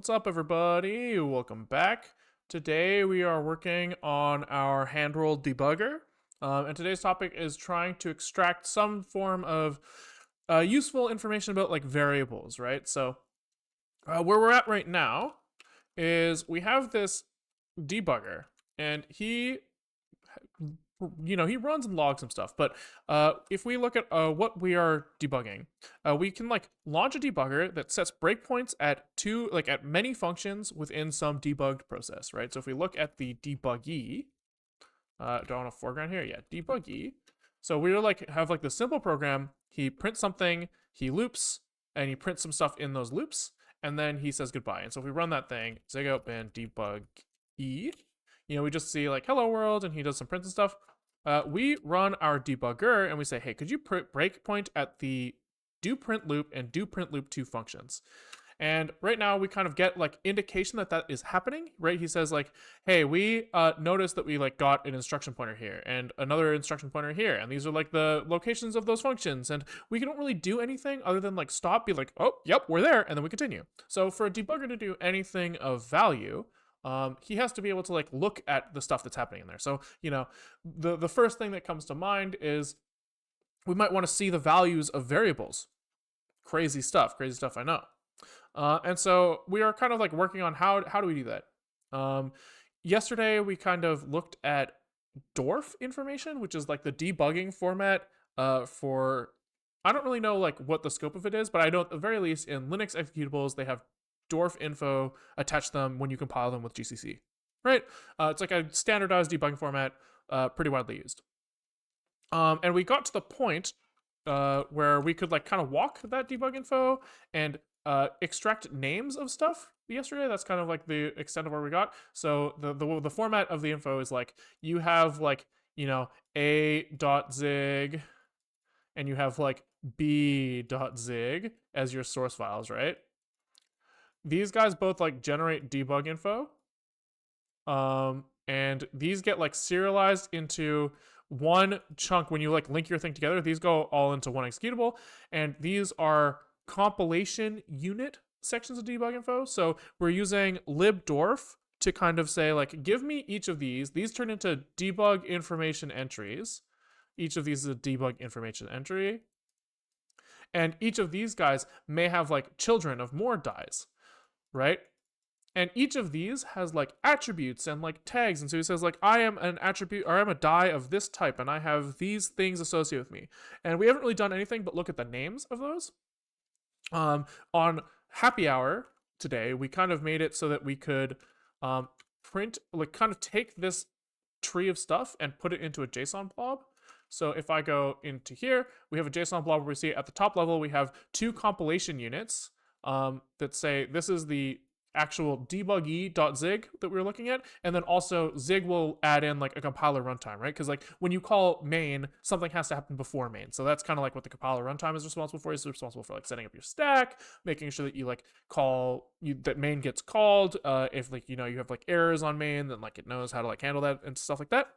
What's up, everybody? Welcome back. Today we are working on our hand rolled debugger, and today's topic is trying to extract some form of useful information about like variables, right? So where we're at right now is we have this debugger, and he runs and logs some stuff. But if we look at what we are debugging, we can like launch a debugger that sets breakpoints at at many functions within some debugged process, right? So if we look at the debuggy, do I want a foreground here? Yeah, debuggy. So we have like the simple program. He prints something, he loops, and he prints some stuff in those loops, and then he says goodbye. And so if we run that thing, zig open debuggy, we just see like hello world, and he does some prints and stuff. We run our debugger and we say, hey, could you breakpoint at the doPrintLoop and doPrintLoop2 functions? And right now we kind of get like indication that that is happening, right? He says like, hey, we noticed that we like got an instruction pointer here and another instruction pointer here, and these are like the locations of those functions, and we don't really do anything other than like stop, be like, oh, yep, we're there, and then we continue. So for a debugger to do anything of value, he has to be able to like look at the stuff that's happening in there. So the first thing that comes to mind is we might want to see the values of variables. Crazy stuff, I know. And so we are kind of like working on how do we do that. Yesterday we kind of looked at DWARF information, which is like the debugging format for. I don't really know like what the scope of it is, but I know at the very least in Linux executables they have DWARF info attached to them when you compile them with GCC, right? It's like a standardized debugging format, pretty widely used. And we got to the point where we could like kind of walk that debug info and extract names of stuff yesterday. That's kind of like the extent of where we got. So the format of the info is like you have like a.zig and you have like b.zig as your source files, right? These guys both like generate debug info, and these get like serialized into one chunk when you like link your thing together. These go all into one executable, and these are compilation unit sections of debug info. So we're using libdwarf to kind of say like, give me each of these. These turn into debug information entries. Each of these is a debug information entry, and each of these guys may have like children of more dies, right? And each of these has like attributes and like tags. And so he says like, I am an attribute, or I'm a die of this type, and I have these things associated with me. And we haven't really done anything but look at the names of those. On happy hour today, we kind of made it so that we could print, like kind of take this tree of stuff and put it into a JSON blob. So if I go into here, we have a JSON blob where we see at the top level, we have two compilation units that say this is the actual debuggy.zig that we were looking at, and then also zig will add in like a compiler runtime, right? Because like when you call main, something has to happen before main, so that's kind of like what the compiler runtime is responsible for. It's responsible for like setting up your stack, making sure that you like that main gets called. If like you have like errors on main, then like it knows how to like handle that and stuff like that.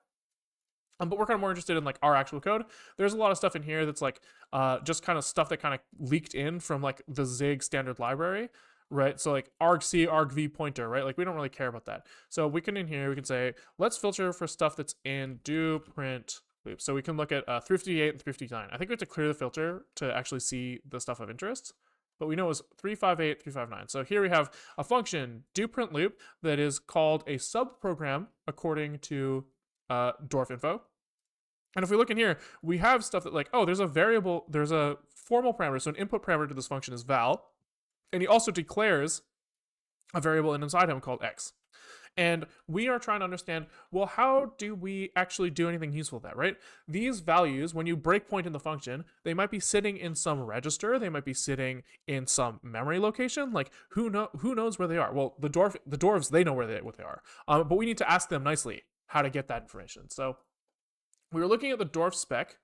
But we're kind of more interested in like our actual code. There's a lot of stuff in here that's like just kind of stuff that kind of leaked in from like the Zig standard library, right? So like argc, argv pointer, right? Like we don't really care about that. So we can in here, we can say, let's filter for stuff that's in do print loop. So we can look at 358 and 359. I think we have to clear the filter to actually see the stuff of interest, but we know it was 358, 359. So here we have a function, do print loop, that is called a subprogram according to dwarf info. And if we look in here, we have stuff that like, oh, there's a variable, there's a formal parameter. So an input parameter to this function is val. And he also declares a variable inside him called x. And we are trying to understand, well, how do we actually do anything useful with that, right? These values, when you breakpoint in the function, they might be sitting in some register. They might be sitting in some memory location. Like who knows where they are? Well, the dwarves, they know what they are. But we need to ask them nicely how to get that information. So we were looking at the dwarf spec,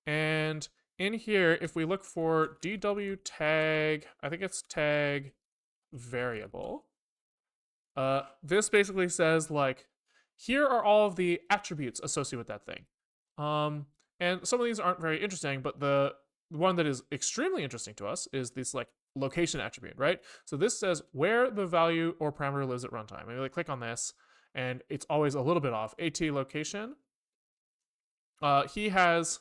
and in here, if we look for dw tag, I think it's tag variable, this basically says like, here are all of the attributes associated with that thing. And some of these aren't very interesting, but the one that is extremely interesting to us is this like location attribute, right? So this says where the value or parameter lives at runtime. Maybe click on this, and it's always a little bit off. At location. He has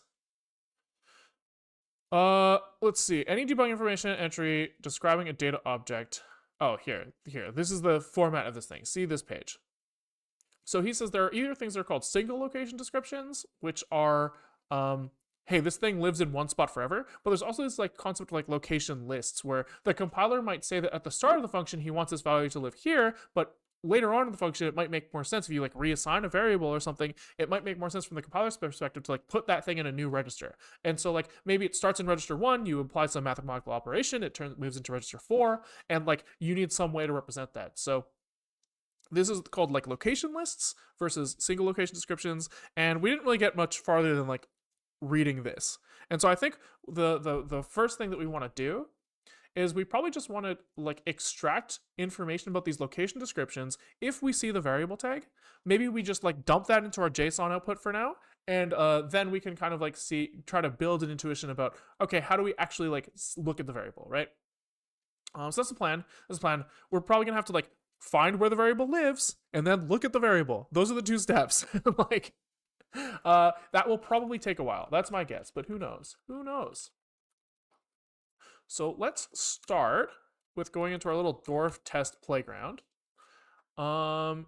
let's see. Any debug information entry describing a data object. Oh, here. This is the format of this thing. See this page. So he says there are either things that are called single location descriptions, which are, hey, this thing lives in one spot forever. But there's also this like concept like location lists, where the compiler might say that at the start of the function he wants this value to live here, but later on in the function, it might make more sense if you like reassign a variable or something. It might make more sense from the compiler's perspective to like put that thing in a new register. And so like maybe it starts in register 1, you apply some mathematical operation, it moves into register 4, and like you need some way to represent that. So this is called like location lists versus single location descriptions, and we didn't really get much farther than like reading this. And so I think the first thing that we want to do is we probably just want to like extract information about these location descriptions. If we see the variable tag, maybe we just like dump that into our JSON output for now, and then we can kind of like try to build an intuition about, okay, how do we actually like look at the variable, right? So that's the plan. We're probably gonna have to like find where the variable lives and then look at the variable. Those are the 2 steps. Like that will probably take a while. That's my guess, but who knows? So let's start with going into our little DWARF test playground. And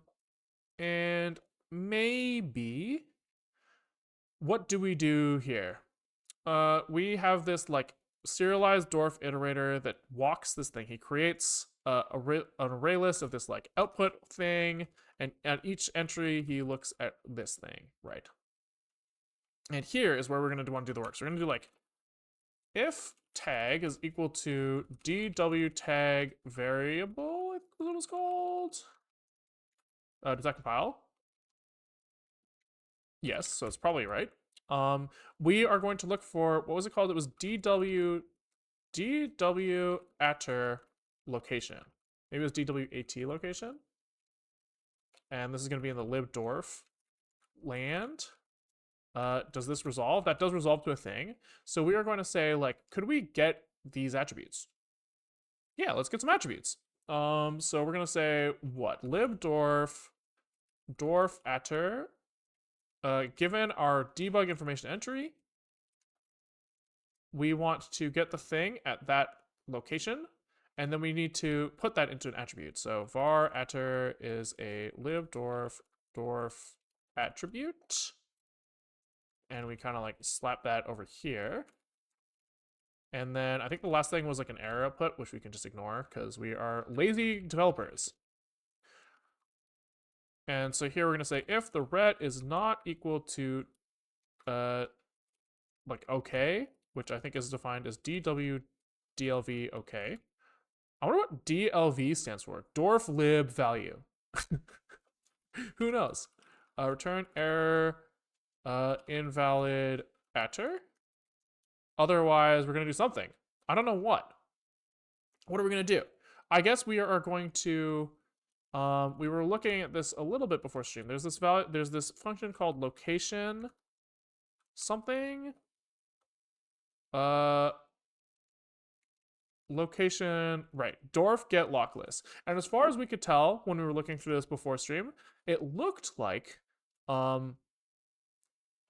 maybe, what do we do here? We have this like serialized DWARF iterator that walks this thing. He creates an array list of this like output thing, and at each entry he looks at this thing, right? And here is where we're going to want to do the work. So we're going to do like if tag is equal to dw tag variable, I think is what it's called. Does that compile? Yes, so it's probably right. We are going to look for, what was it called? It was dw atter location. Maybe it was dwat location. And this is going to be in the libdwarf land. Does this resolve? That does resolve to a thing. So we are going to say, like, could we get these attributes? Yeah, let's get some attributes. So we're going to say, what? Libdwarf dwarf atter. Given our debug information entry, we want to get the thing at that location, and then we need to put that into an attribute. So var atter is a libdwarf dwarf attribute. And we kind of like slap that over here. And then I think the last thing was like an error output, which we can just ignore because we are lazy developers. And so here we're going to say if the ret is not equal to like okay, which I think is defined as dw dlv okay. I wonder what dlv stands for. Dwarf lib value. Who knows? Return error invalid atter. Otherwise, we're going to do something. I don't know what. What are we going to do? I guess we are going to, we were looking at this a little bit before stream. There's this function called location something. Location, right, DWARF get lock list. And as far as we could tell when we were looking through this before stream, it looked like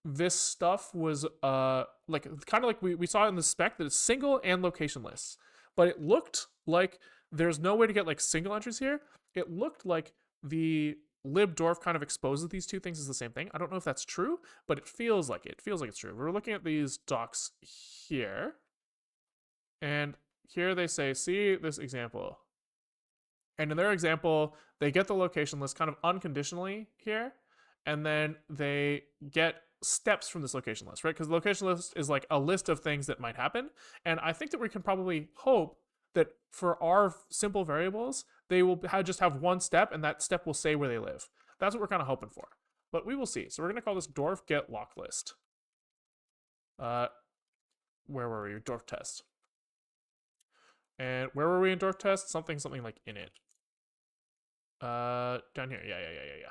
this stuff was like kind of like we saw in the spec that it's single and location lists, but it looked like there's no way to get like single entries here. It looked like the libdwarf kind of exposes these 2 things as the same thing. I don't know if that's true, but it feels like it's true. We're looking at these docs here, and here they say, see this example. And in their example, they get the location list kind of unconditionally here, and then they get steps from this location list, right? Because the location list is like a list of things that might happen. And I think that we can probably hope that for our simple variables, they will just have one step, and that step will say where they live. That's what we're kind of hoping for. But we will see. So we're going to call this DWARF get lock list. Where were we? DWARF test. And where were we in DWARF test? Something like init. Down here. Yeah.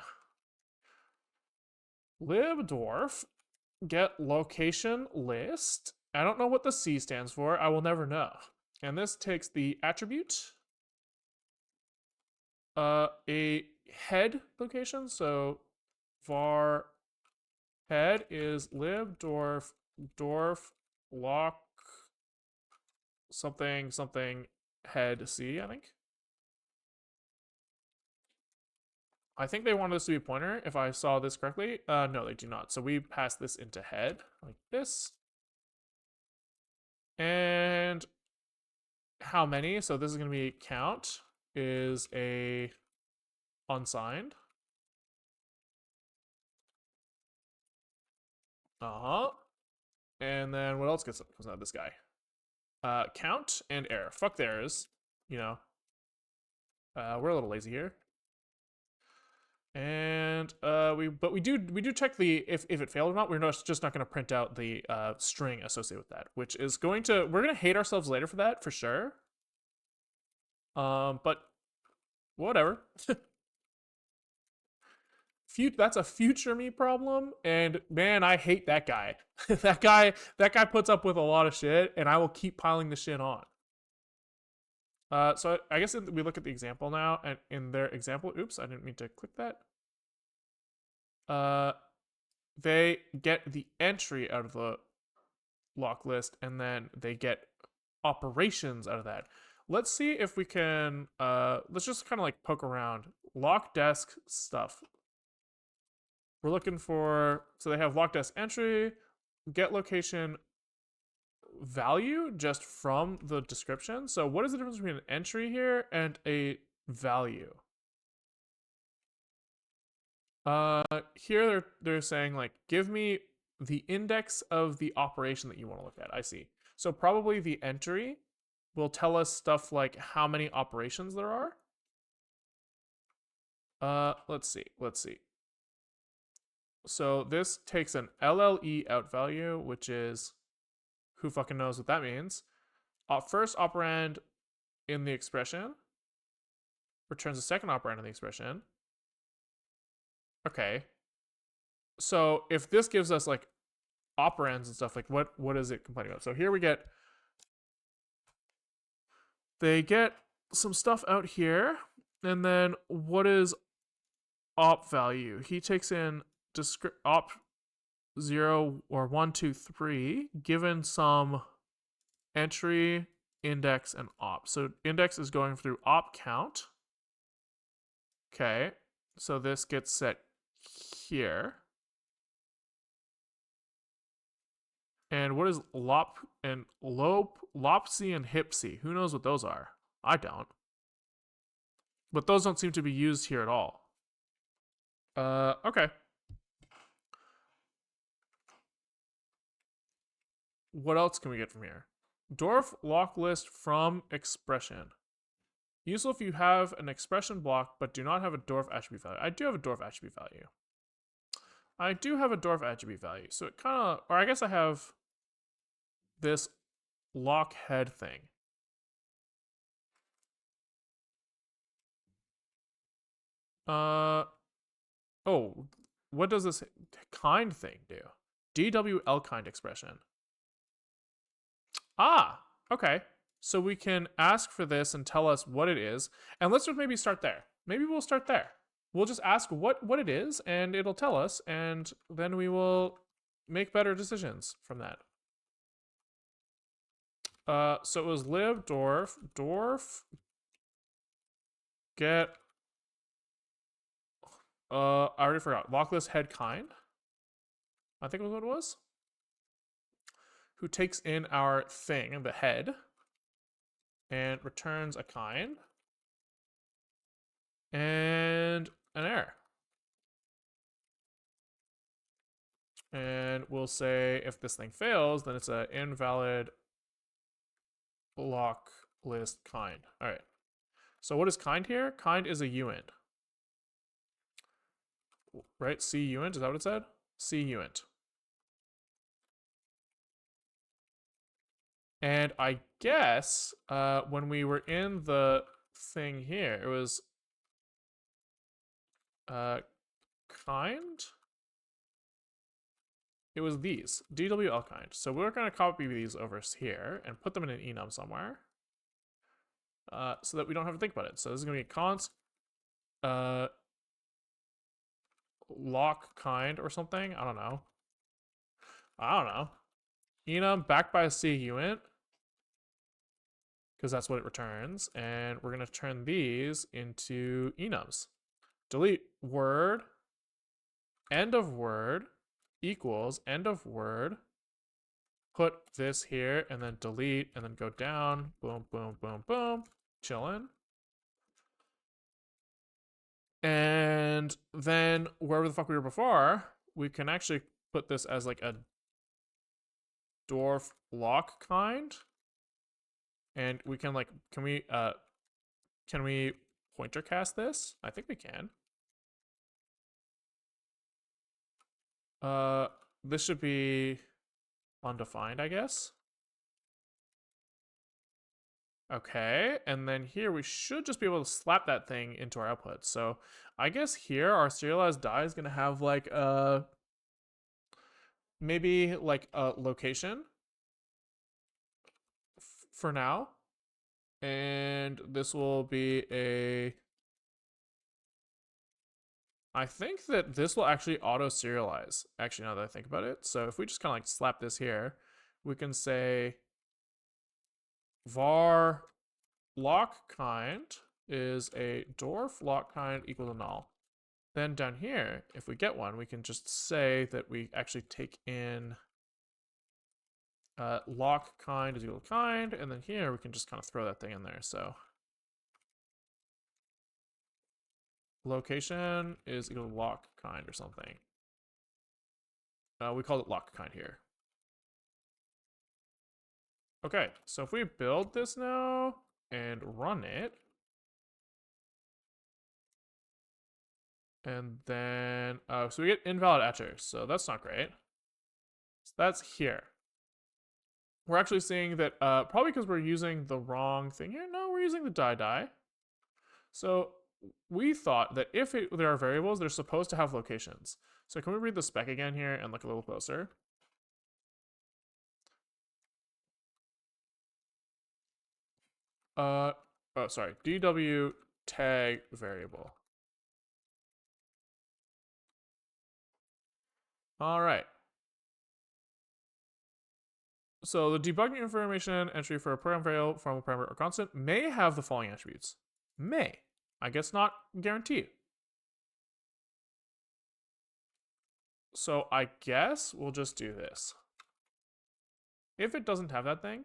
Libdwarf get location list. I don't know what the C stands for. I will never know. And this takes the attribute, a head location. So var head is lib dwarf lock something something head C, I think. I think they wanted this to be a pointer, if I saw this correctly. No, they do not. So we pass this into head, like this. And how many? So this is going to be count is a unsigned. Uh-huh. And then what else comes out of this guy? Count and error. Fuck the errors. You know. We're a little lazy here. And we do check the if it failed or not. We're just not going to print out the string associated with that, which is we're going to hate ourselves later for that for sure. But whatever. That's a future me problem, and man, I hate that guy. that guy puts up with a lot of shit, and I will keep piling the shit on. So I guess we look at the example now, and in their example, oops, I didn't mean to click that. They get the entry out of the lock list, and then they get operations out of that. Let's see if we can, let's just kind of like poke around. Lock desk stuff. We're looking for, so they have lock desk entry, get location value just from the description. So what is the difference between an entry here and a value? Here they're saying like, give me the index of the operation that you want to look at. I see. So probably the entry will tell us stuff like how many operations there are. Let's see. So this takes an LLE out value, which is, who fucking knows what that means. First operand in the expression returns the second operand in the expression. Okay. So if this gives us like operands and stuff, like what is it complaining about? So here they get some stuff out here, and then what is op value? He takes in op 0 or 1, 2, 3, given some entry, index, and op. So index is going through op count. Okay, so this gets set here. And what is lop and lopsy and hipsy? Who knows what those are? I don't. But those don't seem to be used here at all. Okay. What else can we get from here? Dwarf lock list from expression. Useful if you have an expression block but do not have a dwarf attribute value. I do have a dwarf attribute value. So it kind of, or I guess I have this lock head thing. Oh, what does this kind thing do? DWL kind expression. Ah, okay. So we can ask for this and tell us what it is. And let's just maybe start there. Maybe we'll start there. We'll just ask what it is, and it'll tell us, and then we will make better decisions from that. So it was lib dwarf get, I already forgot, locklist head kind, I think was what it was, who takes in our thing, the head, and returns a kind and an error. And we'll say if this thing fails, then it's an invalid lock list kind. All right. So what is kind here? Kind is a uint. Right? C uint, is that what it said? C uint. And I guess when we were in the thing here, it was kind. It was these, DWL kind. So we're going to copy these over here and put them in an enum somewhere. so that we don't have to think about it. So this is going to be const lock kind or something. I don't know. Enum backed by a CUint, because that's what it returns. And we're going to turn these into enums. Delete word, end of word equals end of word. Put this here and then delete and then go down. Boom, boom, boom, boom. Chillin'. And then wherever the fuck we were before, we can actually put this as like a dwarf lock kind. And we can like, can we pointer cast this? I think we can. This should be undefined, I guess. Okay, and then here we should just be able to slap that thing into our output. So I guess here our serialized die is gonna have like maybe like a location for now. And this will be a, I think that this will actually auto serialize, actually, now that I think about it. So if we just kind of like slap this here, we can say var lock kind is a dwarf lock kind equal to null. Then down here, if we get one, we can just say that we actually take in lock kind is equal to kind, and then here we can just kind of throw that thing in there. So location is equal to lock kind or something. We called it lock kind here. Okay, so if we build this now and run it, and then, so we get invalid attrs, so that's not great. So that's here. We're actually seeing that, probably because we're using the wrong thing here. No, we're using the die. So we thought that if there are variables, they're supposed to have locations. So can we read the spec again here and look a little closer? Oh, sorry, DW tag variable. All right. So the debugging information entry for a program variable, formal parameter, or constant may have the following attributes. May. I guess not guaranteed. So I guess we'll just do this. If it doesn't have that thing,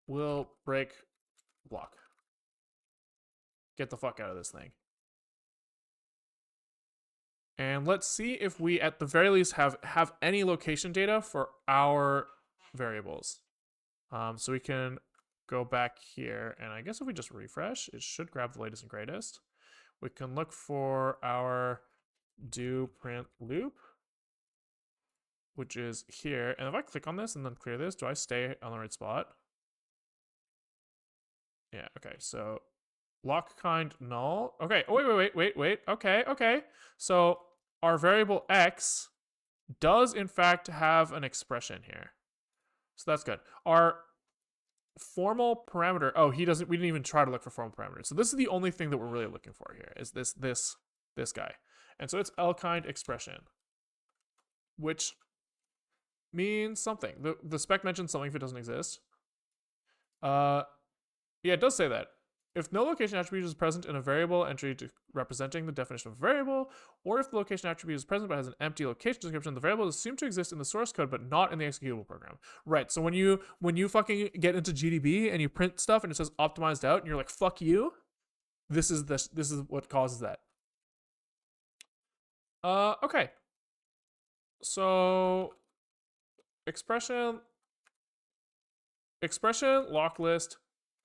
we'll break block. Get the fuck out of this thing. And let's see if we, at the very least, have any location data for our variables. So we can go back here, and I guess if we just refresh, it should grab the latest and greatest. We can look for our do print loop, which is here. And if I click on this and then clear this, do I stay on the right spot? Yeah, okay, so lock kind null. Okay, oh, wait. Okay. So our variable x does in fact have an expression here. So that's good. Our formal parameter, oh, we didn't even try to look for formal parameters. So this is the only thing that we're really looking for here, is this guy. And so it's l-kind expression, which means something. The spec mentions something if it doesn't exist. Yeah, it does say that. If no location attribute is present in a variable entry representing the definition of a variable, or if the location attribute is present but has an empty location description, the variable is assumed to exist in the source code but not in the executable program. Right. So when you fucking get into GDB and you print stuff and it says optimized out and you're like, fuck you, this is what causes that. Okay. So expression lock list,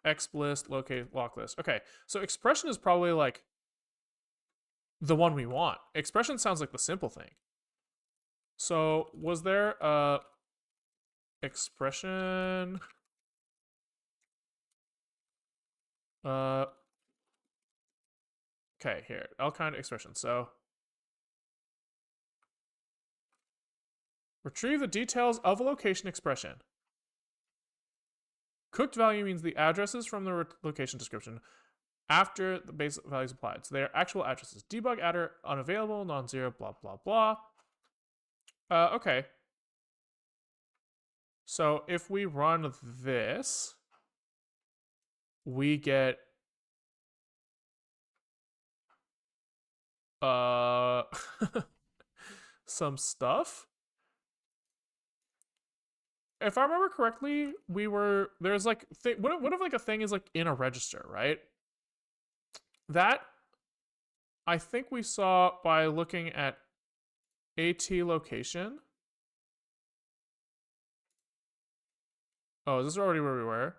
xlist, locate lock list. Okay, so expression is probably like the one we want. Expression sounds like the simple thing. So was there a expression? Okay, here, l-kind expression. So retrieve the details of a location expression. Cooked value means the addresses from the location description after the base value is applied. So they are actual addresses. Debug adder unavailable, non-zero, blah, blah, blah. Okay. So if we run this, we get some stuff. If I remember correctly, there's like what if like a thing is like in a register, right? That I think we saw by looking at AT location. Oh, is this already where we were?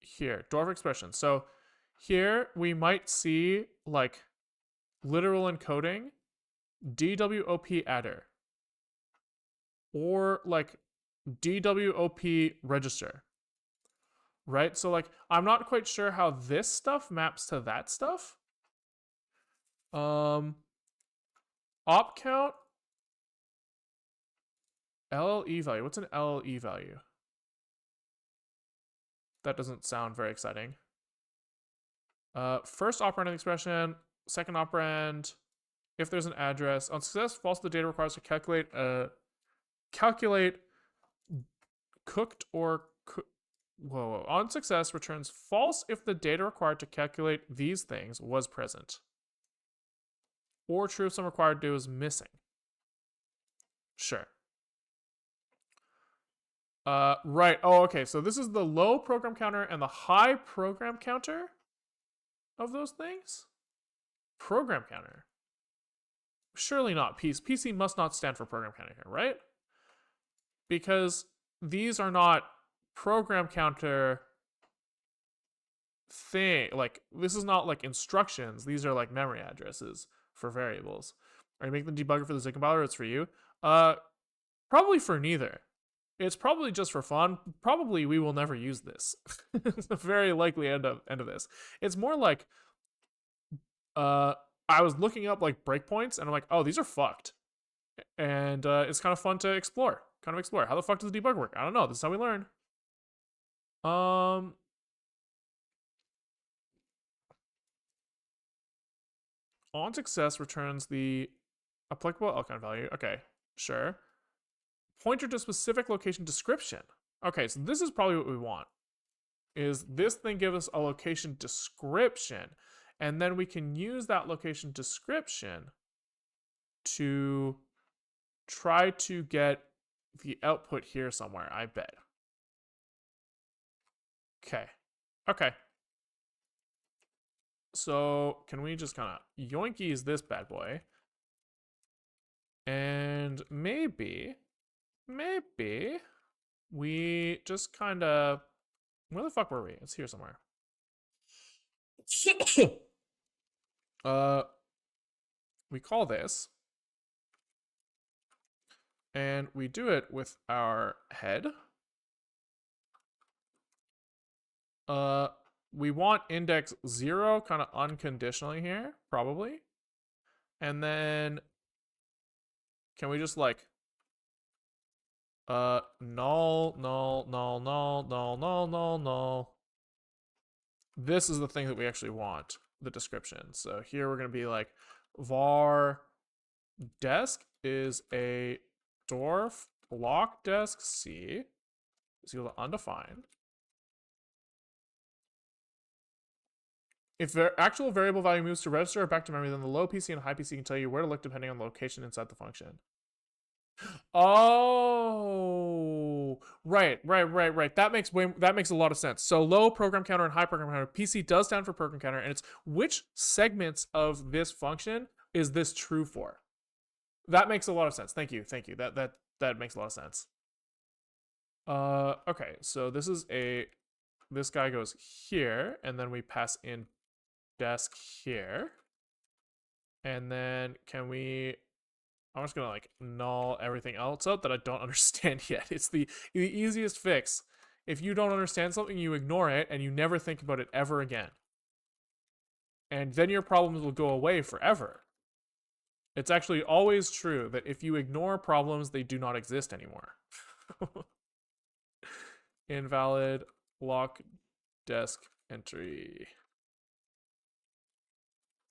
Here, DWARF expression. So here we might see like literal encoding, DWOP adder, or like DWOP register, right? So like I'm not quite sure how this stuff maps to that stuff. Op count, LLE value. What's an LLE value? That doesn't sound very exciting. First operand expression, second operand. If there's an address, on success, false, the data requires to calculate cooked or whoa. On success, returns false if the data required to calculate these things was present, or true if some required data is missing. Sure. Right. Oh, okay. So this is the low program counter and the high program counter of those things. Program counter. Surely not. PC must not stand for program counter here, right? Because these are not program counter thing. Like, this is not like instructions. These are like memory addresses for variables. Are you making the debugger for the Zig compiler? It's for you. Probably for neither. It's probably just for fun. Probably we will never use this. It's a very likely end of this. It's more like I was looking up like breakpoints and I'm like, oh, these are fucked. And it's kind of fun to explore. How the fuck does the debug work? I don't know. This is how we learn. On success returns the applicable LCOUNT value. Okay, sure. Pointer to specific location description. Okay, so this is probably what we want. Is this thing give us a location description, and then we can use that location description to try to get the output here somewhere, I bet. Okay. So can we just kind of yoinkies this bad boy? And maybe we just kind of, where the fuck were we? It's here somewhere. We call this, and we do it with our head. We want index 0 kind of unconditionally here, probably. And then can we just like null. This is the thing that we actually want, the description. So here we're going to be like var desk is a dwarf block desk C is equal to undefined. If the actual variable value moves to register or back to memory, then the low PC and high PC can tell you where to look depending on the location inside the function. Oh, right. That makes a lot of sense. So low program counter and high program counter. PC does stand for program counter, and it's which segments of this function is this true for? That makes a lot of sense. Thank you. That makes a lot of sense. Okay. So this guy goes here, and then we pass in desk here, and then I'm just gonna like null everything else out that I don't understand yet. It's the easiest fix. If you don't understand something, you ignore it and you never think about it ever again. And then your problems will go away forever. It's actually always true that if you ignore problems, they do not exist anymore. invalid lock desk entry.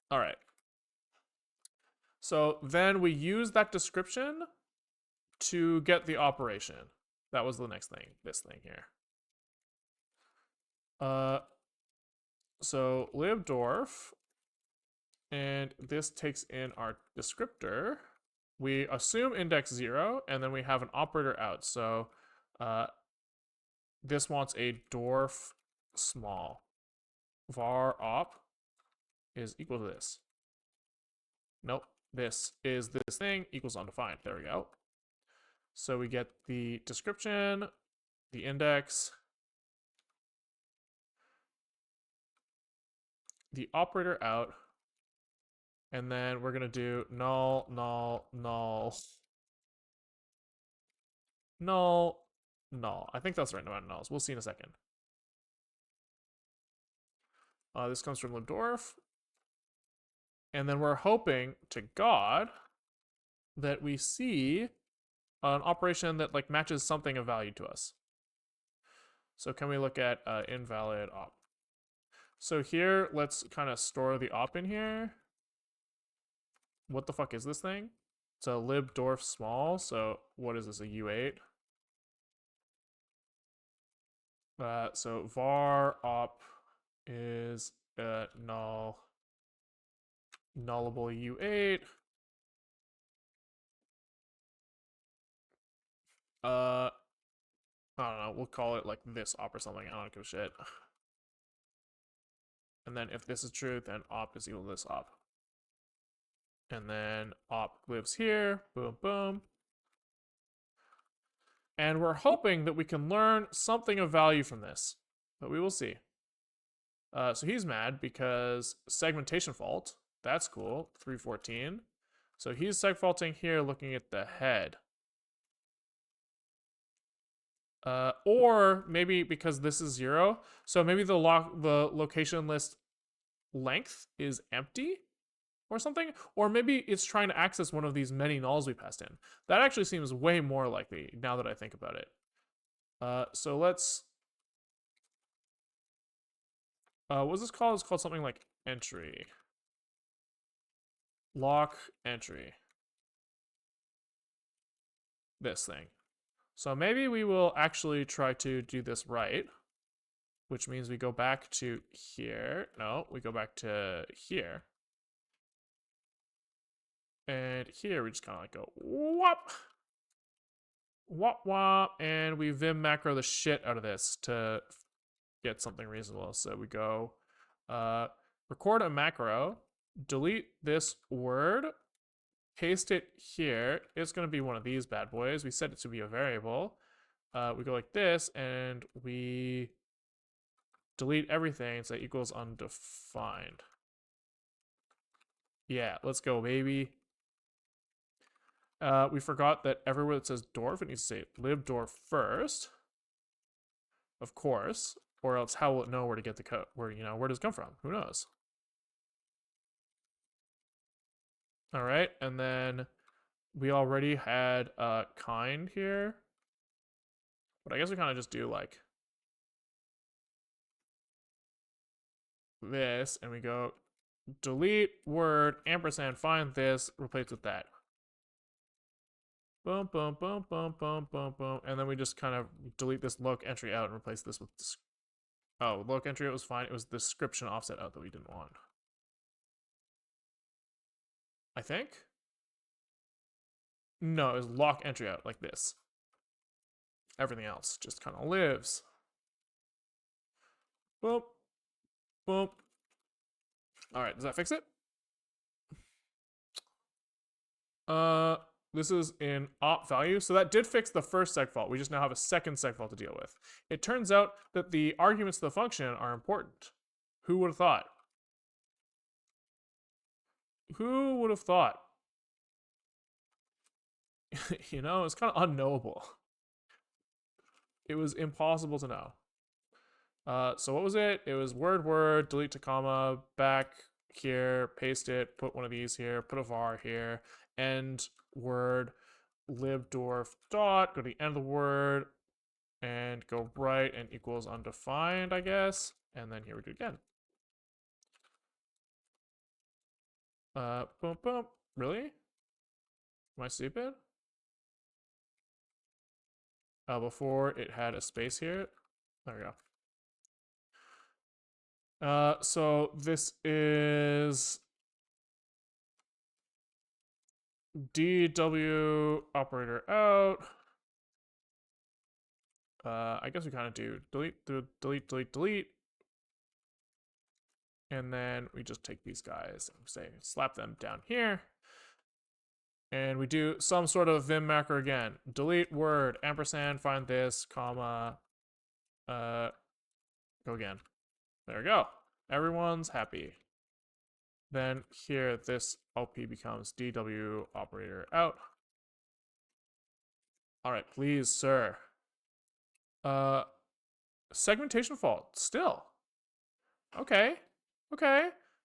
All right. So then we use that description to get the operation. That was the next thing, this thing here. So libdwarf, and this takes in our descriptor. We assume index 0, and then we have an operator out. So this wants a dwarf small. Var op is equal to this. Nope, this is this thing equals undefined. There we go. So we get the description, the index, the operator out, and then we're going to do null, null, null, null, null. I think that's the right amount of nulls. We'll see in a second. This comes from libdwarf. And then we're hoping to God that we see an operation that like matches something of value to us. So can we look at invalid op? So here, let's kind of store the op in here. What the fuck is this thing? It's a libdwarf small. So what is this, a U8? So var op is null, nullable U8. I don't know, we'll call it like this op or something. I don't give a shit. And then if this is true, then op is equal to this op. And then op lives here, boom, boom. And we're hoping that we can learn something of value from this, but we will see. So he's mad because segmentation fault, that's cool, 314. So he's seg-faulting here looking at the head. Or maybe because this is 0, so maybe the location list length is empty or something, or maybe it's trying to access one of these many nulls we passed in. That actually seems way more likely now that I think about it. So let's, what's this called? It's called something like entry. Lock entry. This thing. So maybe we will actually try to do this right, which means we go back to here. No, we go back to here. And here we just kind of like go whop, whop, whop, and we vim macro the shit out of this to get something reasonable. So we go record a macro, delete this word, paste it here. It's going to be one of these bad boys. We set it to be a variable. We go like this, and we delete everything, so equals undefined. Yeah, let's go, baby. We forgot that everywhere that says dwarf, it needs to say libdwarf first. Of course. Or else how will it know where to get the code? Where does it come from? Who knows? All right, and then we already had kind here. But I guess we kind of just do like this, and we go delete word ampersand find this, replace with that. Boom, boom, boom, boom, boom, boom, boom. And then we just kind of delete this loc entry out and replace this with this. Oh, loc entry out was fine. It was the description offset out that we didn't want. I think? No, it was loc entry out like this. Everything else just kind of lives. Boom. Boom. All right, does that fix it? This is in op value. So that did fix the first segfault. We just now have a second segfault to deal with. It turns out that the arguments to the function are important. Who would have thought? Who would have thought? It's kind of unknowable. It was impossible to know. So what was it? It was word, delete to comma, back here, paste it, put one of these here, put a var here, end word, libdwarf dot, go to the end of the word, and go right and equals undefined, I guess. And then here we do it again. Boom, boom. Really? Am I stupid? Before it had a space here. There we go. So this is DW operator out. I guess we kind of do delete. And then we just take these guys and say, slap them down here. And we do some sort of Vim macro again. Delete word, ampersand, find this, comma, go again. There we go. Everyone's happy. Then here, this LP becomes DW operator out. All right, please, sir. Segmentation fault, still. Okay.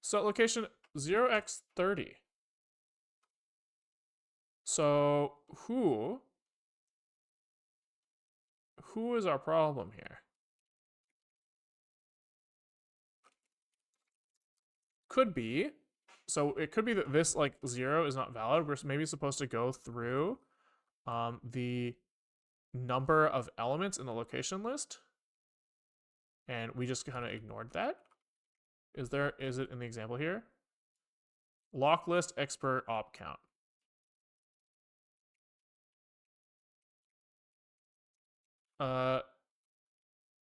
So location 0x30. So who is our problem here? Could be. So it could be that this like 0 is not valid. We're maybe supposed to go through the number of elements in the location list. And we just kind of ignored that. Is it in the example here? Lock list expert op count.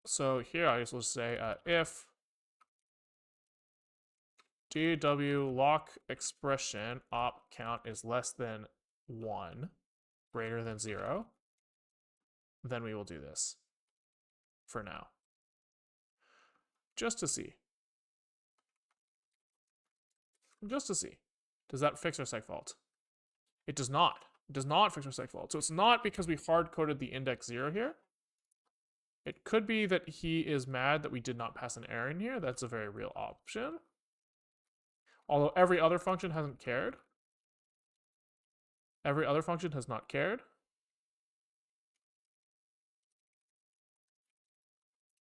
So here I just will say if DW lock expression op count is less than 1, greater than 0, then we will do this for now. Just to see. Does that fix our seg fault? It does not. It does not fix our seg fault. So it's not because we hard-coded the index 0 here. It could be that he is mad that we did not pass an error in here. That's a very real option. Although every other function hasn't cared. Every other function has not cared.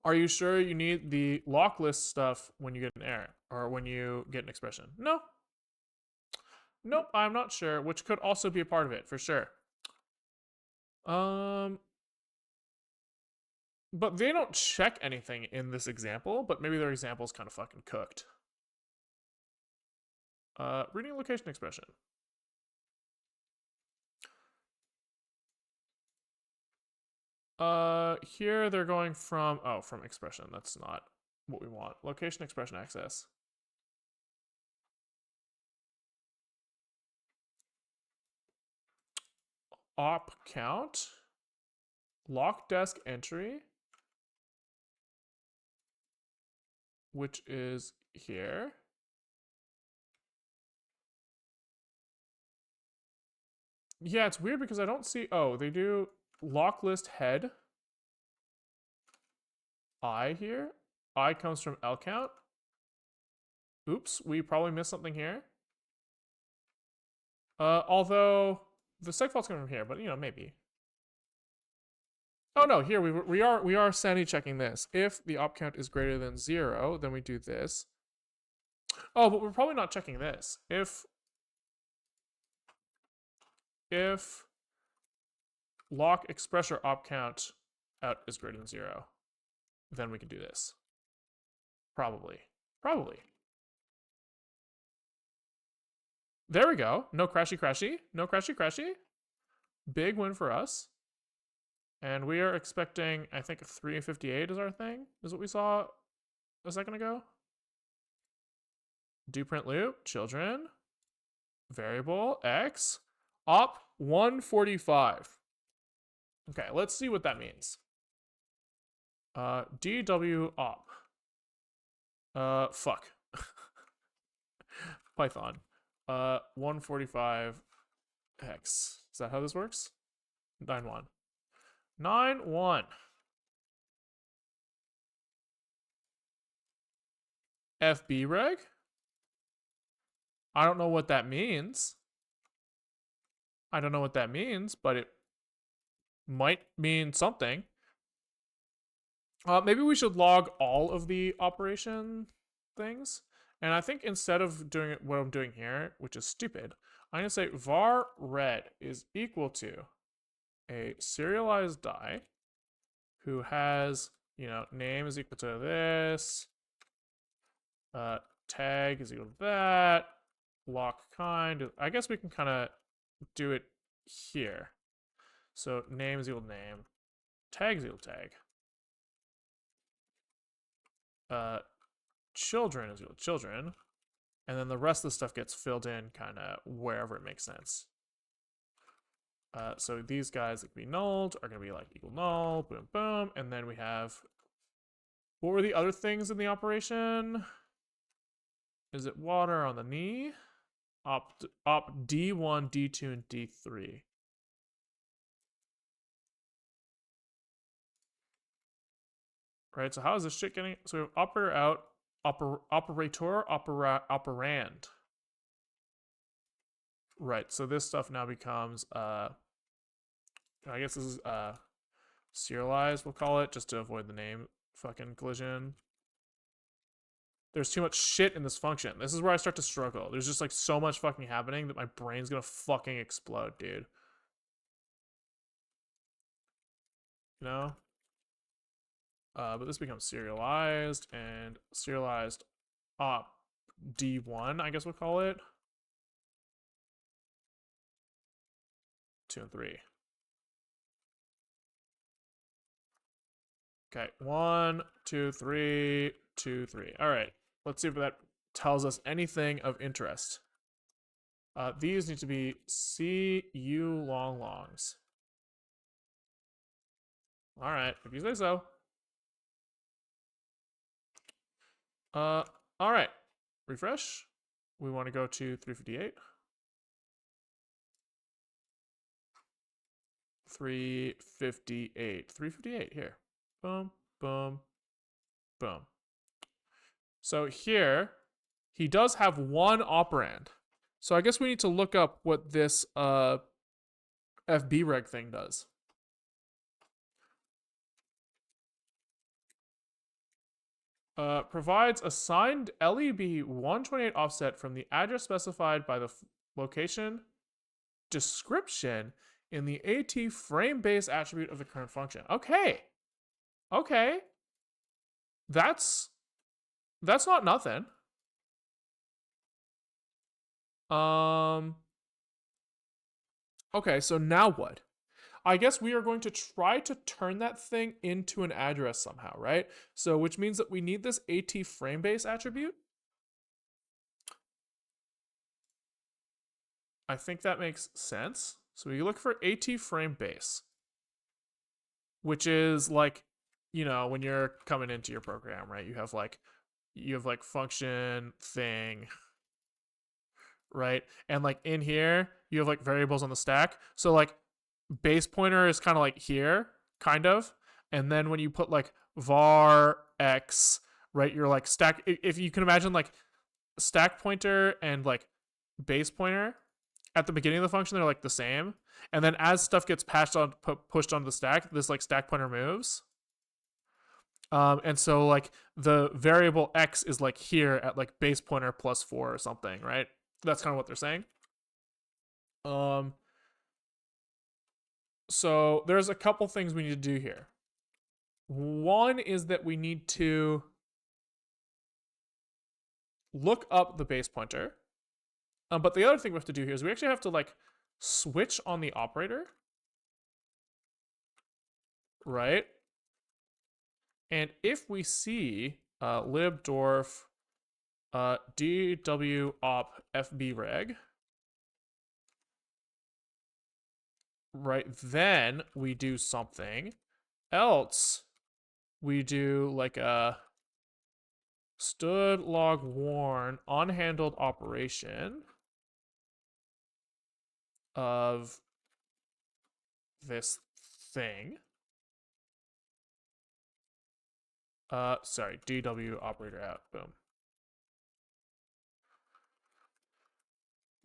Are you sure you need the lock list stuff when you get an error or when you get an expression? No. Nope, I'm not sure, which could also be a part of it, for sure. But they don't check anything in this example, but maybe their example is kind of fucking cooked. Reading location expression. Here they're going from expression. That's not what we want. Location expression access. Op count. Lock desk entry. Which is here. Yeah, it's weird because I don't see, they do lock list head. I here. I comes from L count. Oops, we probably missed something here. Although the seg fault's coming from here, but maybe. Oh no, here we are sanity checking this. If the op count is greater than 0, then we do this. Oh, but we're probably not checking this. If lock expressor op count out is greater than 0, then we can do this. Probably. There we go. No crashy. No crashy. Big win for us. And we are expecting, I think 358 is our thing, is what we saw a second ago. Do print loop, children, variable, x, op 145. Okay, let's see what that means. DW op. Fuck. Python. 145 hex. Is that how this works? 9.1. 9.1. FB reg? I don't know what that means. But it might mean something. Maybe we should log all of the operation things. And I think instead of doing what I'm doing here, which is stupid, I'm going to say var red is equal to a serialized die who has, name is equal to this, tag is equal to that, block kind. I guess we can kind of do it here. So name is equal to name, tag is equal to tag. Children is equal to children, and then the rest of the stuff gets filled in kind of wherever it makes sense. So these guys that can be nulled are going to be like equal null, boom, boom, and then we have, what were the other things in the operation? Is it water on the knee? Op D1, D2, and D3. Right, so how is this shit getting? So we have operator out, operator, operand. Right, so this stuff now becomes, I guess this is serialized, we'll call it, just to avoid the name fucking collision. There's too much shit in this function. This is where I start to struggle. There's just like so much fucking happening that my brain's gonna fucking explode, dude. You know? But this becomes serialized, and serialized op D1, I guess we'll call it. 2 and 3. Okay, 1, 2, 3, 2, 3. All right, let's see if that tells us anything of interest. These need to be CU long longs. All right, if you say so. All right, refresh. We want to go to 358. 358. 358 here. Boom, boom, boom. So here, he does have one operand. So I guess we need to look up what this FBreg thing does. Provides assigned LEB 128 offset from the address specified by the location description in the AT frame base attribute of the current function. Okay. Okay. That's not nothing. Okay, so now what? I guess we are going to try to turn that thing into an address somehow, right? So which means that we need this AT frame base attribute. I think that makes sense. So we look for AT frame base, which is like, when you're coming into your program, right? You have like function thing, right? And like in here, you have like variables on the stack. So like base pointer is kind of like here, kind of. And then when you put like var x, right, you're like stack. If you can imagine like stack pointer and like base pointer at the beginning of the function, they're like the same. And then as stuff gets pushed onto the stack, this like stack pointer moves. And so like the variable x is like here at like base pointer plus 4 or something, right? That's kind of what they're saying. So there's a couple things we need to do here. One is that we need to look up the base pointer. But the other thing we have to do here is we actually have to like switch on the operator. Right? And if we see libdwarf DWOP FBreg, right, then we do something. Else, we do like a stood log warn unhandled operation of this thing. Sorry, DW operator out. Boom.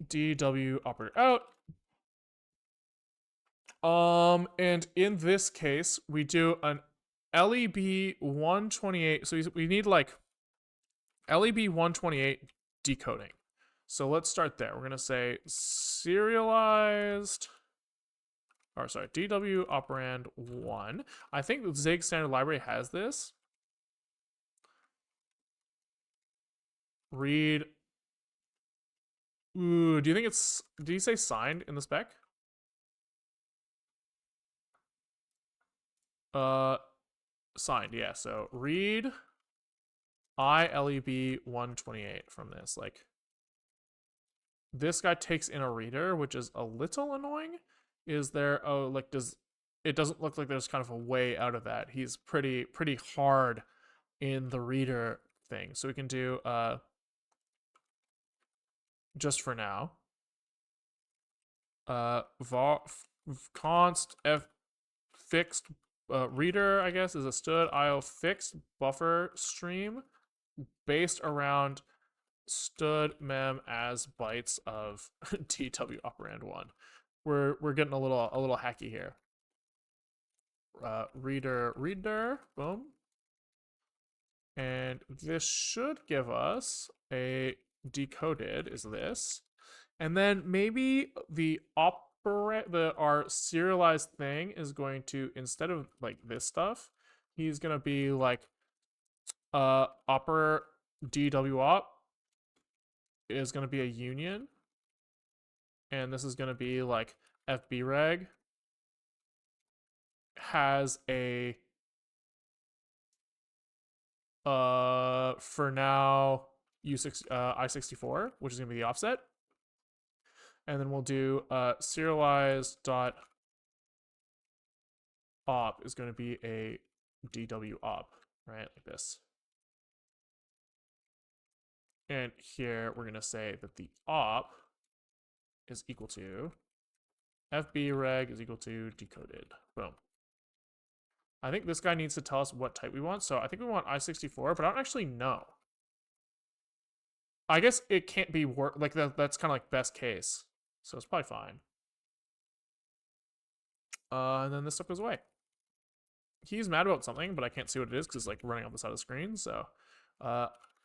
DW operator out. And in this case, we do an LEB 128. So we need like LEB 128 decoding. So let's start there. We're going to say serialized, or sorry, DW operand 1. I think the Zig standard library has this. Read. Ooh, do you think it's, did you say signed in the spec? Signed, yeah. So read ILEB 128 from this. Like, this guy takes in a reader, which is a little annoying. Is there, oh, like, it doesn't look like there's kind of a way out of that. He's pretty hard in the reader thing. So we can do, just for now, var const f fixed reader, I guess, is a std io fixed buffer stream based around std mem as bytes of DW operand 1. We're getting a little hacky here. Reader, boom. And this should give us a decoded, is this. And then maybe our serialized thing is going to, instead of like this stuff, he's gonna be like oper DWOP is gonna be a union. And this is gonna be like FBReg has a for now I64, which is gonna be the offset. And then we'll do serialized dot op is going to be a DW op, right? Like this. And here we're going to say that the op is equal to FBReg is equal to decoded. Boom. I think this guy needs to tell us what type we want. So I think we want I64, but I don't actually know. I guess it can't be like that's kind of like best case. So it's probably fine. And then this stuff goes away. He's mad about something, but I can't see what it is because it's like running on the side of the screen. So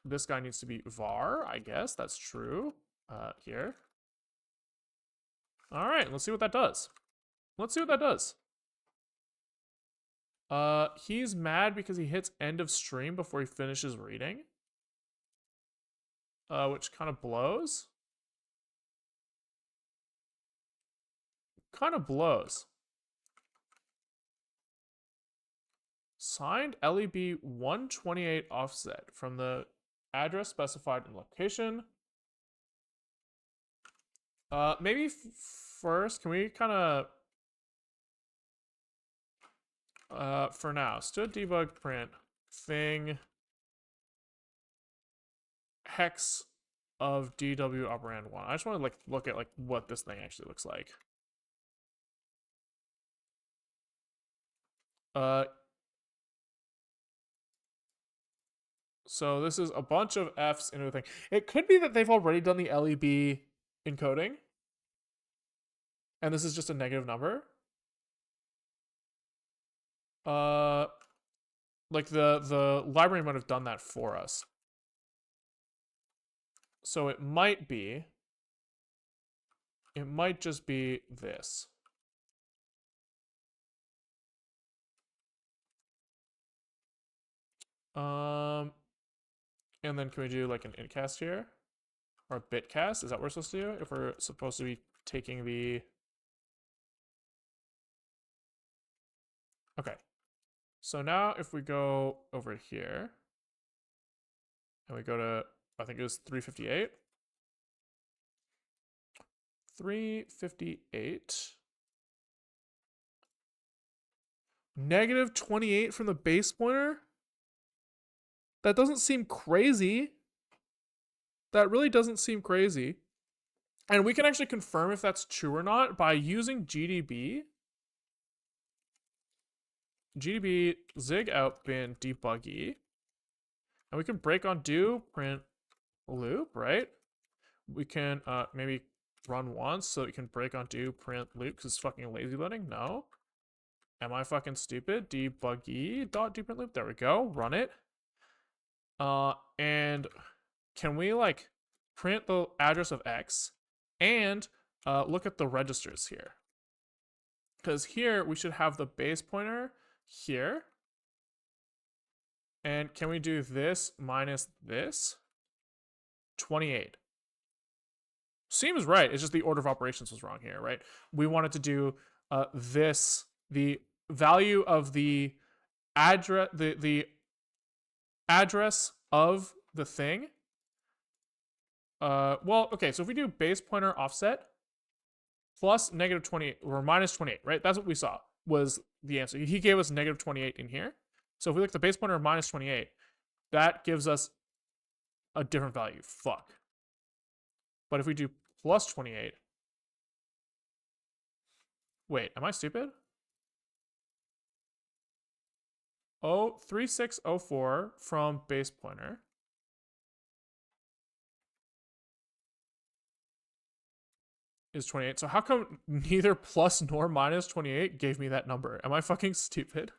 this guy needs to be var, I guess. That's true. Here. All right, let's see what that does. Let's see what that does. He's mad because he hits end of stream before he finishes reading. Which kind of blows. Kind of blows. Signed LEB 128 offset from the address specified in location. Maybe first, can we kind of for now, std debug print thing hex of DW operand 1. I just want to like look at like what this thing actually looks like. So this is a bunch of F's into a thing. It could be that they've already done the LEB encoding, and this is just a negative number. Like the library might have done that for us. So it might just be this. And then can we do like an intcast here? Or a bitcast? Is that what we're supposed to do? If we're supposed to be taking the... Okay. So now if we go over here, and we go to, I think it was 358. 358. Negative 28 from the base pointer? That doesn't seem crazy. That really doesn't seem crazy. And we can actually confirm if that's true or not by using GDB. GDB zig out bin debuggy. And we can break on do print loop, right? We can maybe run once so it can break on do print loop because it's fucking lazy loading. No. Am I fucking stupid? Debuggy.dprintloop. There we go. Run it. And can we like print the address of X and look at the registers here? Because here we should have the base pointer here. And can we do this minus this? 28. Seems right. It's just the order of operations was wrong here, right? We wanted to do this, the value of the address, the address of the thing. Well, okay, so if we do base pointer offset plus negative 28 or minus 28, right? That's what we saw was the answer. He gave us negative 28 in here. So if we look at the base pointer of minus 28, that gives us a different value. Fuck. But if we do plus 28, wait, am I stupid? 3604 from base pointer is 28. So how come neither plus nor minus 28 gave me that number? Am I fucking stupid?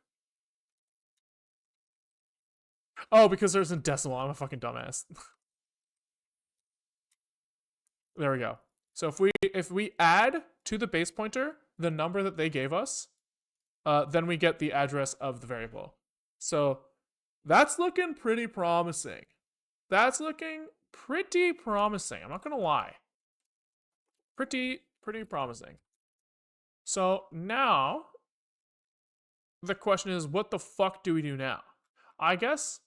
Oh, because there's a decimal. I'm a fucking dumbass. There we go. So if we add to the base pointer the number that they gave us, then we get the address of the variable. So that's looking pretty promising. That's looking pretty promising. I'm not gonna lie. Pretty promising. So now the question is, what the fuck do we do now? I guess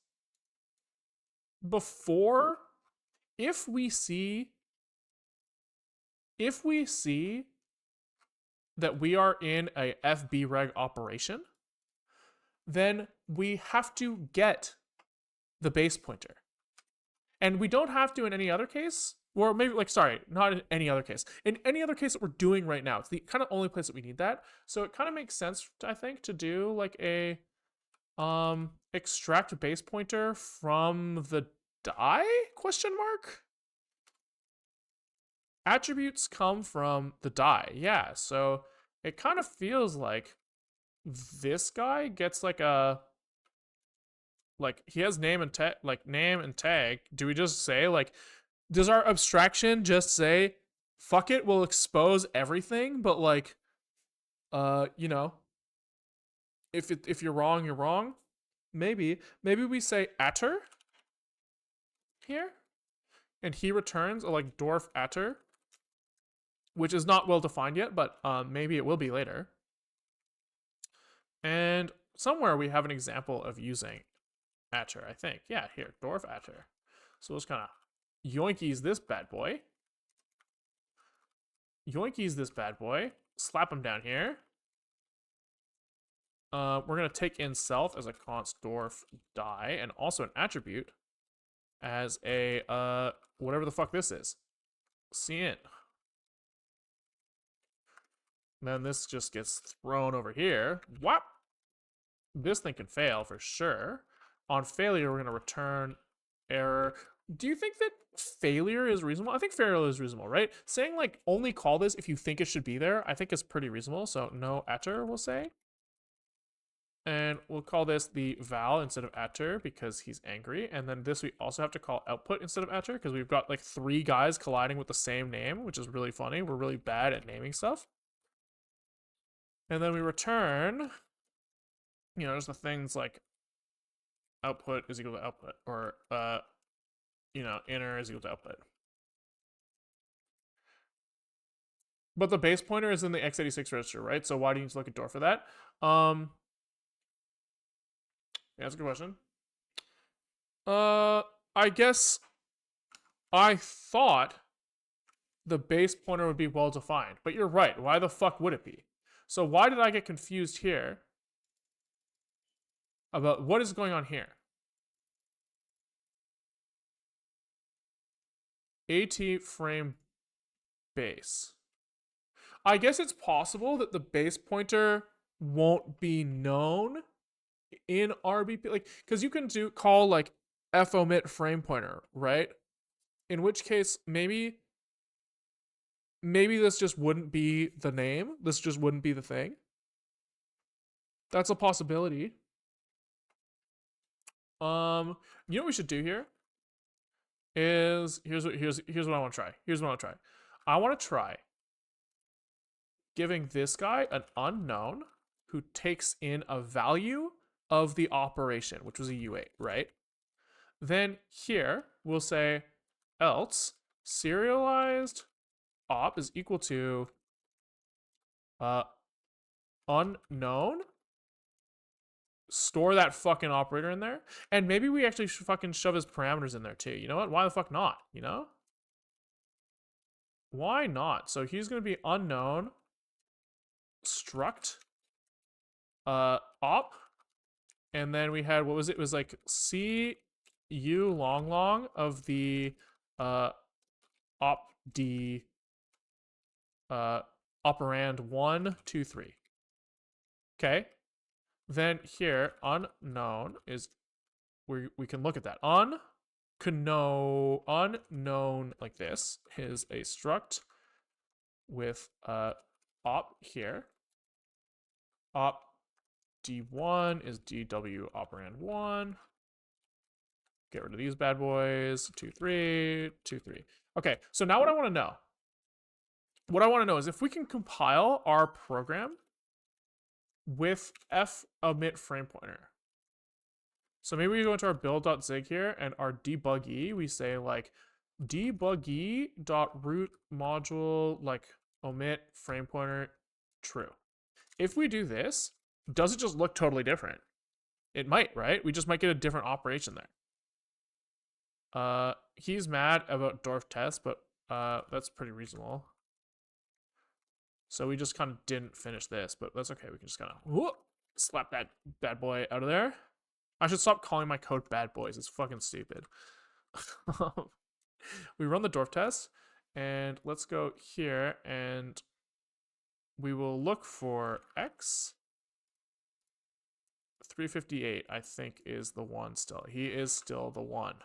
before, if we see that we are in a fbreg operation, then we have to get the base pointer. And we don't have to in any other case, or maybe like, sorry, not in any other case. In any other case that we're doing right now, it's the kind of only place that we need that. So it kind of makes sense, I think, to do like a extract base pointer from the die, question mark? Attributes come from the die, yeah. So it kind of feels like this guy gets like a, like he has name and tag, like name and tag. Do we just say like, does our abstraction just say, fuck it, we'll expose everything, but like, you know, if you're wrong, you're wrong. Maybe we say atter here, and he returns a like DWARF atter, which is not well defined yet, but maybe it will be later. And somewhere we have an example of using atter, I think. Yeah, here, DWARF atter. So we'll just kind of yoinkies this bad boy. Yoinkies this bad boy. Slap him down here. We're going to take in self as a const dwarf die, and also an attribute as a, whatever the fuck this is. Cint. Then this just gets thrown over here. Whop! This thing can fail for sure. On failure, we're going to return error. Do you think that failure is reasonable? I think failure is reasonable, right? Saying like only call this if you think it should be there, I think is pretty reasonable. So no atter, we'll say. And we'll call this the val instead of atter because he's angry. And then this we also have to call output instead of atter because we've got like 3 guys colliding with the same name, which is really funny. We're really bad at naming stuff. And then we return, you know, just the things like output is equal to output, or, you know, inner is equal to output. But the base pointer is in the x86 register, right? So why do you need to look at DWARF for that? Yeah, that's a good question. I guess I thought the base pointer would be well defined, but you're right. Why the fuck would it be? So why did I get confused here about what is going on here? AT frame base. I guess it's possible that the base pointer won't be known in RBP, like, because you can call like f-omit frame pointer, right? In which case maybe this just wouldn't be the name. This just wouldn't be the thing. That's a possibility. You know what we should do here is here's what I want to try. Here's what I want to try. I want to try giving this guy an unknown who takes in a value of the operation, which was a U8, right? Then here we'll say else serialized op is equal to unknown. Store that fucking operator in there, and maybe we actually should fucking shove his parameters in there too. You know what? Why the fuck not? You know? Why not? So he's gonna be unknown struct op, and then we had, what was it? It was like cu long of the op d operand 1 2 3. Okay. Then here, unknown is we can look at that. Unknown like this is a struct with op here. Op d1 is dw operand 1. Get rid of these bad boys. 2 3 2 3. Okay, so now what I want to know. What I want to know is if we can compile our program with f omit frame pointer. So maybe we go into our build.zig here and our debuggy, we say like debuggy.root module like omit frame pointer true. If we do this, does it just look totally different? It might, right? We just might get a different operation there. He's mad about DWARF test, but that's pretty reasonable. So we just kind of didn't finish this, but that's okay. We can just kind of slap that bad boy out of there. I should stop calling my code bad boys. It's fucking stupid. We run the DWARF test, and let's go here, and we will look for X. 358, I think, is the one still. He is still the one.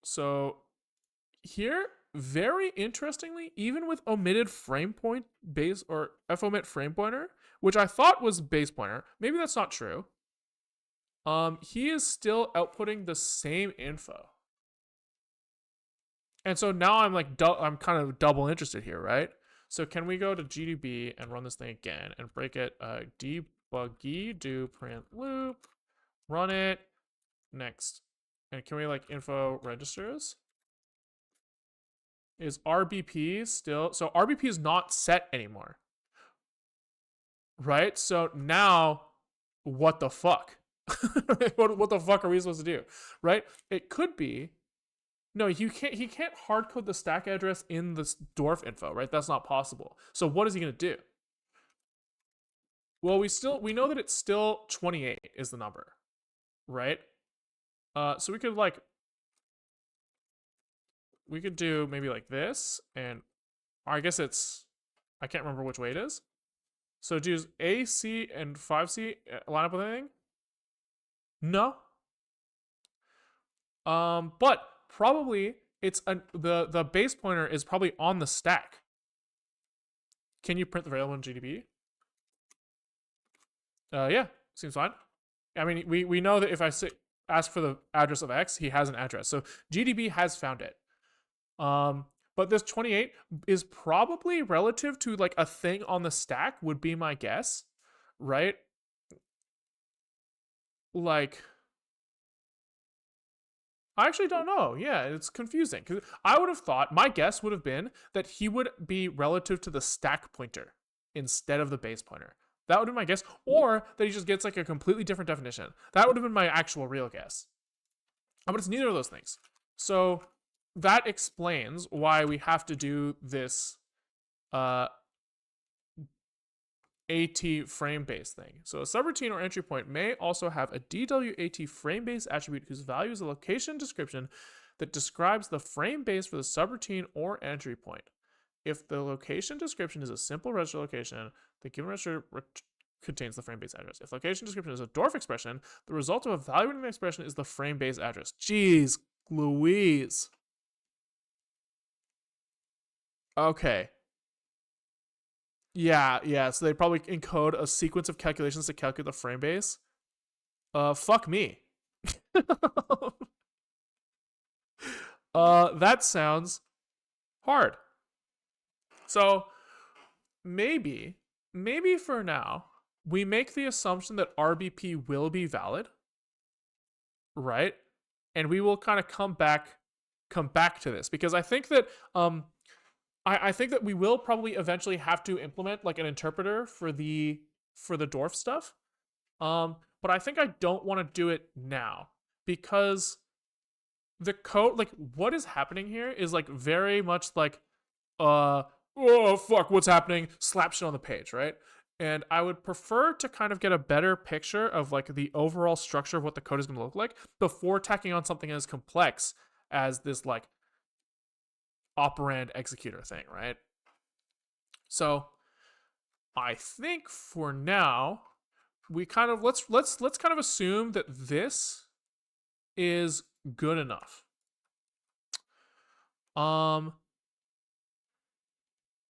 So here, very interestingly, even with omitted frame point base or fomit frame pointer, which I thought was base pointer, maybe that's not true. He is still outputting the same info. And so now I'm like, I'm kind of double interested here, right? So can we go to GDB and run this thing again and break it? Debuggy, do print loop, run it, next. And can we like info registers? Is RBP still, so RBP is not set anymore, right? So now, what the fuck? what the fuck are we supposed to do, right? It could be, no, he can't hard code the stack address in this DWARF info, right? That's not possible. So what is he gonna do? Well, we know that it's still 28 is the number, right? So we could like, we could do maybe like this, and I guess it's, I can't remember which way it is. So do A, C, and 5C line up with anything? No. But probably it's the base pointer is probably on the stack. Can you print the variable in GDB? Yeah, seems fine. I mean, we know that if I ask for the address of X, he has an address. So GDB has found it. But this 28 is probably relative to like a thing on the stack would be my guess, right? Like, I actually don't know. Yeah, it's confusing. Because I would have thought, my guess would have been that he would be relative to the stack pointer instead of the base pointer. That would have been my guess. Or that he just gets like a completely different definition. That would have been my actual real guess. But it's neither of those things. So that explains why we have to do this AT frame-based thing. So a subroutine or entry point may also have a DWAT frame-based attribute whose value is a location description that describes the frame base for the subroutine or entry point. If the location description is a simple register location, the given register contains the frame-based address. If location description is a DWARF expression, the result of evaluating the expression is the frame-based address. Jeez Louise. Okay. Yeah. So they probably encode a sequence of calculations to calculate the frame base. Fuck me. That sounds hard. So maybe for now, we make the assumption that RBP will be valid, right? And we will kind of come back to this, because I think that I think that we will probably eventually have to implement like an interpreter for the dwarf stuff. But I think I don't want to do it now, because the code, like what is happening here is like very much like oh fuck, what's happening, slap shit on the page, right? And I would prefer to kind of get a better picture of like the overall structure of what the code is going to look like before tacking on something as complex as this like operand executor thing, right? So I think for now we kind of let's kind of assume that this is good enough.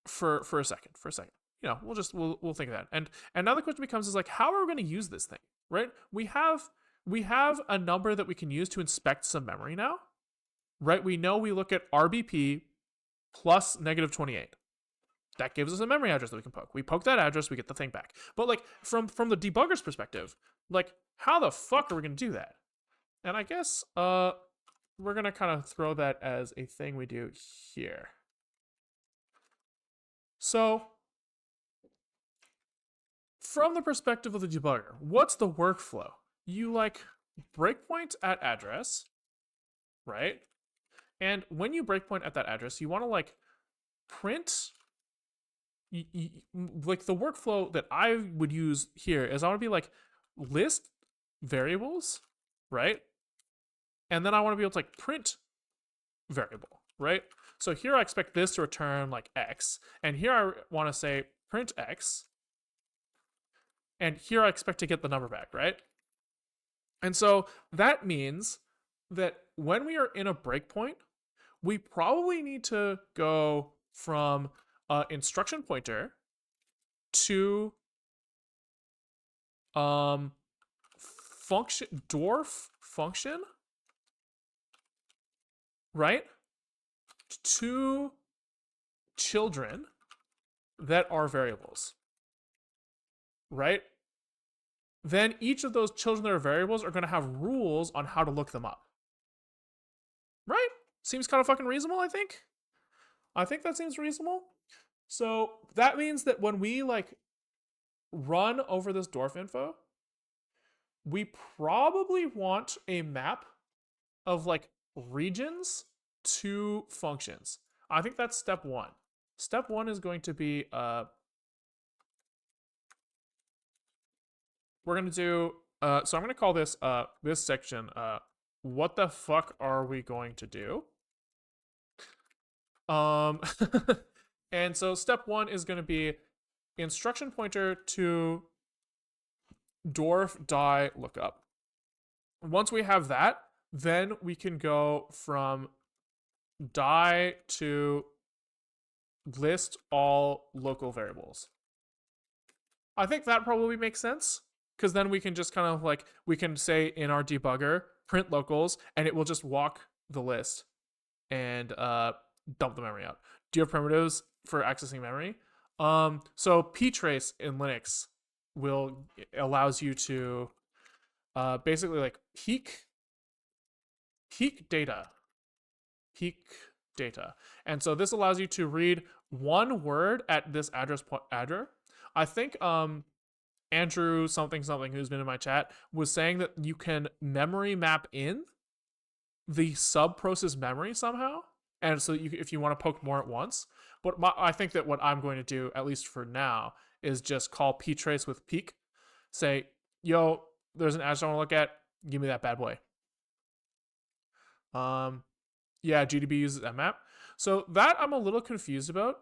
For a second. You know, we'll think of that. And now the question becomes is like, how are we going to use this thing, right? We have a number that we can use to inspect some memory now, right? We know we look at RBP plus -28. That gives us a memory address that we can poke. We poke that address, we get the thing back. But like from the debugger's perspective, like how the fuck are we going to do that? And I guess we're going to kind of throw that as a thing we do here. So from the perspective of the debugger, what's the workflow? You like breakpoint at address, right? And when you breakpoint at that address, you want to like print, like the workflow that I would use here is I want to be like list variables, right? And then I want to be able to like print variable, right? So here I expect this to return like X, and here I want to say print X, and here I expect to get the number back, right? And so that means that when we are in a breakpoint, we probably need to go from instruction pointer to function dwarf function, right? To children that are variables, right? Then each of those children that are variables are going to have rules on how to look them up, right? Seems kind of fucking reasonable, I think. I think that seems reasonable. So that means that when we like run over this dwarf info, we probably want a map of like regions to functions. I think that's step one. Step one is going to be we're going to do so I'm going to call this this section what the fuck are we going to do? And so step one is going to be instruction pointer to dwarf die lookup. Once we have that, then we can go from die to list all local variables. I think that probably makes sense, because then we can just kind of like, we can say in our debugger, print locals, and it will just walk the list and dump the memory out. Do you have primitives for accessing memory? So ptrace in Linux allows you to basically like peek data. And so this allows you to read one word at this address. I think Andrew something who's been in my chat was saying that you can memory map in the sub process memory somehow, and so if you want to poke more at once. But I think that what I'm going to do, at least for now, is just call ptrace with peek, say, yo, there's an address I want to look at, give me that bad boy. Yeah, GDB uses mmap. So that I'm a little confused about.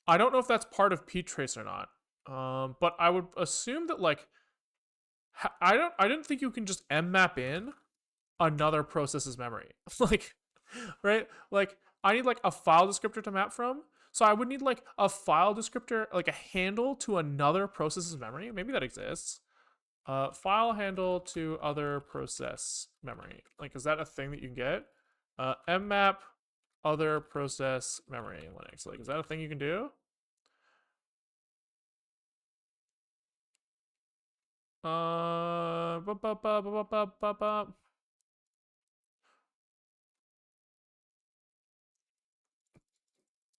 I don't know if that's part of ptrace or not. But I would assume that like I didn't think you can just mmap in another process's memory. Like, right? Like I need like a file descriptor to map from. So I would need like a file descriptor, like a handle to another process's memory. Maybe that exists. File handle to other process memory. Like, is that a thing that you can get? Mmap other process memory in Linux. Like, is that a thing you can do?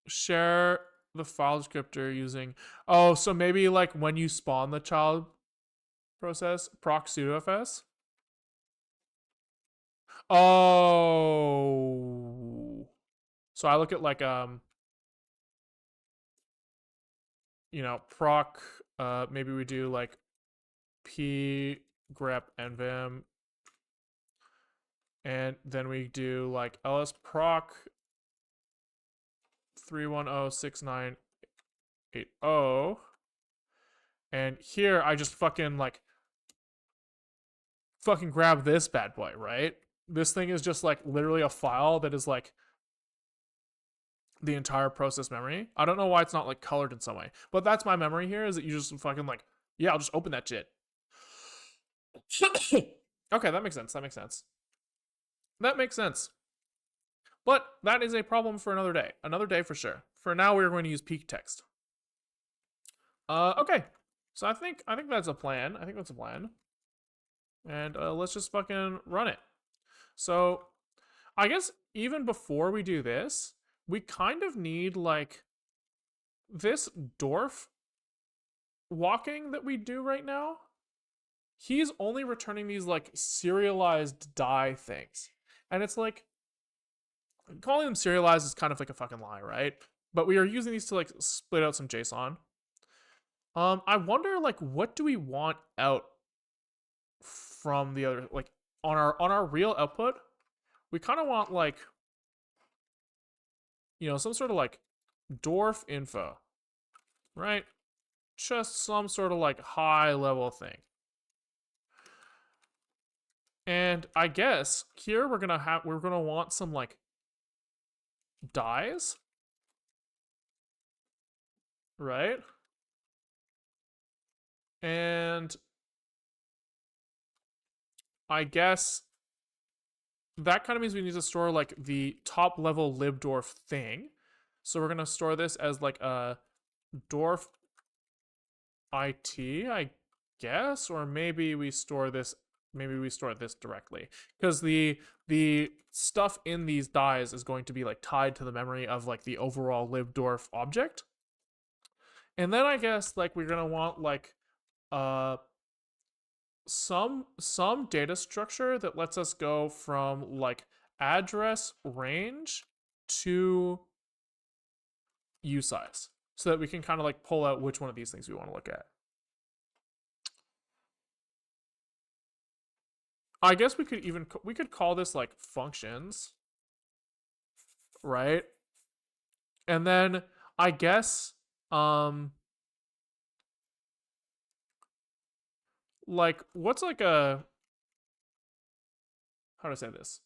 Share the file descriptor using. Oh, so maybe like when you spawn the child process, proc sudo fs. Oh. So I look at like proc maybe we do like p grep nvim, and then we do like ls proc 3106980, and here I just fucking grab this bad boy, right? This thing is just like literally a file that is like the entire process memory. I don't know why it's not like colored in some way, but that's my memory here, is that you just fucking like, yeah, I'll just open that shit. Okay, that makes sense. That makes sense. But that is a problem for another day. Another day for sure. For now, we're going to use peak text. Okay. So I think that's a plan. And let's just fucking run it. So I guess even before we do this, we kind of need like this dwarf walking that we do right now. He's only returning these like serialized die things. And it's like, calling them serialized is kind of like a fucking lie, right? But we are using these to like split out some JSON. I wonder like what do we want out from the other, like on our real output? We kind of want like, some sort of like dwarf info, right? Just some sort of like high level thing. And I guess here we're gonna want some like dies, right? And I guess that kind of means we need to store like the top level libdwarf thing. So we're gonna store this as like a dwarf IT, I guess, or maybe we store this directly, because the stuff in these dies is going to be like tied to the memory of like the overall libdwarf object. And then I guess like we're gonna want like some data structure that lets us go from like address range to usize, so that we can kind of like pull out which one of these things we want to look at. I guess we could call this like functions, right? And then I guess like what's like a, how to say this?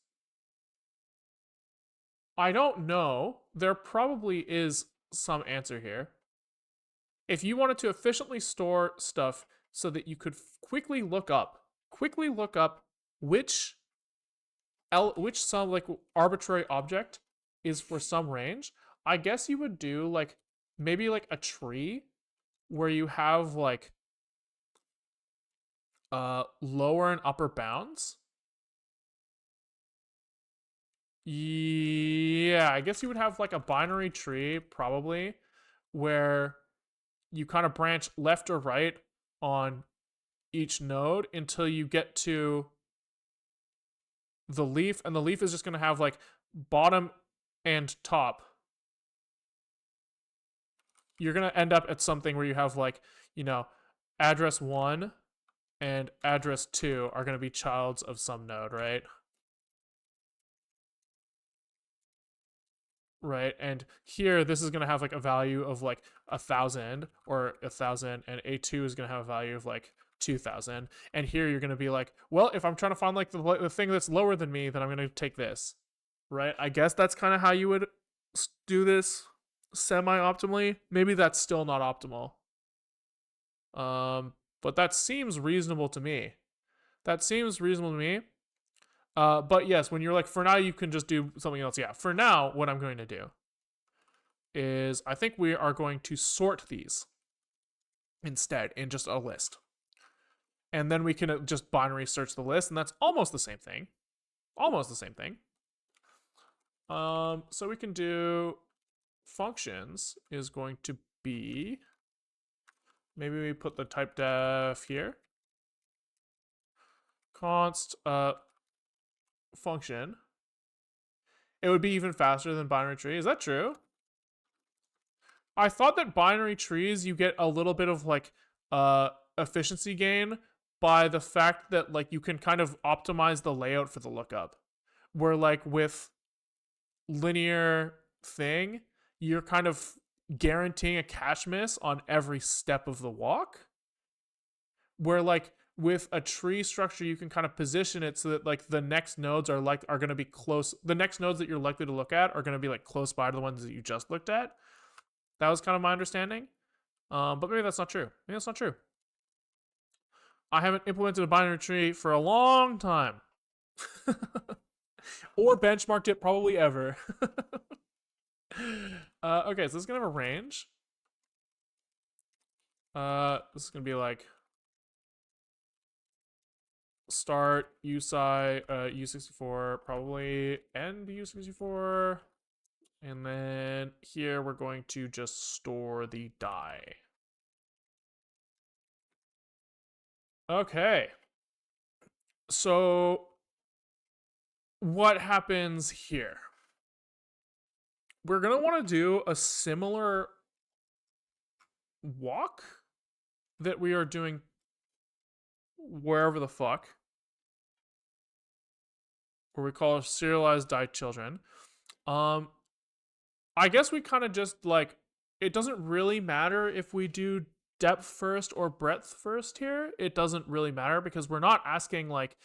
I don't know. There probably is some answer here. If you wanted to efficiently store stuff so that you could quickly look up which some like arbitrary object is for some range, I guess you would do like maybe like a tree where you have like lower and upper bounds. Yeah, I guess you would have like a binary tree probably, where you kind of branch left or right on each node until you get to the leaf, and the leaf is just going to have like bottom and top. You're going to end up at something where you have like, address 1 and address 2 are going to be childs of some node, right? Right, and here this is going to have like a value of like 1,000 or 1,000, and A2 is going to have a value of like 2,000. And here you're going to be like, well, if I'm trying to find like the thing that's lower than me, then I'm going to take this, right? I guess that's kind of how you would do this. semi-optimally. Maybe that's still not optimal. But that seems reasonable to me. But yes, when you're like, for now, you can just do something else. Yeah, for now, what I'm going to do is I think we are going to sort these instead in just a list. And then we can just binary search the list, and that's almost the same thing. So we can do functions is going to be, maybe we put the type def here. Const function. It would be even faster than binary tree. Is that true? I thought that binary trees, you get a little bit of like efficiency gain by the fact that like you can kind of optimize the layout for the lookup. Where like with linear thing, you're kind of guaranteeing a cache miss on every step of the walk. Where like with a tree structure, you can kind of position it so that like the next nodes are going to be close. The next nodes that you're likely to look at are going to be like close by to the ones that you just looked at. That was kind of my understanding. But maybe that's not true. I haven't implemented a binary tree for a long time. Or benchmarked it probably ever. Okay, so this is going to have a range. This is going to be like start USI U64, probably end U64. And then here we're going to just store the die. Okay. So what happens here? We're going to want to do a similar walk that we are doing wherever the fuck, where we call serialized die children. I guess we kind of just like, it doesn't really matter if we do depth first or breadth first here. It doesn't really matter because we're not asking like,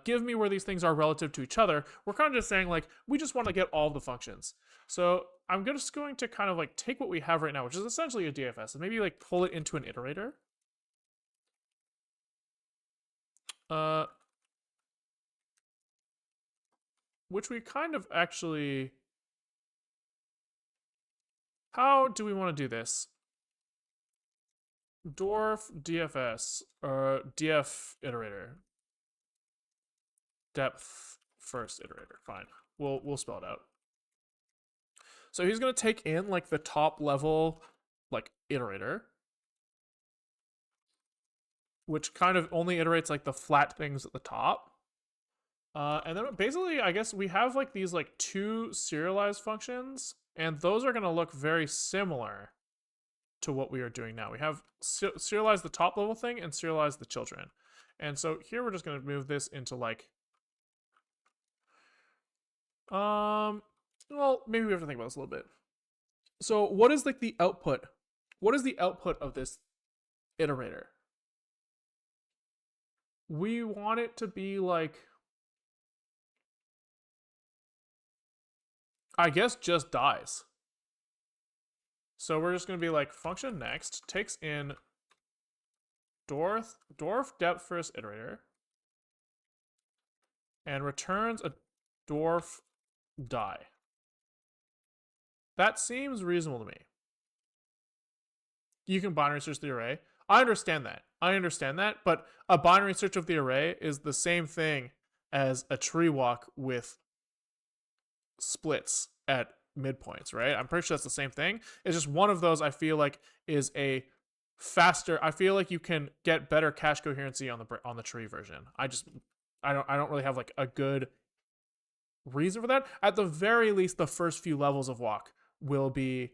give me where these things are relative to each other. We're kind of just saying like, we just want to get all the functions. So I'm just going to kind of like take what we have right now, which is essentially a DFS, and maybe like pull it into an iterator. Which we kind of actually, how do we want to do this? DWARF DFS, or DF iterator. Depth first iterator, fine. We'll spell it out. So he's gonna take in like the top level like iterator, which kind of only iterates like the flat things at the top. And then basically, I guess we have like these like two serialized functions, and those are going to look very similar to what we are doing now. We have serialize the top level thing and serialize the children. And so here we're just going to move this into like, well, maybe we have to think about this a little bit. So what is like the output? What is the output of this iterator? We want it to be like, I guess just dies. So we're just going to be like function next takes in dwarf depth first iterator and returns a dwarf die. That seems reasonable to me. You can binary search the array. I understand that, but a binary search of the array is the same thing as a tree walk with splits at midpoints, right? I'm pretty sure that's the same thing. It's just one of those I feel like is a faster, I feel like you can get better cache coherency on the tree version. I don't really have like a good reason for that. At the very least, the first few levels of walk will be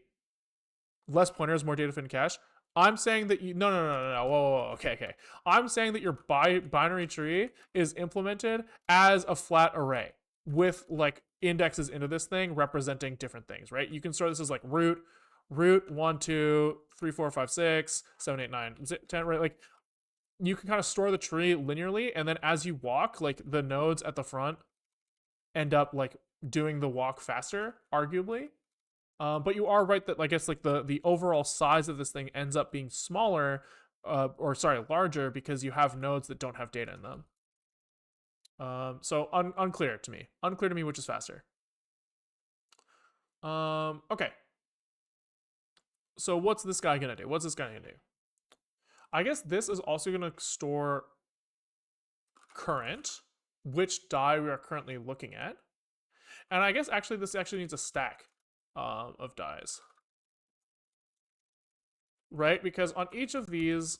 less pointers, more data fit in cache. I'm saying that you no, whoa, okay. I'm saying that your binary tree is implemented as a flat array with like indexes into this thing representing different things, right? You can store this as like root 1 2 3 4 5 6 7 8 9 10, right? Like you can kind of store the tree linearly, and then as you walk, like the nodes at the front end up like doing the walk faster, arguably. But you are right that I guess like the overall size of this thing ends up being smaller, or sorry, larger because you have nodes that don't have data in them. So unclear to me. Unclear to me which is faster. Okay. So what's this guy gonna do? What's this guy gonna do? I guess this is also gonna store current, which die we are currently looking at. And I guess actually this actually needs a stack of dies. Right? Because on each of these,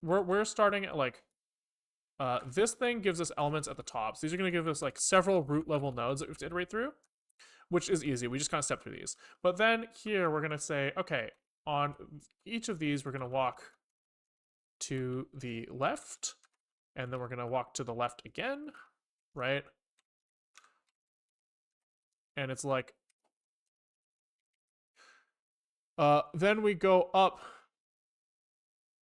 we're starting at like, this thing gives us elements at the top. So these are going to give us like several root level nodes that we have to iterate through, which is easy. We just kind of step through these. But then here we're going to say, okay, on each of these, we're going to walk to the left, and then we're going to walk to the left again, right? And it's like, then we go up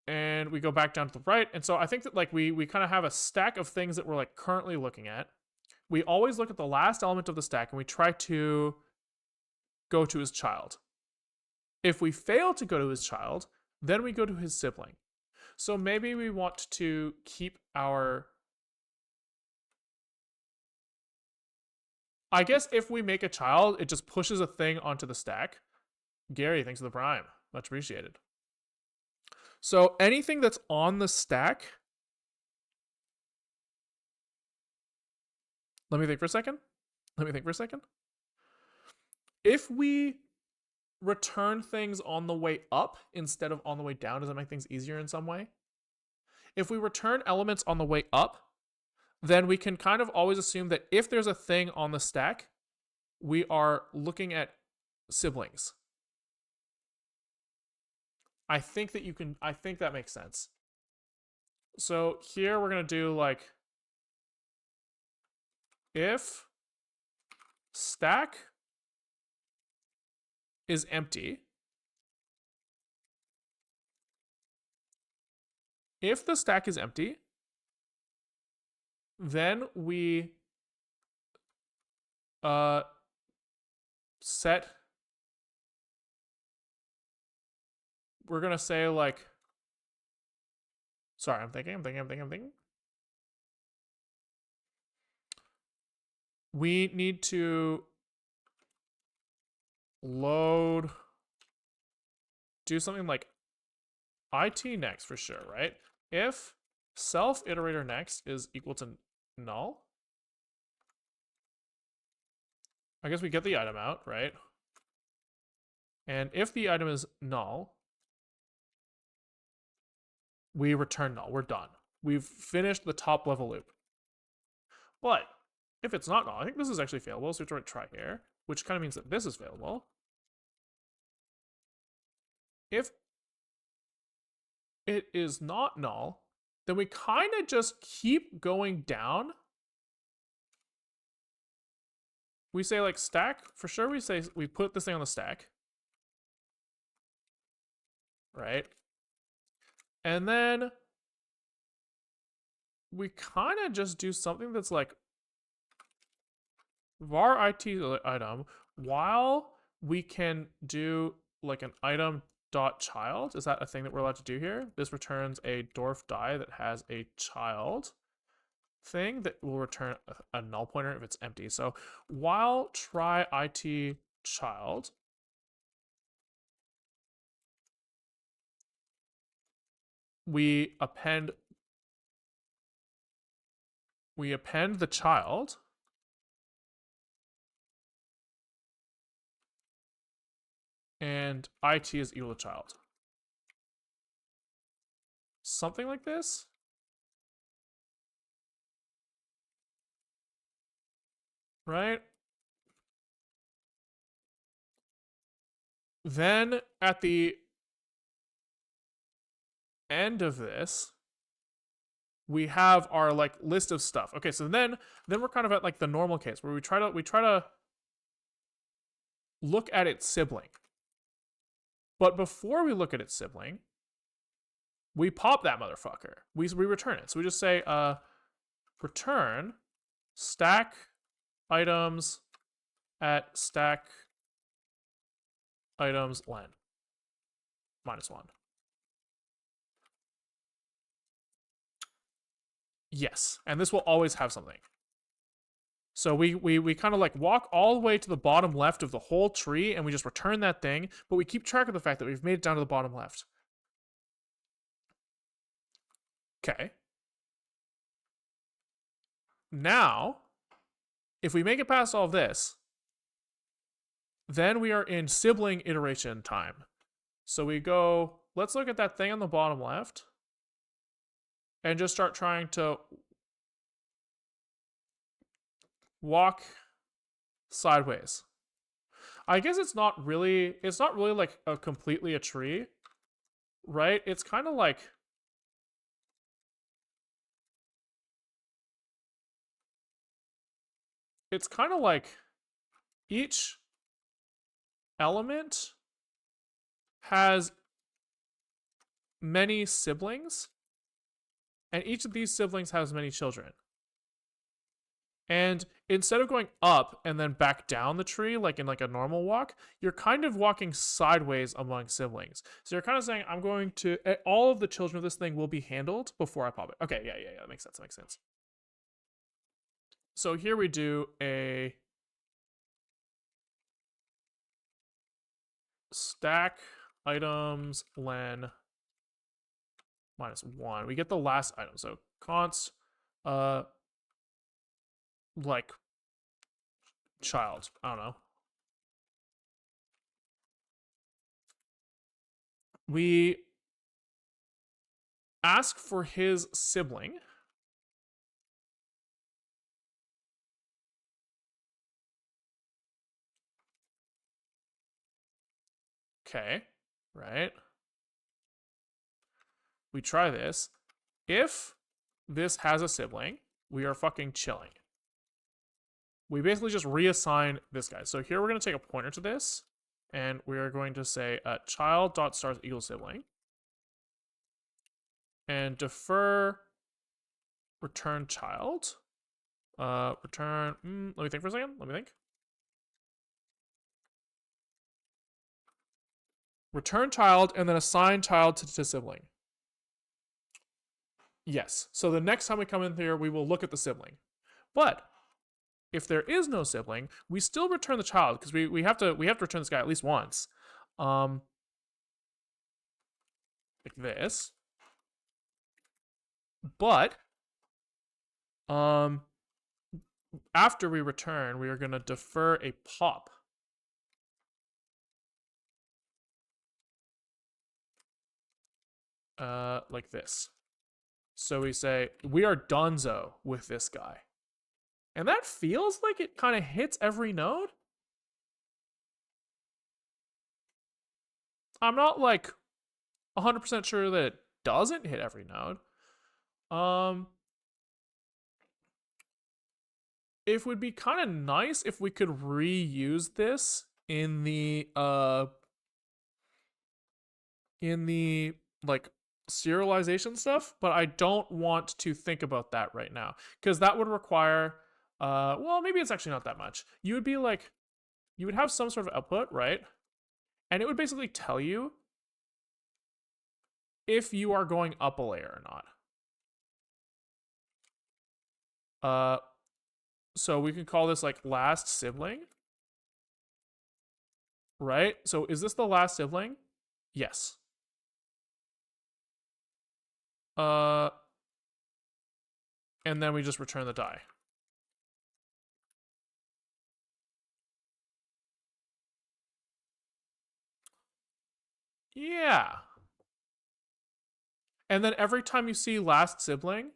and we go back down to the right. And so I think that like we kind of have a stack of things that we're like currently looking at. We always look at the last element of the stack and we try to go to his child. If we fail to go to his child, then we go to his sibling. So maybe we want to keep our... I guess if we make a child, it just pushes a thing onto the stack. Gary, thanks for the prime. Much appreciated. So anything that's on the stack... Let me think for a second. If we return things on the way up instead of on the way down, does that make things easier in some way? If we return elements on the way up, then we can kind of always assume that if there's a thing on the stack, we are looking at siblings. I think that makes sense. So here we're going to do like, if stack is empty, if the stack is empty, then we set, we're going to say like, sorry, I'm thinking. We need to load, do something like IT next for sure, right? If self iterator next is equal to null, I guess we get the item out, right? And if the item is null, we return null. We're done. We've finished the top level loop. But if it's not null, I think this is actually failable, so we have to try here, which kind of means that this is failable. If it is not null, then we kind of just keep going down. We say like stack, for sure we say we put this thing on the stack. Right? And then we kind of just do something that's like var IT item, while we can do like an item dot child. Is that a thing that we're allowed to do here? This returns a DWARF die that has a child thing that will return a null pointer if it's empty. So while try IT child, we append the child, and IT is equal to child. Something like this. Right? Then at the end of this, we have our like list of stuff. Okay, so then we're kind of at like the normal case where we try to look at its sibling. But before we look at its sibling, we pop that motherfucker. We return it. So we just say return stack items at stack items len -1. Yes, and this will always have something. So we kind of like walk all the way to the bottom left of the whole tree and we just return that thing, but we keep track of the fact that we've made it down to the bottom left. Okay. Now, if we make it past all of this, then we are in sibling iteration time. So we go, let's look at that thing on the bottom left and just start trying to walk sideways. I guess it's not really like completely a tree, right? It's kind of like each element has many siblings, and each of these siblings has many children. And instead of going up and then back down the tree like in like a normal walk, you're kind of walking sideways among siblings. So you're kind of saying, I'm going to, all of the children of this thing will be handled before I pop it. Okay, yeah, that makes sense. So here we do a stack items len -1. We get the last item. So const like child. I don't know. We ask for his sibling. Okay, right? We try this. If this has a sibling, we are fucking chilling. We basically just reassign this guy. So here we're going to take a pointer to this, and we are going to say child.stars equals sibling, and defer return child. Return. Let me think for a second. Return child and then assign child to sibling. Yes. So the next time we come in here, we will look at the sibling. But if there is no sibling, we still return the child because we have to return this guy at least once. Like this. But after we return, we are going to defer a pop. Like this. So we say, we are donezo with this guy. And that feels like it kind of hits every node. I'm not like 100% sure that it doesn't hit every node. It would be kind of nice if we could reuse this in the like serialization stuff, but I don't want to think about that right now because that would require well, maybe it's actually not that much. You would be like, you would have some sort of output, right? And it would basically tell you if you are going up a layer or not. So we can call this like last sibling, right? So is this the last sibling? Yes. And then we just return the die. Yeah. And then every time you see last sibling,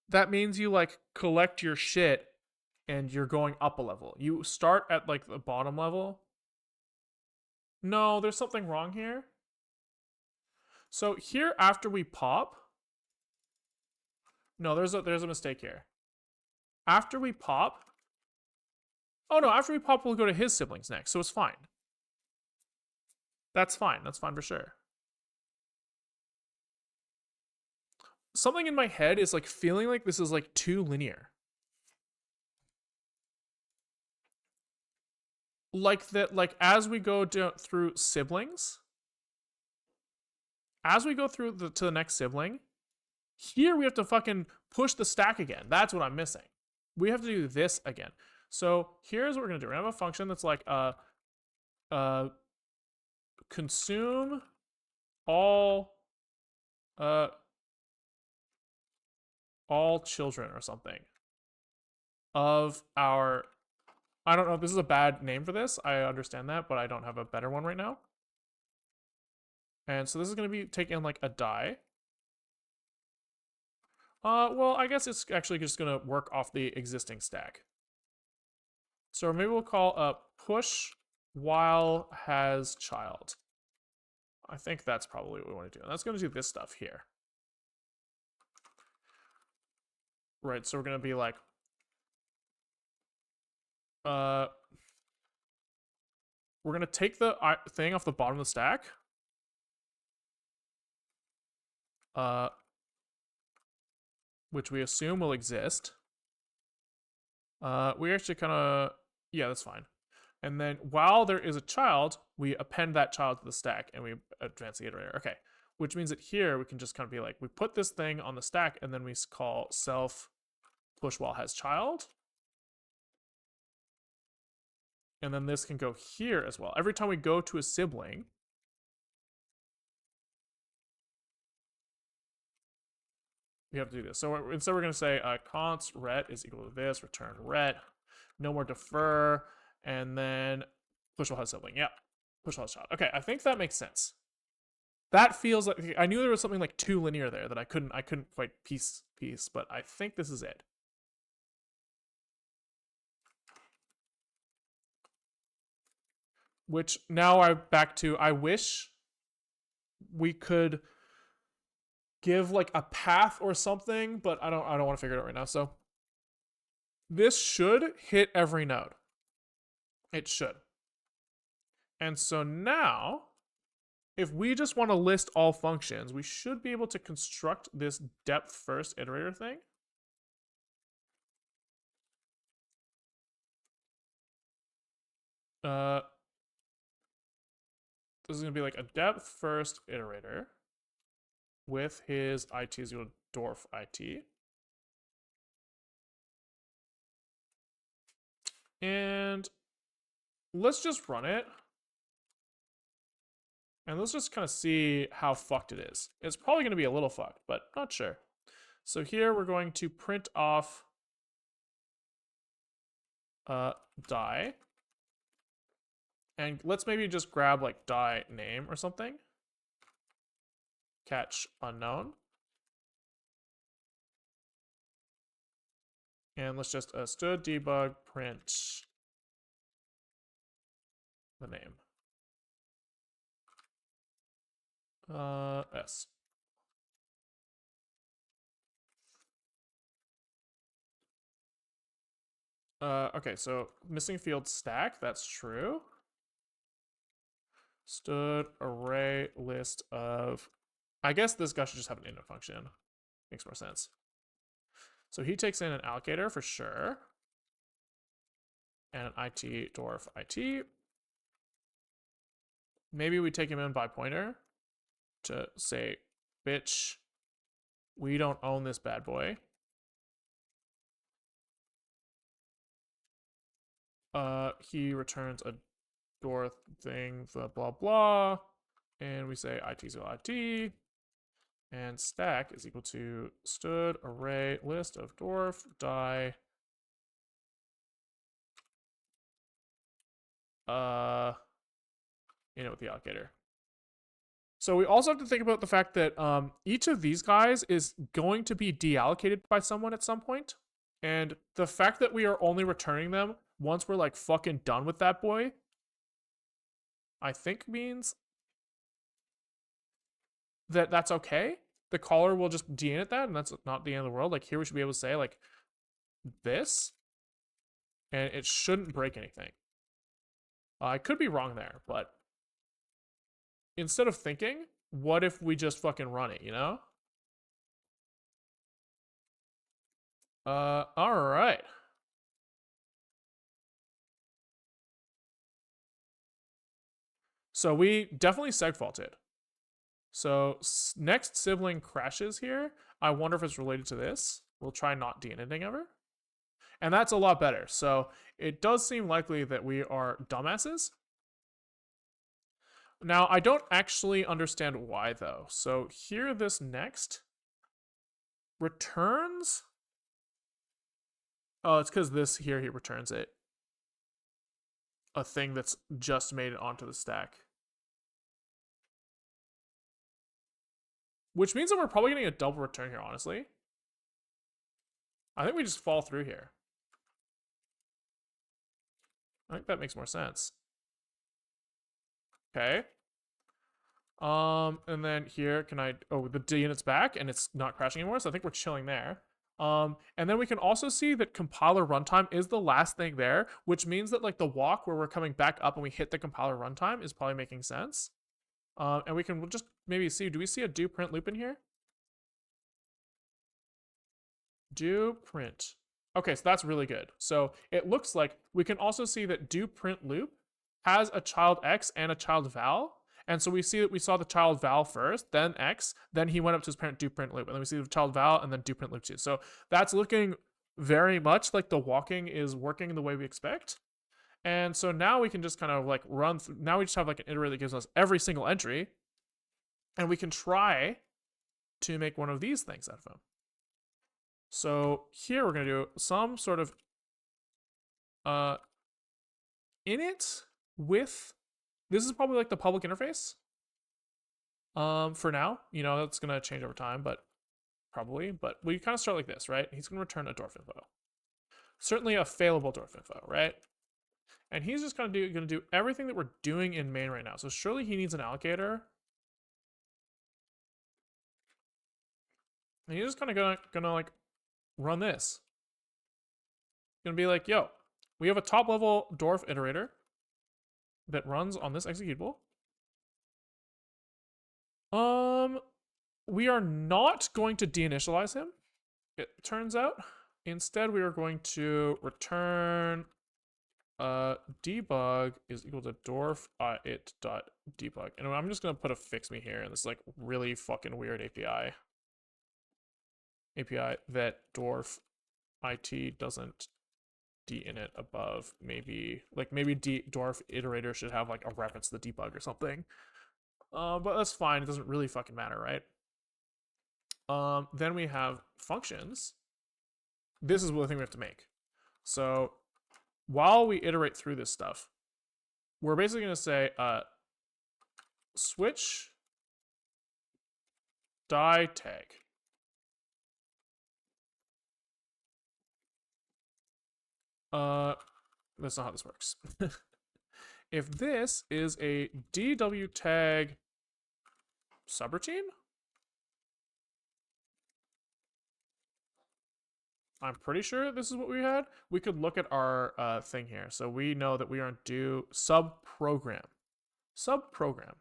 that means you like collect your shit and you're going up a level. You start at like the bottom level. No, there's something wrong here. So here after we pop, no, there's a mistake here. After we pop, oh no, after we pop, we'll go to his siblings next, so it's fine. That's fine for sure. Something in my head is like feeling like this is like too linear. like that, like as we go through siblings, as we go through to the next sibling, here we have to fucking push the stack again. That's what I'm missing. We have to do this again. So here's what we're gonna do. We're gonna have a function that's like consume all all children or something of our, I don't know if this is a bad name for this. I understand that, but I don't have a better one right now. And so this is going to be taking like a die. Well, I guess it's actually just going to work off the existing stack. So maybe we'll call push while has child. I think that's probably what we want to do. And that's going to do this stuff here. Right, so we're going to be like, we're going to take the thing off the bottom of the stack. Which we assume will exist. We actually kind of, yeah, that's fine. And then while there is a child, we append that child to the stack and we advance the iterator. Okay, which means that here we can just kind of be like, we put this thing on the stack and then we call self push while has child. And then this can go here as well. Every time we go to a sibling, we have to do this. So instead we're going to say const ret is equal to this, return ret, no more defer, and then push while has sibling. Yeah, push while has child. Okay, I think that makes sense. That feels like, I knew there was something like too linear there that I couldn't quite piece, but I think this is it. Which now I'm back to, I wish we could give like a path or something, but I don't want to figure it out right now. So this should hit every node. It should. And so now, if we just want to list all functions, we should be able to construct this depth first iterator thing. This is going to be like a depth first iterator with his IT is equal to DWARF IT. And let's just run it. And let's just kind of see how fucked it is. It's probably going to be a little fucked, but not sure. So here we're going to print off die. And let's maybe just grab like die name or something. Catch unknown. And let's just std debug print the name. S. Okay, so missing field stack, that's true. Std array list of, I guess this guy should just have an init function. Makes more sense. So he takes in an allocator for sure. And an IT dwarf IT. Maybe we take him in by pointer to say, bitch, we don't own this bad boy. He returns a dwarf thing, blah, blah. And we say IT is equal to IT. And stack is equal to std array list of dwarf die in it with the allocator. So we also have to think about the fact that each of these guys is going to be deallocated by someone at some point. And the fact that we are only returning them once we're like fucking done with that boy, I think means that that's okay. The caller will just de-init that, and that's not the end of the world. Like here we should be able to say like this, and it shouldn't break anything. I could be wrong there, but instead of thinking, what if we just fucking run it, you know? All right. So we definitely segfaulted. So next sibling crashes here. I wonder if it's related to this. We'll try not de-initting ever. And that's a lot better. So it does seem likely that we are dumbasses. Now, I don't actually understand why, though. So here, this next returns. Oh, it's because this here, he returns it. A thing that's just made it onto the stack. Which means that we're probably getting a double return here, honestly. I think we just fall through here. I think that makes more sense. Okay. And then here, can I, oh, the D unit's back and it's not crashing anymore, so I think we're chilling there. And then we can also see that compiler runtime is the last thing there, which means that like the walk where we're coming back up and we hit the compiler runtime is probably making sense. And we can just maybe see, do we see a do print loop in here? Do print. Okay, so that's really good. So it looks like we can also see that do print loop has a child x and a child val. And so we see that we saw the child val first, then x, then he went up to his parent do print loop, and then we see the child val and then do print loop too. So that's looking very much like the walking is working the way we expect. And so now we can just kind of like run through, now we just have like an iterator that gives us every single entry, and we can try to make one of these things out of them. So here we're going to do some sort of init with, this is probably like the public interface for now. You know, that's going to change over time, but probably. But we kind of start like this, right? He's going to return a DWARF info. Certainly a failable DWARF info, right? And he's just going to do everything that we're doing in main right now. So surely he needs an allocator. And he's just kind of gonna like run this. Gonna be like, yo, we have a top level DWARF iterator that runs on this executable. We are not going to deinitialize him, it turns out. Instead, we are going to return debug is equal to dwarf it.debug. And I'm just gonna put a fix me here in this like really fucking weird API that dwarf it doesn't d-init above. Maybe dwarf iterator should have like a reference to the debug or something. But that's fine. It doesn't really fucking matter, right? Then we have functions. This is the thing we have to make. So while we iterate through this stuff, we're basically going to say switch die tag. That's not how this works. If this is a DW tag subroutine, I'm pretty sure this is what we had. We could look at our thing here. So we know that we are do subprogram. Subprogram.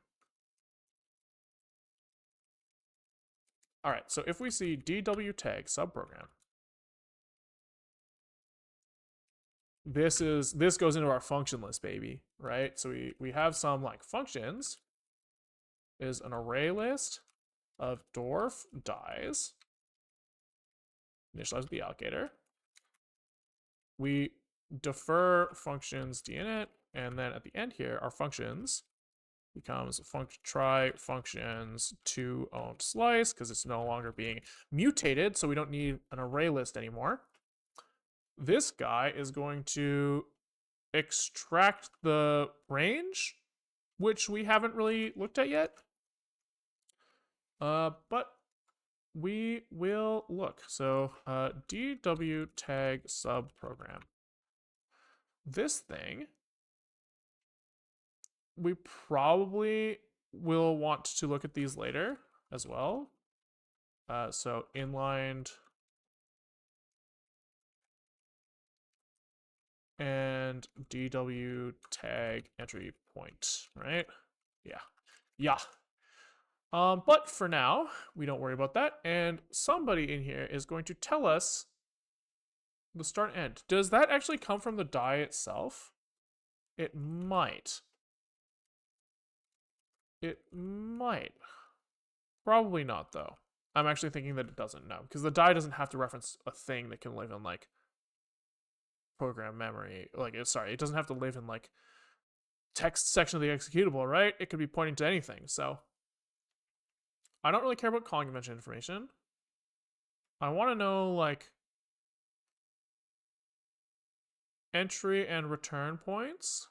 All right, so if we see DW tag subprogram, this goes into our function list, baby, right? So we have some like functions is an array list of dwarf dies, initialize the allocator. We defer functions dinit, and then at the end here, our functions becomes try functions to owned slice because it's no longer being mutated, so we don't need an array list anymore. This guy is going to extract the range, which we haven't really looked at yet. But we will look. So DW tag subprogram. This thing, we probably will want to look at these later as well. So inlined and DW tag entry point, right? Yeah. But for now, we don't worry about that. And somebody in here is going to tell us the start and end. Does that actually come from the die itself? It might. It might. Probably not, though. I'm actually thinking that it doesn't, no. Because the die doesn't have to reference a thing that can live in, like, program memory. Like, sorry, it doesn't have to live in, like, text section of the executable, right? It could be pointing to anything, so. I don't really care about calling convention information. I want to know, like, entry and return points.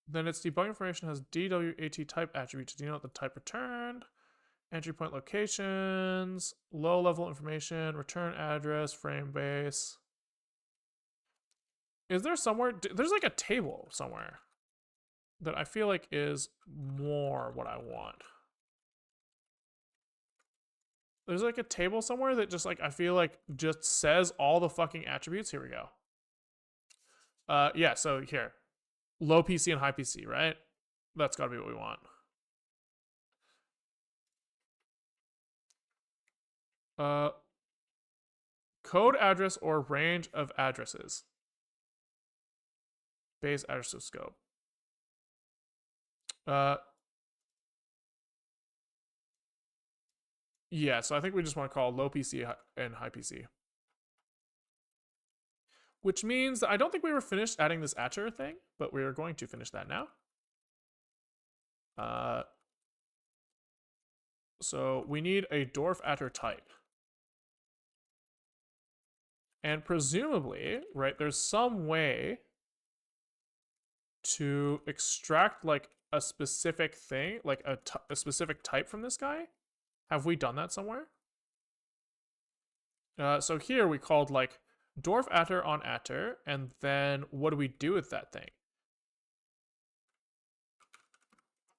Then its debug information has DWAT type attribute to denote the type returned. Entry point locations, low level information, return address, frame base. Is there somewhere, there's like a table somewhere that I feel like is more what I want. There's like a table somewhere that just like, I feel like just says all the fucking attributes. Here we go. Yeah, so here. Low PC and high PC, right? That's gotta be what we want. Code address or range of addresses. Base address of scope. Yeah, so I think we just want to call low PC and high PC. Which means that I don't think we were finished adding this attr thing, but we're going to finish that now. So we need a DWARF attr type. And presumably, right, there's some way to extract like a specific thing, like a specific type from this guy. Have we done that somewhere? So here we called like DWARF attr on attr, and then what do we do with that thing?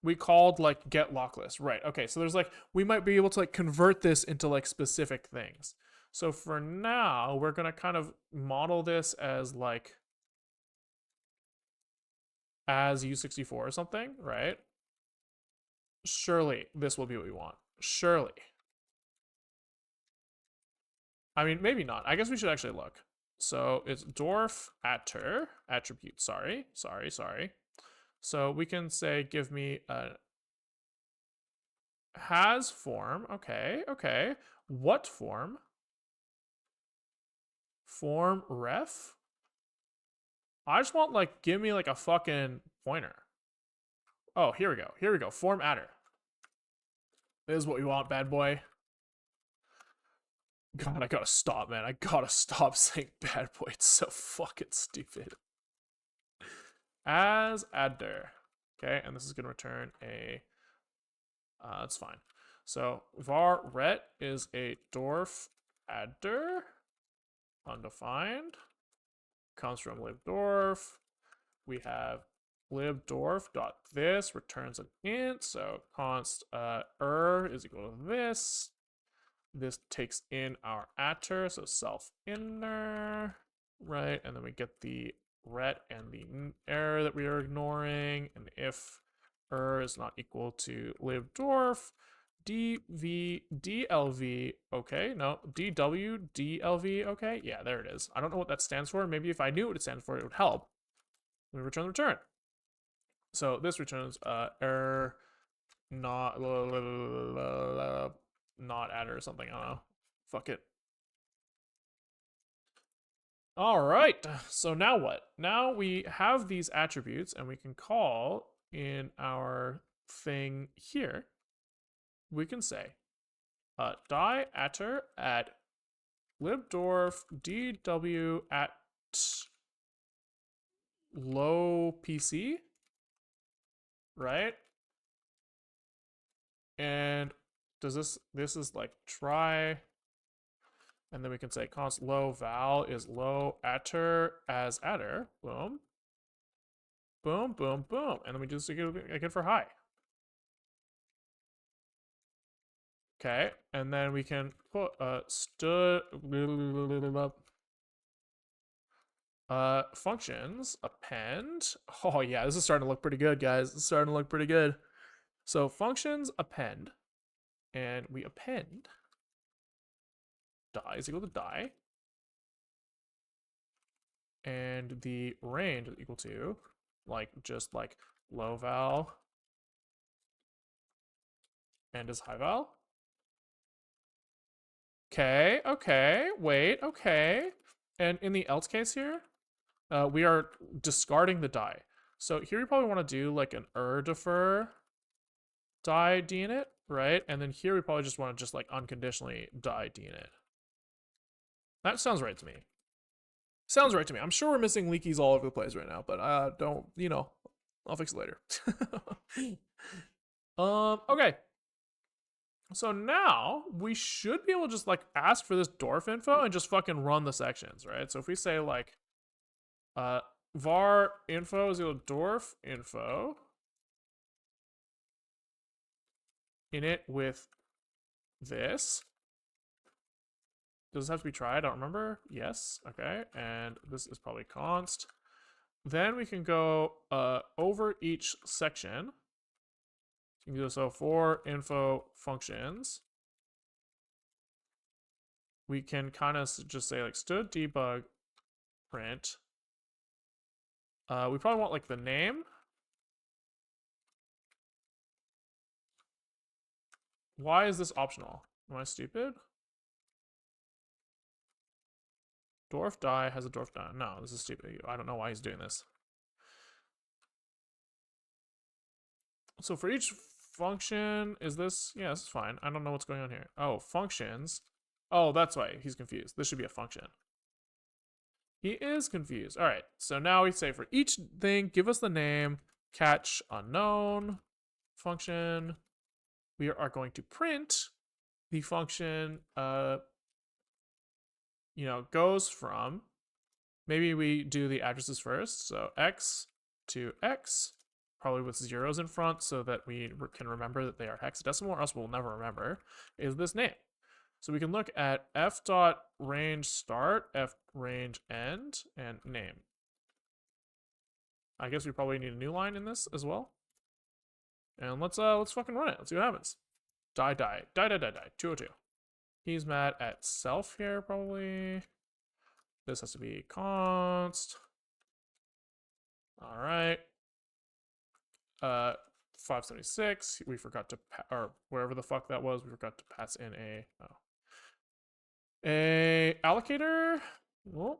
We called like get lock list, right? Okay, so there's like we might be able to like convert this into like specific things. So for now, we're gonna kind of model this as like as U64 or something, right? Surely this will be what we want. Surely. I mean, maybe not. I guess we should actually look. So it's DWARF attr attribute. Sorry. So we can say give me a has form. Okay. What form? Form ref? I just want like give me like a fucking pointer. Oh, here we go. Form attr. This is what we want, bad boy. God, I gotta stop, man. I gotta stop saying bad boy. It's so fucking stupid. As adder. Okay, and this is gonna return a that's fine. So var ret is a DWARF adder, undefined, comes from libdwarf. We have libdwarf.this returns an int, so const is equal to this. This takes in our attr, so self inner, right? And then we get the ret and the error that we are ignoring, and if is not equal to libdwarf dlv, okay, no, dlv, okay, yeah, there it is. I don't know what that stands for. Maybe if I knew what it stands for, it would help. We return the return. So this returns error not adder or something. I don't know. Fuck it. All right. So now what? Now we have these attributes, and we can call in our thing here. We can say die attr at libdwarf dw at low PC, right? And does this is like try, and then we can say const low val is low attr as attr, boom, boom, boom, boom, and then we do this again for high. Okay, and then we can put functions append. Oh yeah, this is starting to look pretty good, guys. It's starting to look pretty good. So functions append, and we append die is equal to die, and the range is equal to like just like low val and is high val. Okay, okay, wait, okay. And in the else case here, we are discarding the die. So here you probably want to do like an defer die dinit, right? And then here we probably just want to just like unconditionally die dinit. That sounds right to me. Sounds right to me. I'm sure we're missing leakies all over the place right now, but don't, you know, I'll fix it later. Okay. So now we should be able to just like ask for this dwarf info and just fucking run the sections, right? So if we say like var info is equal to dwarf info init with this. Does this have to be tried? I don't remember. Yes. Okay. And this is probably const. Then we can go over each section. You can do so for info functions. We can kind of just say like std debug print. We probably want like the name. Why is this optional? Am I stupid? Dwarf die has a dwarf die. No, this is stupid. I don't know why he's doing this. So for each function, is this? Yeah, this is fine. I don't know what's going on here. Oh, functions. Oh, that's why he's confused. This should be a function. He is confused. All right. So now we say for each thing, give us the name, catch unknown function. We are going to print the function, goes from, maybe we do the addresses first. So x to x, probably with zeros in front so that we can remember that they are hexadecimal, or else we'll never remember, is this name. So we can look at f dot range start, f range end, and name. I guess we probably need a new line in this as well. And let's fucking run it. Let's see what happens. Die 202. He's mad at self here probably. This has to be const. All right. 576. We forgot to or wherever the fuck that was. We forgot to pass in a allocator. Well,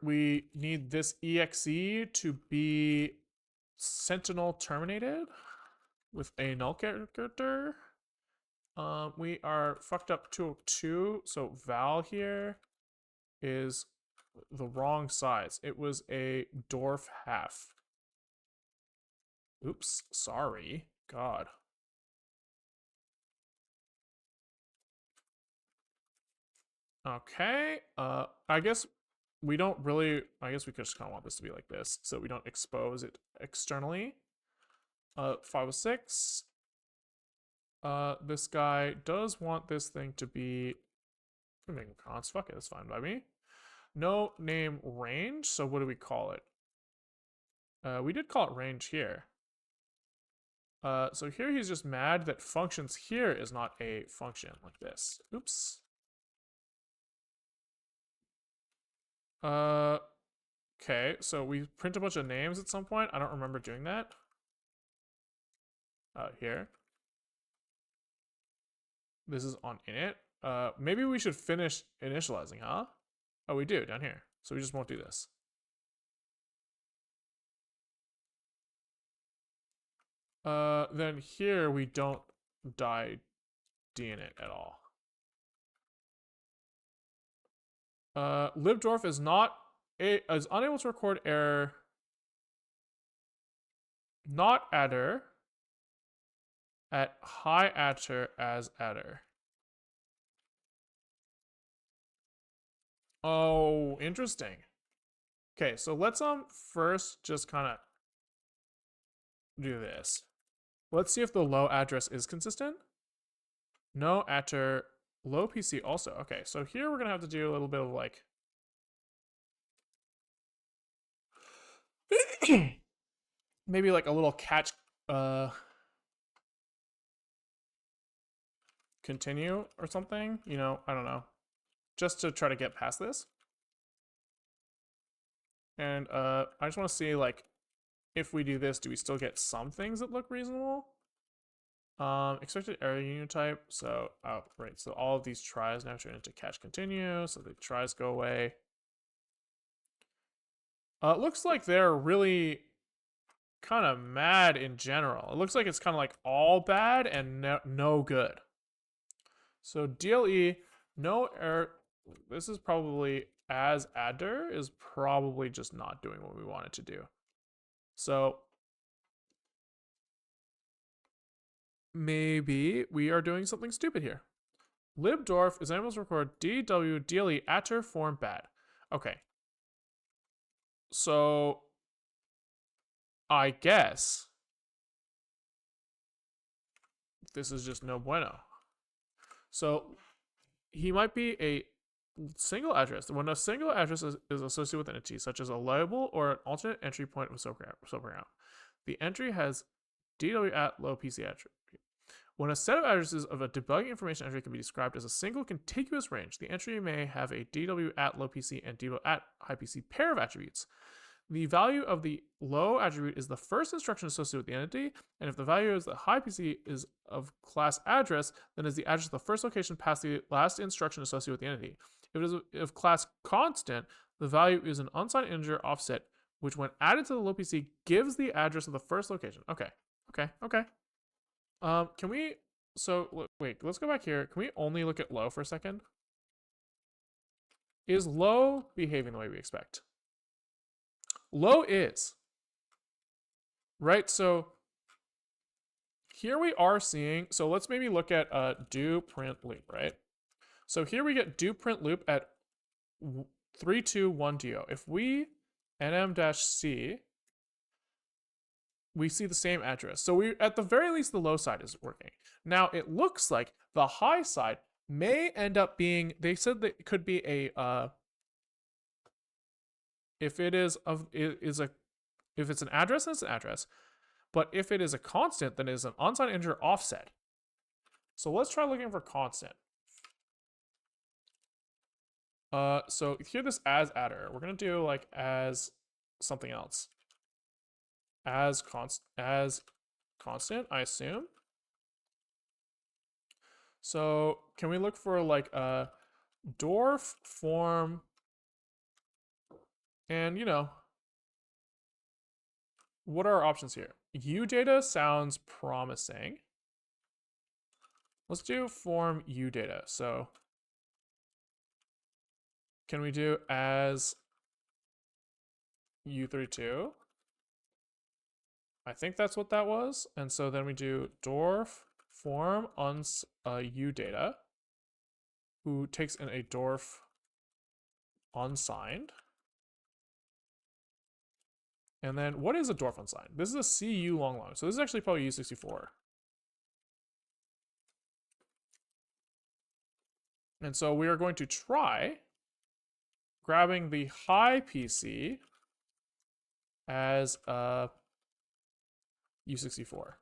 we need this exe to be sentinel terminated with a null character. We are fucked up 202, so val here is the wrong size. It was a dwarf half. Oops, sorry. God. Okay, I guess we don't really, I guess we just kind of want this to be like this so we don't expose it externally. 506. This guy does want this thing to be, I'm making const, fuck it, that's fine by me. No name range, so what do we call it? We did call it range here. So here he's just mad that functions here is not a function like this. Oops. Okay, so we print a bunch of names at some point. I don't remember doing that. Here. This is on init. Maybe we should finish initializing, huh? Oh, we do down here. So we just won't do this. Then here we don't die dinit at all. libdwarf is unable to record error. Not adder at high adder as adder. Oh, interesting. Okay, so let's first just kind of do this. Let's see if the low address is consistent. No adder, low PC also. Okay, so here we're gonna have to do a little bit of like maybe like a little catch continue or something, you know, I don't know, just to try to get past this. And I just want to see, like, if we do this, do we still get some things that look reasonable? Expected error unit type. So, oh, right. So all of these tries now turn into catch continue. So the tries go away. It looks like they're really kind of mad in general. It looks like it's kind of like all bad and no good. So DLE, no error. This is probably as adder is probably just not doing what we want it to do. So maybe we are doing something stupid here. libdwarf is unable to record DW DLE atter form bad. Okay. So I guess this is just no bueno. So he might be a single address. When a single address is associated with an entity, such as a label or an alternate entry point of subprogram, the entry has DW at low PC attribute. When a set of addresses of a debugging information entry can be described as a single contiguous range, the entry may have a DW at low PC and DW at high PC pair of attributes. The value of the low attribute is the first instruction associated with the entity, and if the value is the high PC is of class address, then is the address of the first location past the last instruction associated with the entity. If it is of class constant, the value is an unsigned integer offset, which when added to the low PC gives the address of the first location. Okay. Can we, so wait, let's go back here. Can we only look at low for a second? Is low behaving the way we expect? Low is. Right, so here we are seeing, so let's maybe look at do print loop, right? So here we get do print loop at 321do. If we nm-c, we see the same address. So we, at the very least, the low side is working. Now it looks like the high side may end up being, they said that it could be a, if it is of, if it's an address, then it's an address. But if it is a constant, then it is an unsigned integer offset. So let's try looking for constant. So here this as adder, we're gonna do like as something else. As constant, I assume. So can we look for like a DWARF form, and you know, what are our options here? UData sounds promising. Let's do form UData. So can we do as U32? I think that's what that was. And so then we do DWARF form UData, who takes in a DWARF unsigned. And then what is a DWARF unsigned? This is a CU long. So this is actually probably U64. And so we are going to try grabbing the high PC as a U64.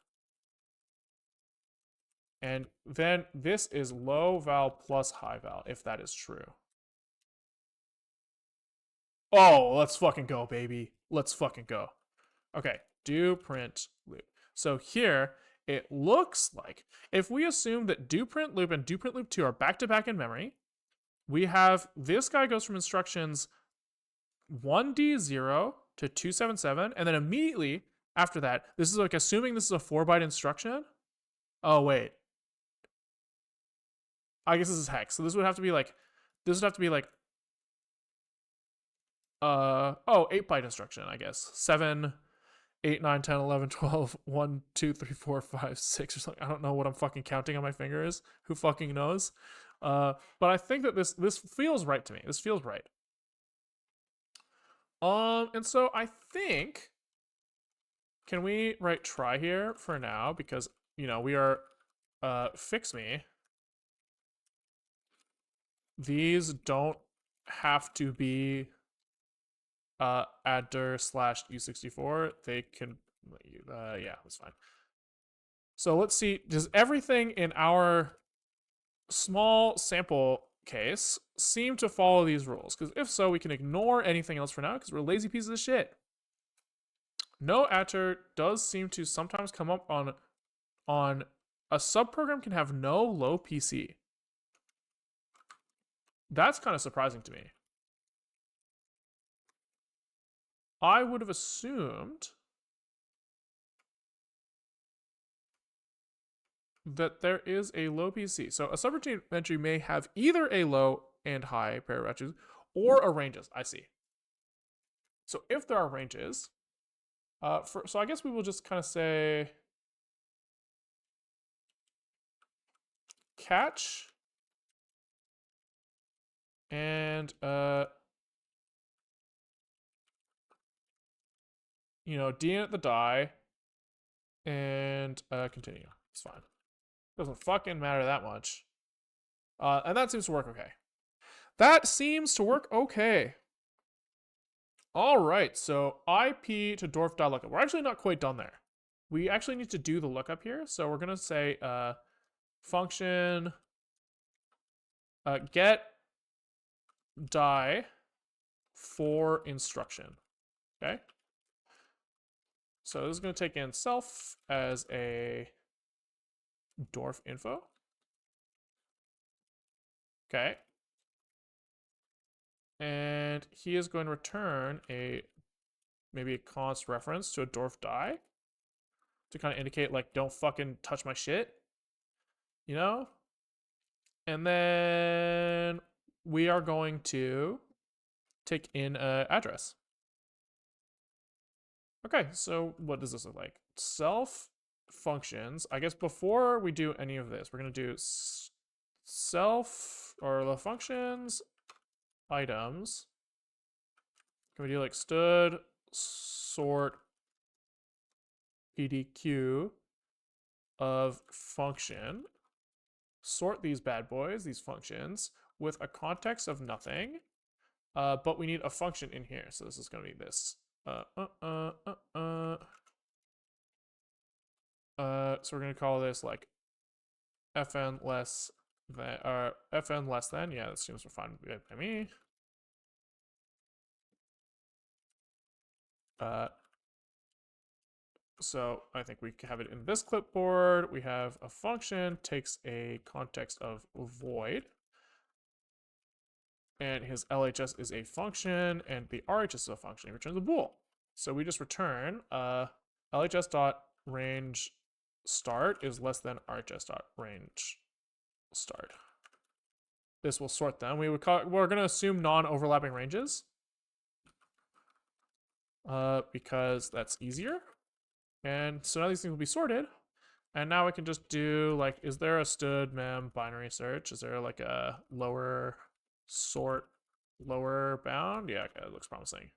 And then this is low val plus high val, if that is true. Oh, let's fucking go, baby. Let's fucking go. Okay, do print loop. So here, it looks like if we assume that do print loop and do print loop 2 are back-to-back in memory, we have this guy goes from instructions 1D0 to 277, and then immediately after that, this is like assuming this is a 4-byte instruction. Oh, wait. I guess this is hex. So this would have to be like, 8-byte instruction, I guess. 7, 8, 9, 10, 11, 12, 1, 2, 3, 4, 5, 6 or something. I don't know what I'm fucking counting on my fingers. Who fucking knows? But I think that this feels right to me. This feels right. And so I think, can we write try here for now? Because, you know, we are, fix me. These don't have to be adder / U64. They can, yeah, that's fine. So let's see, does everything in our small sample case seem to follow these rules? Because if so, we can ignore anything else for now because we're lazy pieces of shit. No attr does seem to sometimes come up on a subprogram can have no low PC. That's kind of surprising to me. I would have assumed that there is a low PC. So a subroutine entry may have either a low and high pair of attributes or a ranges. I see. So if there are ranges, so I guess we will just kind of say catch and deint the die and continue. It's fine. Doesn't fucking matter that much. And that seems to work okay. That seems to work okay. All right, so IP to dwarf.lookup. We're actually not quite done there. We actually need to do the lookup here. So we're gonna say function get die for instruction. Okay. So this is going to take in self as a dwarf info. Okay. And he is going to return maybe a const reference to a dwarf die to kind of indicate like don't fucking touch my shit. You know? And then we are going to take in an address. Okay, so what does this look like? Self functions. I guess before we do any of this, we're going to do self or the functions items. Can we do like stood sort pdq of function? Sort these bad boys, these functions, with a context of nothing. But we need a function in here. So this is going to be this. So we're going to call this like fn less than, fn less than. Yeah, that seems fine by me. So I think we have it in this clipboard. We have a function takes a context of void. And his LHS is a function, and the RHS is a function. He returns a bool. So we just return LHS.range start is less than RHS.range start. This will sort them. We're going to assume non-overlapping ranges because that's easier. And so now these things will be sorted. And now we can just do like, is there a stood mem binary search? Is there like a lower sort lower bound? Yeah, okay, that looks promising.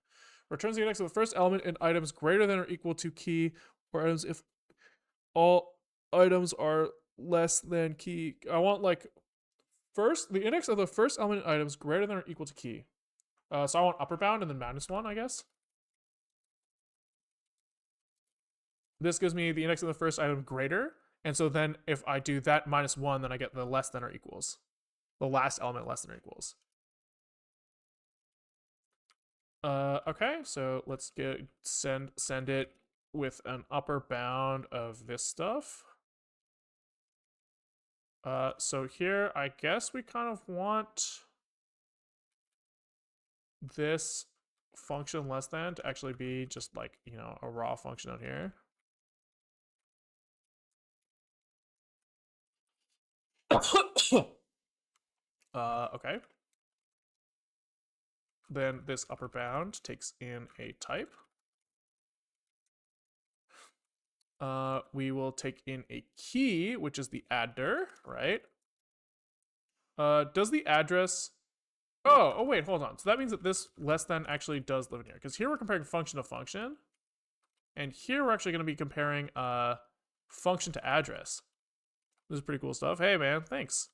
Returns the index of the first element in items greater than or equal to key, or items if all items are less than key. I want like the index of the first element in items greater than or equal to key. So I want upper bound and then -1, I guess. This gives me the index of the first item greater, and so then if I do that -1, then I get the less than or equals. The last element less than or equals. Okay, so let's send it with an upper bound of this stuff. So here, I guess we kind of want this function less than to actually be just like, a raw function out here. Okay. Then this upper bound takes in a type. We will take in a key, which is the addr, right? Does the address... Oh, wait, hold on. So that means that this less than actually does live in here. Because here we're comparing function to function. And here we're actually going to be comparing function to address. This is pretty cool stuff. Hey, man, thanks.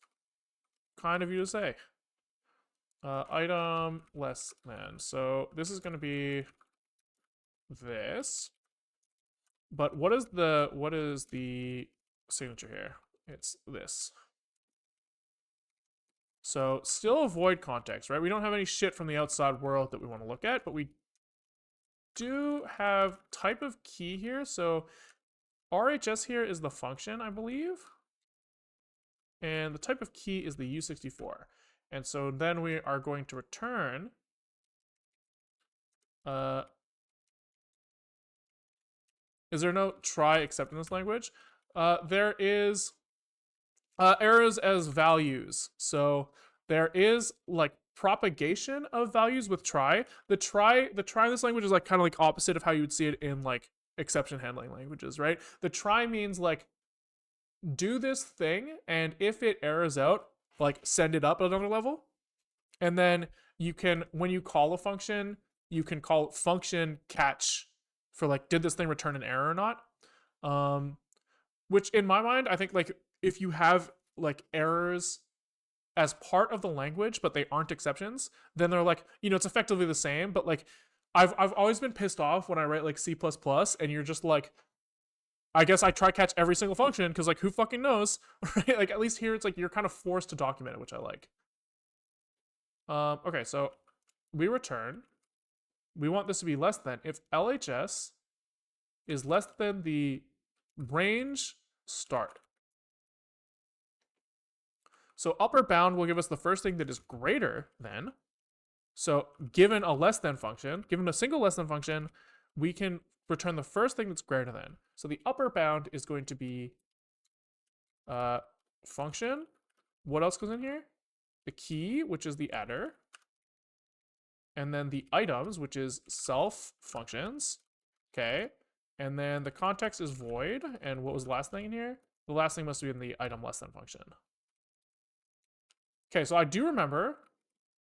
Kind of you to say. Item less than. So this is going to be this. But what is the signature here? It's this. So still avoid context, right? We don't have any shit from the outside world that we want to look at, but we do have type of key here. So RHS here is the function, I believe. And the type of key is the U64. And so then we are going to return is there no try except in this language? There is errors as values. So there is like propagation of values with try. The try in this language is like kind of like opposite of how you would see it in like exception handling languages, right? The try means like do this thing, and if it errors out, like send it up another level. And then you can, when you call a function, you can call function catch for like, did this thing return an error or not? Which in my mind, I think like if you have like errors as part of the language, but they aren't exceptions, then they're like, it's effectively the same. But like, I've always been pissed off when I write like C++ and you're just like, I guess I try catch every single function because like who fucking knows, right? Like at least here it's like you're kind of forced to document it, which I like. Okay, so we return. We want this to be less than if LHS is less than the range start. So upper bound will give us the first thing that is greater than. So given a less than function, given a single less than function, we can return the first thing that's greater than. So the upper bound is going to be function. What else goes in here? The key, which is the adder. And then the items, which is self functions. Okay. And then the context is void. And what was the last thing in here? The last thing must be in the item less than function. Okay, so I do remember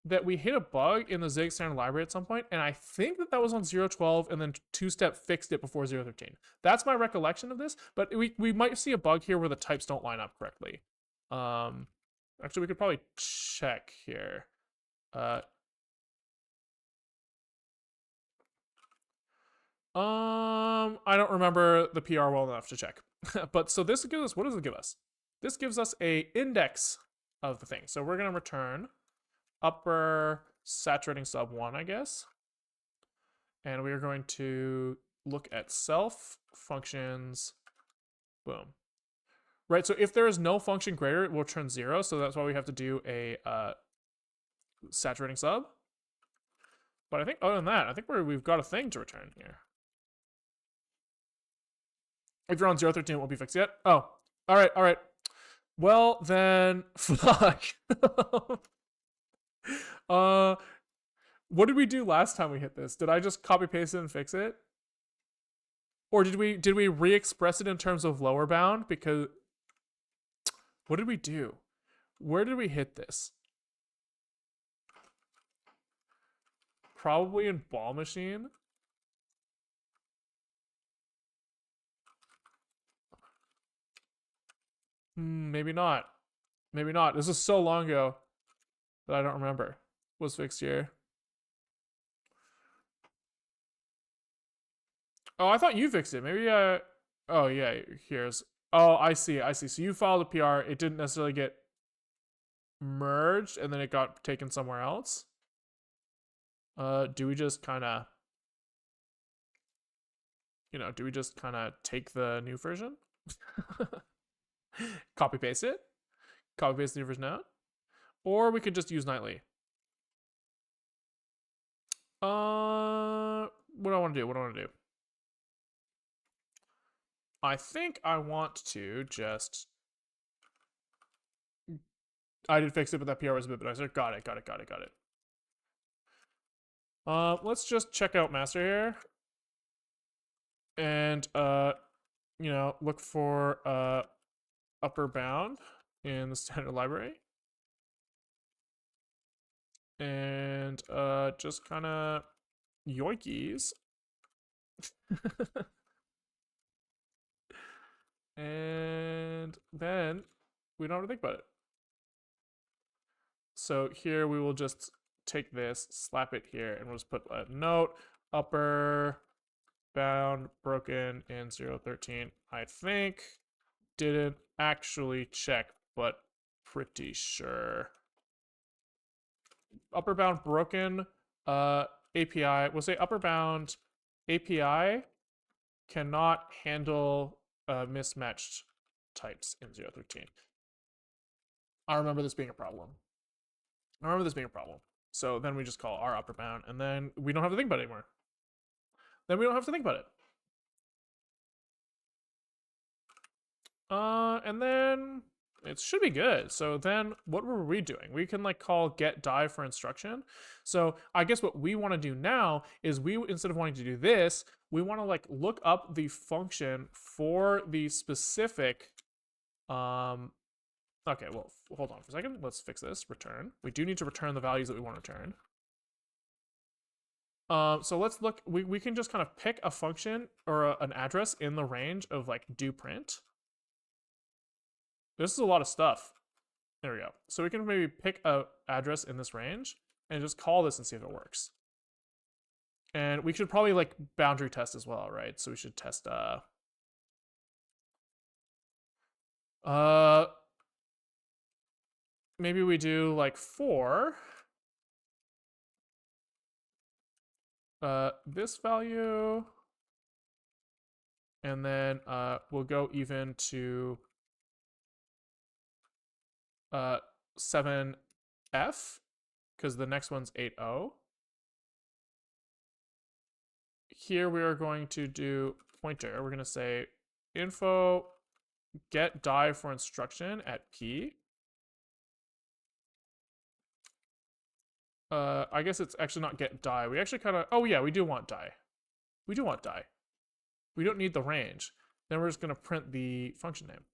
that we hit a bug in the Zig standard library at some point, and I think that was on 0.12, and then two-step fixed it before 0.13. That's my recollection of this, but we might see a bug here where the types don't line up correctly. Actually, we could probably check here. I don't remember the PR well enough to check. But so this gives us, what does it give us? This gives us a index of the thing. So we're going to return upper saturating sub 1, I guess. And we are going to look at self functions. Boom. Right, so if there is no function greater, it will return 0. So that's why we have to do a saturating sub. But I think other than that, I think we've got a thing to return here. If you're on 0.13, it won't be fixed yet. Oh, all right. Well, then, fuck. What did we do last time we hit this? Did I just copy paste it and fix it? Or did we re-express it in terms of lower bound? Because what did we do? Where did we hit this? Probably in ball machine. Maybe not. Maybe not. This is so long ago that I don't remember. Was fixed here. Oh, I thought you fixed it. Maybe oh yeah, here's. Oh, I see. So you filed a PR. It didn't necessarily get merged, and then it got taken somewhere else. Do we just kind of, take the new version? Copy paste it? Copy paste the new version out? Or we could just use nightly. What do I want to do? I think I want to just. I did fix it, but that PR was a bit nicer. Got it. Let's just check out master here. And, look for upper bound in the standard library. And just kind of yoinkies. And then we don't have to think about it. So here we will just take this, slap it here, and we'll just put a note, upper bound broken in 0.13. I think didn't actually check, but pretty sure. upper bound broken API. We'll say upper bound API cannot handle mismatched types in 013. I remember this being a problem. So then we just call our upper bound, and then we don't have to think about it anymore. And then it should be good. So then what were we doing? We can like call get die for instruction. So I guess what we want to do now is we, instead of wanting to do this, we want to like look up the function for the specific, okay, well, hold on for a second. Let's fix this. Return. We do need to return the values that we want to return. So let's look, we can just kind of pick a function or an address in the range of like do print. This is a lot of stuff. There we go. So we can maybe pick a address in this range and just call this and see if it works. And we should probably like boundary test as well, right? So we should test maybe we do like 4 this value, and then we'll go even to 7f, because the next one's 8.0. Here we are going to do pointer. We're going to say info get die for instruction at p. I guess it's actually not get die. We actually kind of, oh yeah, we do want die. We don't need the range. Then we're just going to print the function name.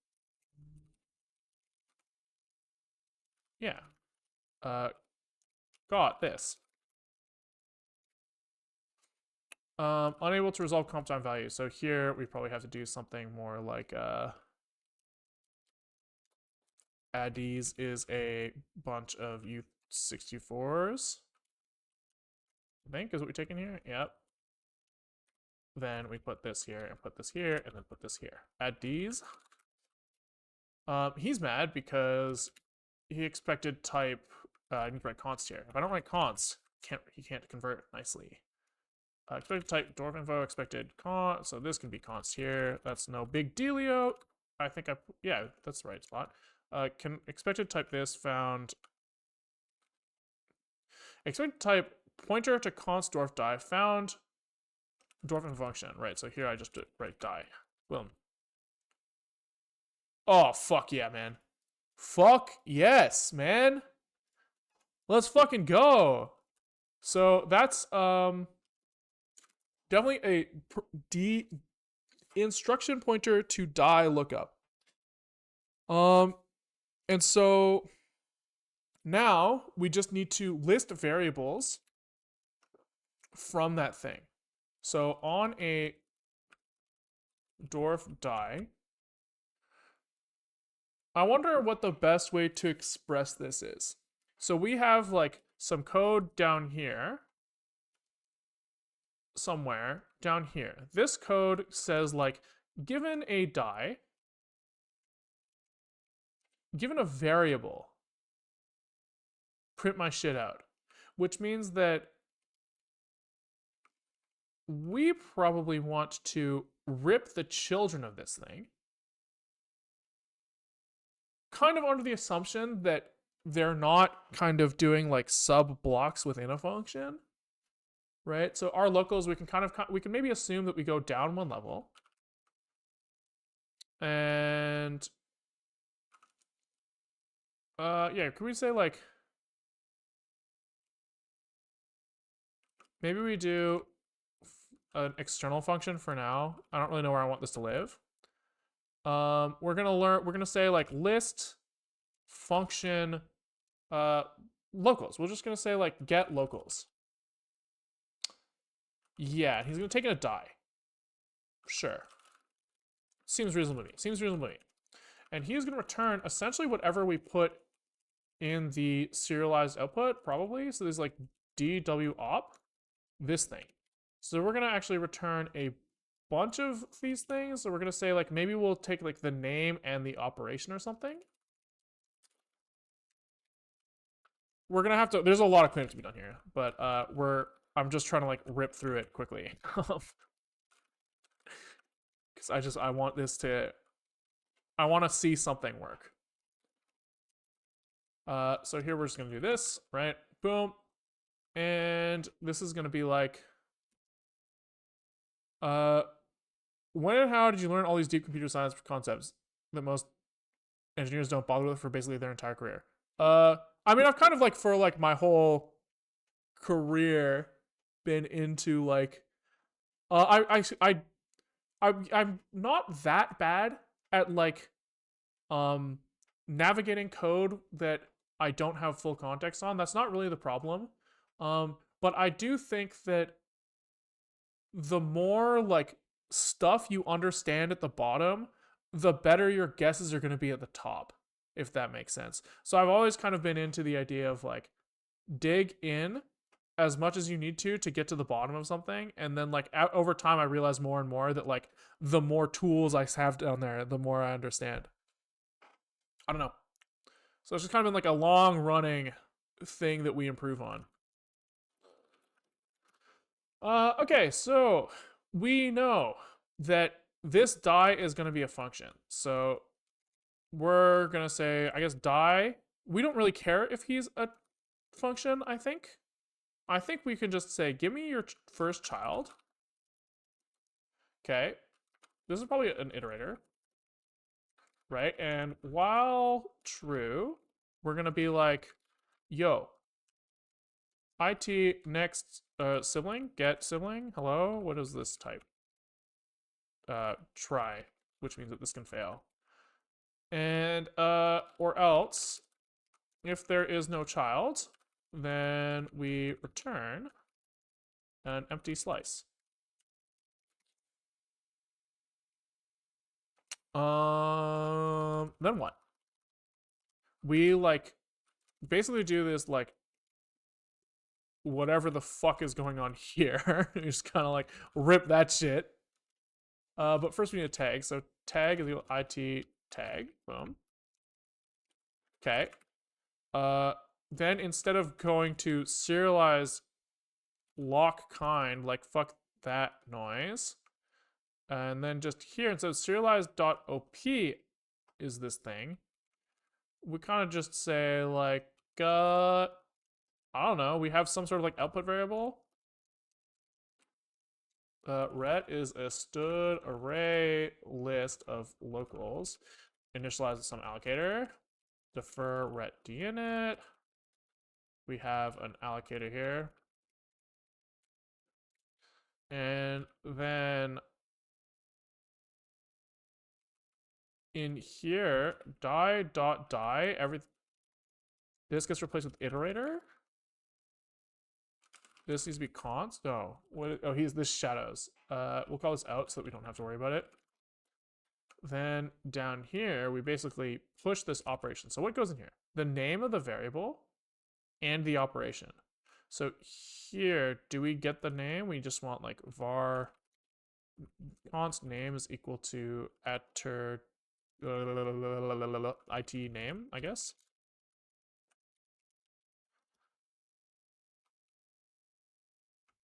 Yeah. Got this. Unable to resolve comp time value. So here we probably have to do something more like adds is a bunch of U64s. I think is what we take in here. Yep. Then we put this here and put this here and then put this here. Add these. He's mad because he expected type. I need to write const here. If I don't write const, he can't convert nicely. Expected type dwarf info expected const. So this can be const here. That's no big dealio. I think yeah, that's the right spot. Can expected type this found. Expected type pointer to const dwarf die found dwarf info function. Right. So here I just write die. Boom. Oh fuck yeah, man. Fuck yes, man. Let's fucking go. So that's definitely a instruction pointer to die lookup. And so now we just need to list variables from that thing. So on a dwarf die, I wonder what the best way to express this is. So we have like some code down here, somewhere down here. This code says like, given a die, given a variable, print my shit out, which means that we probably want to rip the children of this thing, kind of under the assumption that they're not kind of doing like sub blocks within a function, right? So our locals, we can maybe assume that we go down 1 level, and yeah, can we say like, maybe we do an external function for now. I don't really know where I want this to live. We're gonna say like list function locals. We're just gonna say like get locals. Yeah, he's gonna take in a die. Sure. Seems reasonable to me. And he's gonna return essentially whatever we put in the serialized output, probably. So there's like DWARF, this thing. So we're gonna actually return a bunch of these things. So we're gonna say like, maybe we'll take like the name and the operation or something. we're gonna have to. There's a lot of cleanup to be done here, but I'm just trying to like rip through it quickly, because I want this to. I want to see something work. So here we're just gonna do this, right? Boom, and this is gonna be like, when and how did you learn all these deep computer science concepts that most engineers don't bother with for basically their entire career? I mean, I've kind of like for like my whole career been into like, I'm not that bad at like, navigating code that I don't have full context on. That's not really the problem. But I do think that the more like stuff you understand at the bottom, the better your guesses are going to be at the top, if that makes sense. So I've always kind of been into the idea of like, dig in as much as you need to get to the bottom of something, and then like over time I realize more and more that like the more tools I have down there, the more I understand. I don't know. So it's just kind of been like a long running thing that we improve on. Okay, so we know that this die is going to be a function. So we're going to say, I guess, die. We don't really care if he's a function, I think. I think we can just say, give me your first child. Okay. This is probably an iterator. Right? And while true, we're going to be like, yo, IT next sibling, get sibling, hello, what is this type? Try, which means that this can fail. And or else, if there is no child, then we return an empty slice. Then what? We like basically do this like whatever the fuck is going on here. You just kind of like rip that shit. But first we need a tag. So tag is equal IT tag. Boom. Okay. Then instead of going to serialize lock kind, like fuck that noise, and then just here instead of serialize.op is this thing, we kind of just say like I don't know, we have some sort of like output variable. Ret is a stood array list of locals. Initialize with some allocator. Defer ret dinit. We have an allocator here. And then in here, die.die, this gets replaced with iterator. This needs to be const. No. This shadows. We'll call this out so that we don't have to worry about it. Then down here, we basically push this operation. So what goes in here? The name of the variable and the operation. So here, do we get the name? We just want like var const name is equal to iter it name, I guess.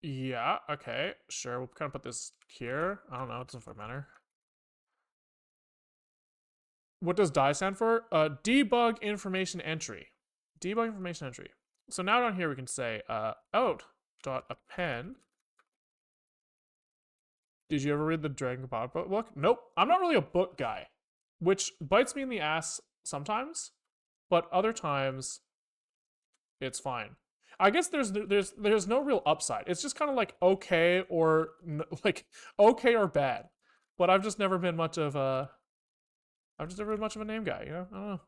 Yeah, okay, sure. We'll kind of put this here. I don't know, it doesn't fucking matter. What does die stand for? Debug information entry. Debug information entry. So now down here we can say out.append. Did you ever read the Dragon Ball book? Nope. I'm not really a book guy, which bites me in the ass sometimes, but other times it's fine. I guess there's no real upside. It's just kind of like okay or like okay or bad. But I've just never been much of a name guy, you know? I don't know.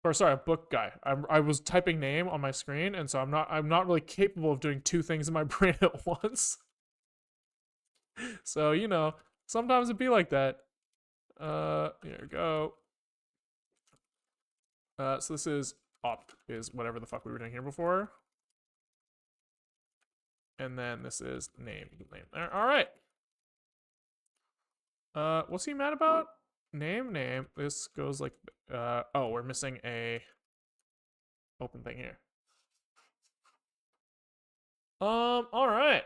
Or sorry, a book guy. I was typing name on my screen, and so I'm not really capable of doing two things in my brain at once. So, you know, sometimes it'd be like that. Here we go. So this is op is whatever the fuck we were doing here before. And then this is name. All right. What's he mad about? Name. This goes like, oh, we're missing a open thing here. All right.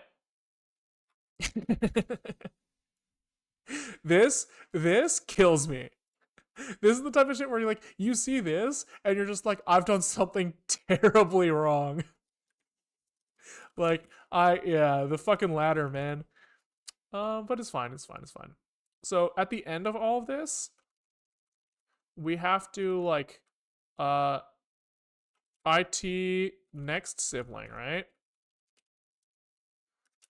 This kills me. This is the type of shit where you see this and you're just like, I've done something terribly wrong. The fucking ladder, man. But it's fine. So at the end of all of this, we have to IT next sibling, right?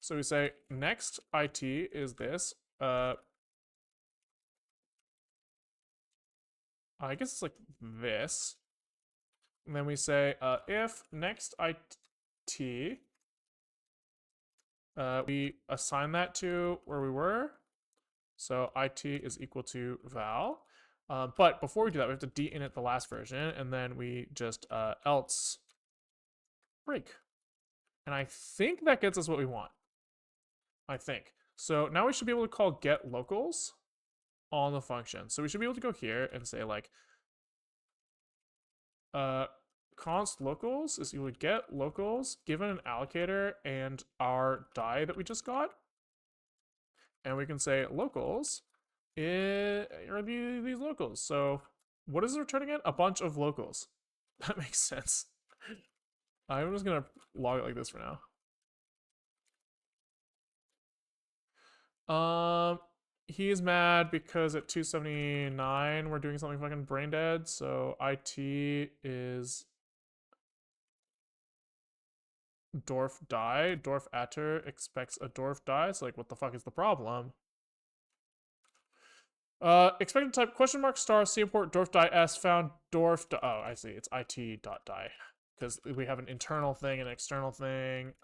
So we say next IT is this. I guess it's like this. And then we say if next IT, we assign that to where we were. So IT is equal to val. But before we do that, we have to de-init the last version, and then we just else break. And I think that gets us what we want. I think. So now we should be able to call get locals on the function. So we should be able to go here and say const locals is equal to get locals given an allocator and our die that we just got. And we can say locals are these locals. So what is it returning it? A bunch of locals. That makes sense. I'm just gonna log it like this for now. He's mad because at 279 we're doing something fucking brain dead. So IT is DWARF die. DWARF atter expects a DWARF die. So what the fuck is the problem? Expected type question mark star C import DWARF die s found DWARF die. Oh, I see. It's IT.die because we have an internal thing and an external thing.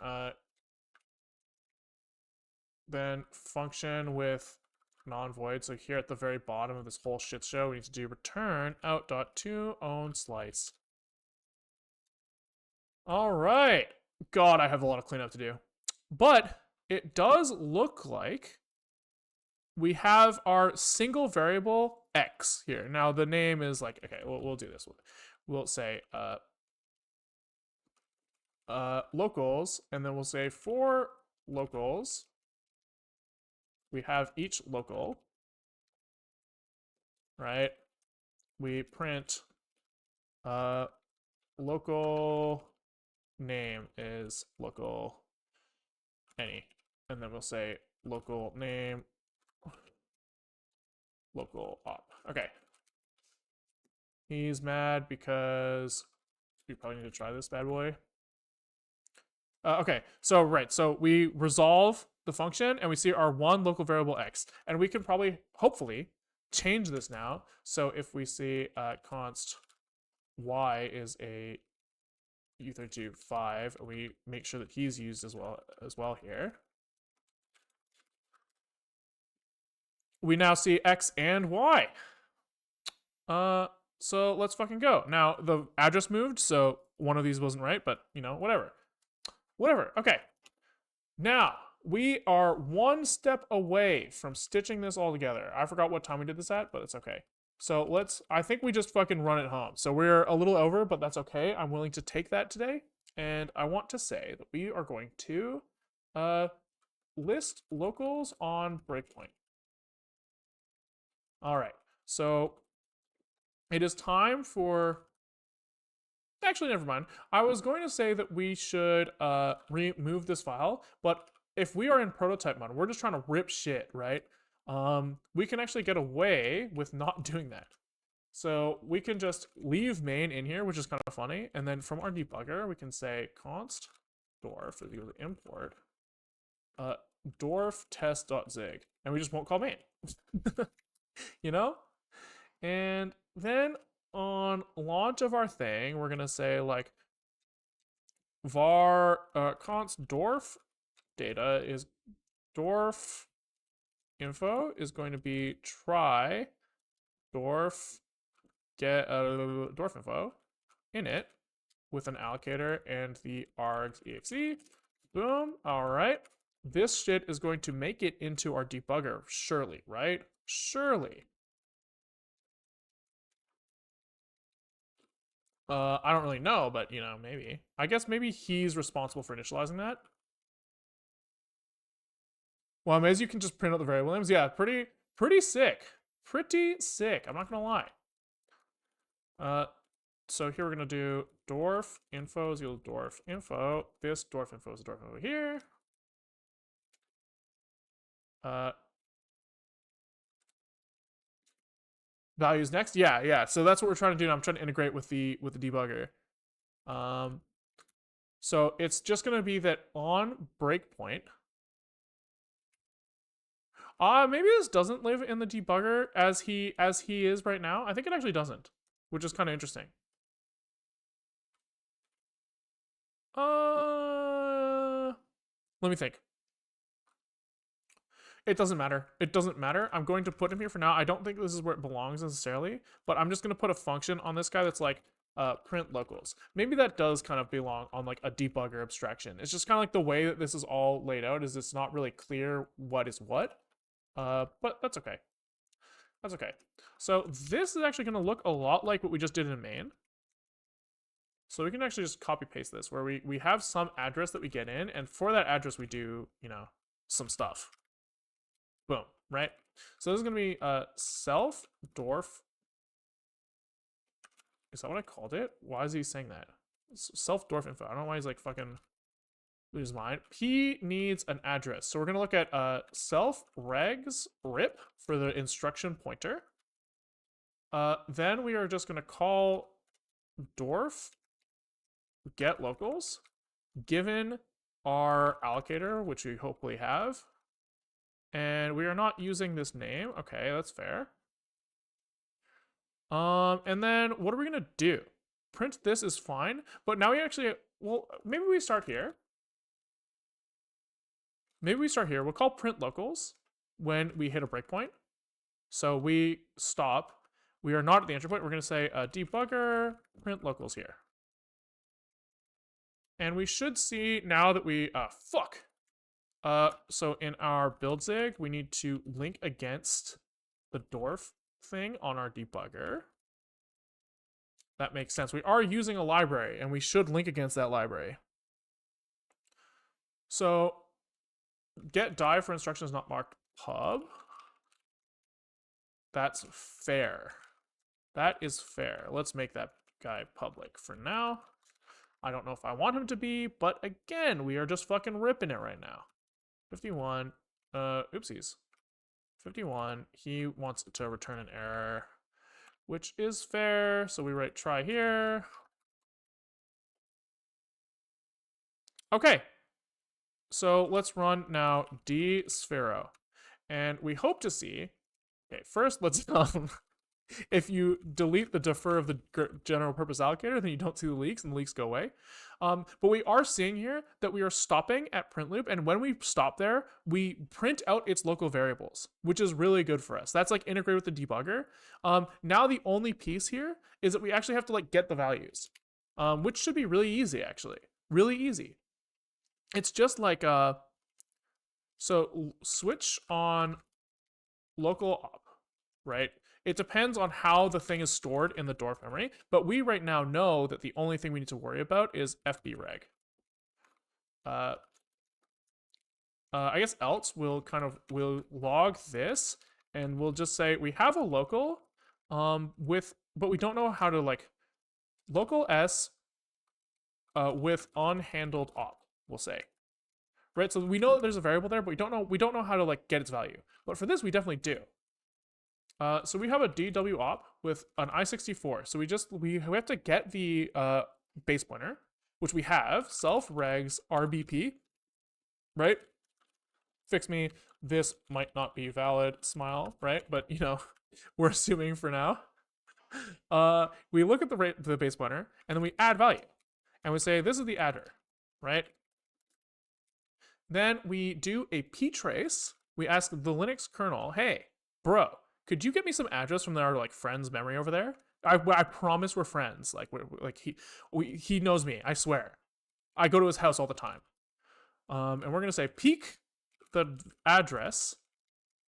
Then function with non-void. So here at the very bottom of this whole shit show, we need to do return out.toOwnSlice. All right. God, I have a lot of cleanup to do. But it does look like we have our single variable x here. Now the name is okay, we'll do this. We'll say locals, and then we'll say for locals, we have each local, right? We print local name is local any, and then we'll say local name local op. Okay. He's mad because we probably need to try this bad boy. Okay, so we resolve the function and we see our one local variable x, and we can probably hopefully change this now. So if we see const y is a u32.5, we make sure that he's used as well here. We now see x and y. So let's fucking go. Now the address moved, so one of these wasn't right, but whatever. Okay. Now we are one step away from stitching this all together. I forgot what time we did this at, but it's okay. So I think we just fucking run it home. So we're a little over, but that's okay. I'm willing to take that today. And I want to say that we are going to list locals on breakpoint. All right. So it is time for, actually, never mind. I was going to say that we should remove this file, but if we are in prototype mode, we're just trying to rip shit, right? We can actually get away with not doing that. So we can just leave main in here, which is kind of funny. And then from our debugger, we can say const dwarf is equal to import dwarf test.zig, and we just won't call main. And then on launch of our thing, we're gonna say var const dwarf data is dwarf info is going to be try dwarf get dwarf info init with an allocator and the args exe. Boom. All right. This shit is going to make it into our debugger, surely, right? Surely. I don't really know, but you know, maybe. I guess maybe he's responsible for initializing that. Well, maybe you can just print out the variable names. Yeah, pretty sick. Pretty sick. I'm not gonna lie. So here we're gonna do dwarf info is equal to dwarf info. This dwarf info is a dwarf info here. Values next. Yeah. So that's what we're trying to do. I'm trying to integrate with the debugger. So it's just gonna be that on breakpoint. Maybe this doesn't live in the debugger as he is right now. I think it actually doesn't, which is kind of interesting. Let me think. It doesn't matter. It doesn't matter. I'm going to put him here for now. I don't think this is where it belongs necessarily, but I'm just going to put a function on this guy that's like print locals. Maybe that does kind of belong on like a debugger abstraction. It's just kind of like the way that this is all laid out is it's not really clear what is what, but that's okay. That's okay. So this is actually going to look a lot like what we just did in main. So we can actually just copy paste this where we have some address that we get in, and for that address we do, you know, some stuff. Boom, right? So this is going to be self dwarf. Is that what I called it? Why is he saying that? Self dwarf info. I don't know why he's like fucking lose his mind. He needs an address. So we're going to look at self regs rip for the instruction pointer. Then we are just going to call dwarf get locals given our allocator, which we hopefully have. And we are not using this name. Okay, that's fair. And then what are we gonna do? Print this is fine, but now we actually, well, maybe we start here. Maybe we start here. We'll call print locals when we hit a breakpoint. So we stop. We are not at the entry point. We're gonna say debugger print locals here. And we should see now that we, so in our build zig, we need to link against the dwarf thing on our debugger. That makes sense. We are using a library, and we should link against that library. So get dive for instructions not marked pub. That's fair. That is fair. Let's make that guy public for now. I don't know if I want him to be, but again, we are just fucking ripping it right now. 51, oopsies. 51, he wants to return an error, which is fair. So we write try here. Okay. So let's run now dsphero. And we hope to see, okay, first let's, if you delete the defer of the general purpose allocator, then you don't see the leaks and the leaks go away. But we are seeing here that we are stopping at print loop, and when we stop there, we print out its local variables, which is really good for us. That's like integrated with the debugger. Now the only piece here is that we actually have to like get the values, which should be really easy actually, really easy. It's just like so switch on local op, right? It depends on how the thing is stored in the dwarf memory, but we right now know that the only thing we need to worry about is fbreg. I guess else we'll log this, and we'll just say we have a local but we don't know how to like local s with unhandled op, we'll say. Right, so we know that there's a variable there, but we don't know how to like get its value. But for this, we definitely do. So we have a DWAP with an I64. So we have to get the base pointer, which we have, self regs RBP, right? Fix me, this might not be valid, smile, right? But you know, we're assuming for now. We look at the base pointer, and then we add value. And we say, this is the adder, right? Then we do a ptrace. We ask the Linux kernel, hey, bro, could you get me some address from our like friend's memory over there? I promise we're friends. Like he knows me. I swear. I go to his house all the time. And we're gonna say peek the address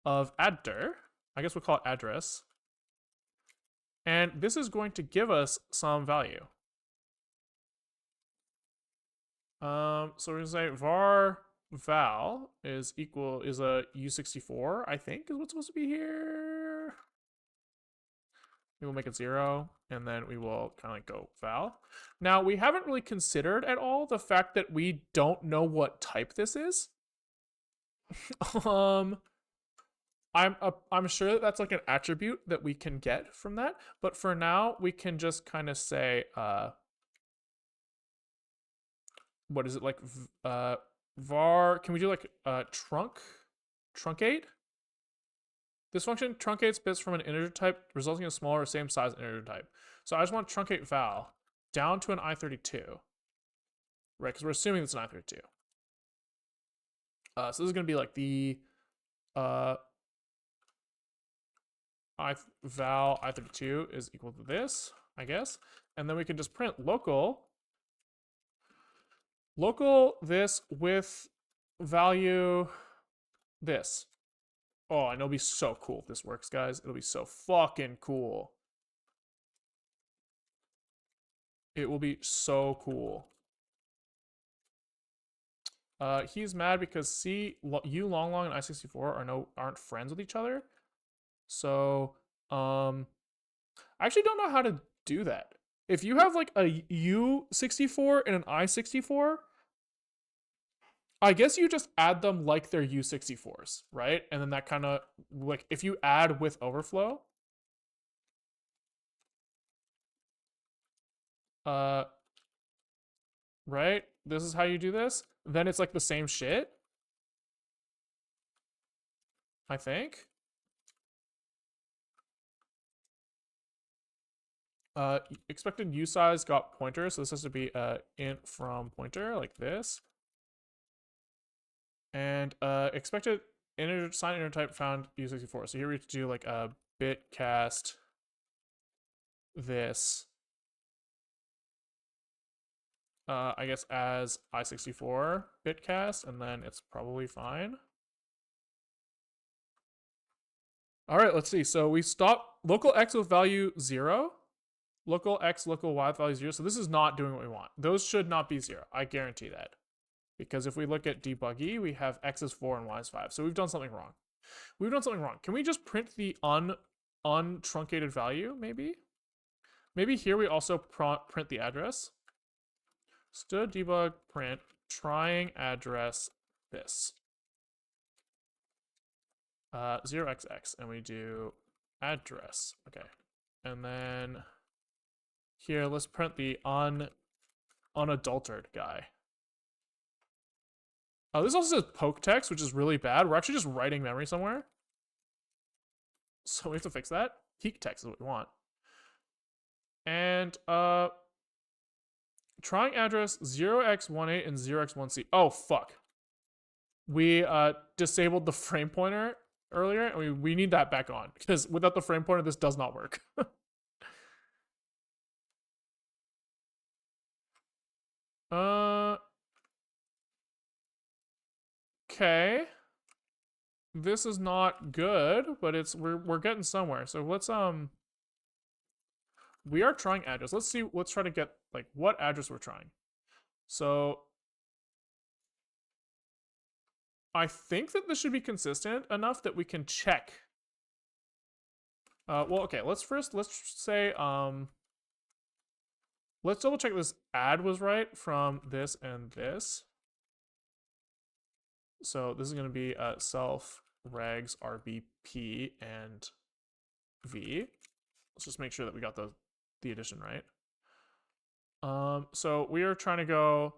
of adder. I guess we'll call it address. And this is going to give us some value. So we're gonna say var val is a u64, I think is what's supposed to be here. We will make it 0, and then we will kind of like go val. Now, we haven't really considered at all the fact that we don't know what type this is. I'm sure that that's like an attribute that we can get from that, but for now, we can just kind of say, what is it, like, var, can we do like truncate? This function truncates bits from an integer type, resulting in a smaller or same size integer type. So I just want to truncate val down to an i32, right? Because we're assuming it's an i32. So this is going to be like the val i32 is equal to this, I guess. And then we can just print local this with value this. Oh, and it'll be so cool if this works, guys. It'll be so fucking cool. It will be so cool. He's mad because you long and i64 aren't friends with each other. So, I actually don't know how to do that. If you have like a u64 and an i64, I guess you just add them like they're u64s, right? And then that kind of, like, if you add with overflow, right? This is how you do this. Then it's like the same shit, I think. Expected usize got pointer, so this has to be int from pointer, like this. And expected integer sign integer type found u64. So here we have to do like a bit cast this, I guess, as i64 bit cast, and then it's probably fine. All right, let's see. So we stop local x with value 0, local x, local y with value 0. So this is not doing what we want. Those should not be 0. I guarantee that. Because if we look at debuggy, we have x is 4 and y is 5. So we've done something wrong. We've done something wrong. Can we just print the untruncated value, maybe? Maybe here we also print the address. Std debug print trying address this. 0xx, and we do address. Okay. And then here, let's print the unadulterated guy. Oh, this also says poke text, which is really bad. We're actually just writing memory somewhere. So we have to fix that. Peak text is what we want. And trying address 0x18 and 0x1c. Oh, fuck. We disabled the frame pointer earlier, and we need that back on, because without the frame pointer, this does not work. Okay. This is not good, but we're getting somewhere. So let's we are trying address. Let's try to get like what address we're trying. So I think that this should be consistent enough that we can check. Well, okay, let's say let's double check this add was right from this and this. So this is going to be self regs rbp and v. Let's just make sure that we got the addition right. So we are trying to go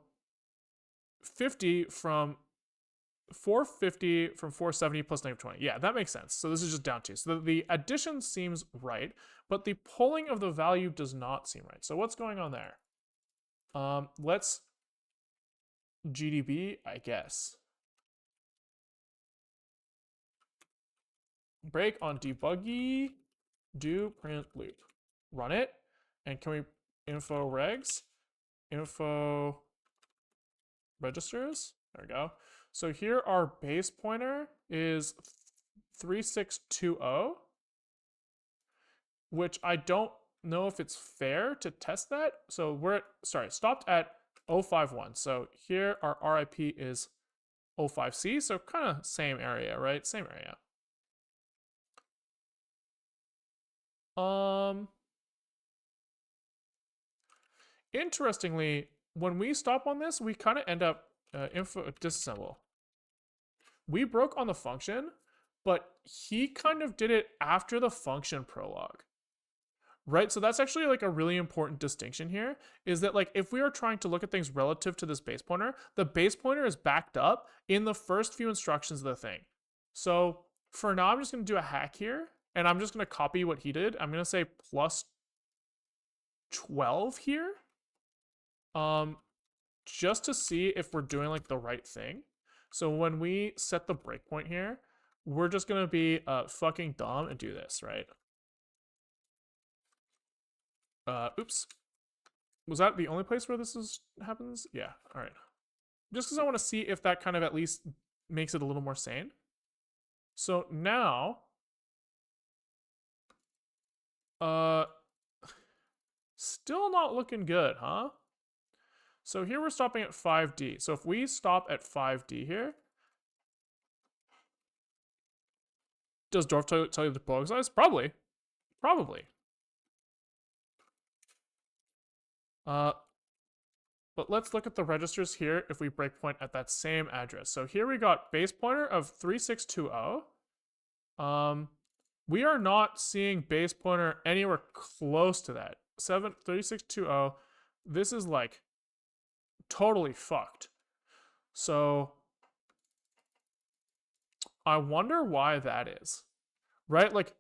50 from 450 from 470 plus -20. Yeah, that makes sense. So this is just down 2. So the addition seems right, but the pulling of the value does not seem right. So what's going on there? Let's GDB, I guess. Break on debuggy, do print loop. Run it, and can we info regs? Info registers? There we go. So here our base pointer is 3620, which I don't know if it's fair to test that. So we're at, stopped at 051. So here our RIP is 05C, so kind of same area, right? Same area. Interestingly, when we stop on this, we kind of end up info disassemble. We broke on the function, but he kind of did it after the function prologue. Right, so that's actually like a really important distinction here, is that like if we are trying to look at things relative to this base pointer, the base pointer is backed up in the first few instructions of the thing. So for now, I'm just going to do a hack here, and I'm just going to copy what he did. I'm going to say plus 12 here, just to see if we're doing like the right thing. So when we set the breakpoint here, we're just going to be fucking dumb and do this, right? Oops. Was that the only place where this happens? Yeah, all right. Just because I want to see if that kind of at least makes it a little more sane. So now, still not looking good, huh? So here we're stopping at 5D. So if we stop at 5D here, does DWARF tell you the debug size? Probably. Probably. But let's look at the registers here if we breakpoint at that same address. So here we got base pointer of 3620. We are not seeing base pointer anywhere close to that. 3620. This is like totally fucked. So I wonder why that is. Right? Like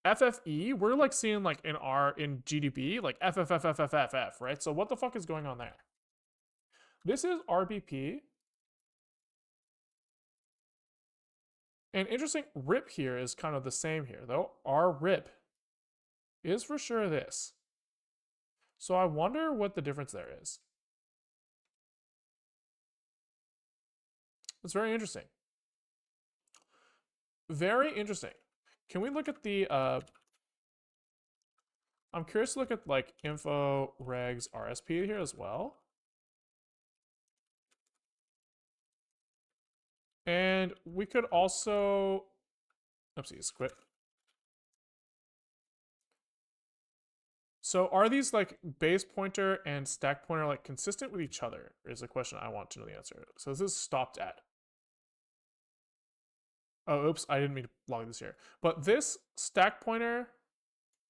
FFE, we're like seeing like in GDB, like FFFFFFF, right? So what the fuck is going on there? This is RBP. And interesting, RIP here is kind of the same here, though. Our RIP is for sure this. So I wonder what the difference there is. It's very interesting. Very interesting. Can we look at the, I'm curious to look at like info regs RSP here as well. And we could also, oopsies, quit. So are these like base pointer and stack pointer like consistent with each other is a question I want to know the answer. So this is stopped at. Oh, oops, I didn't mean to log this here. But this stack pointer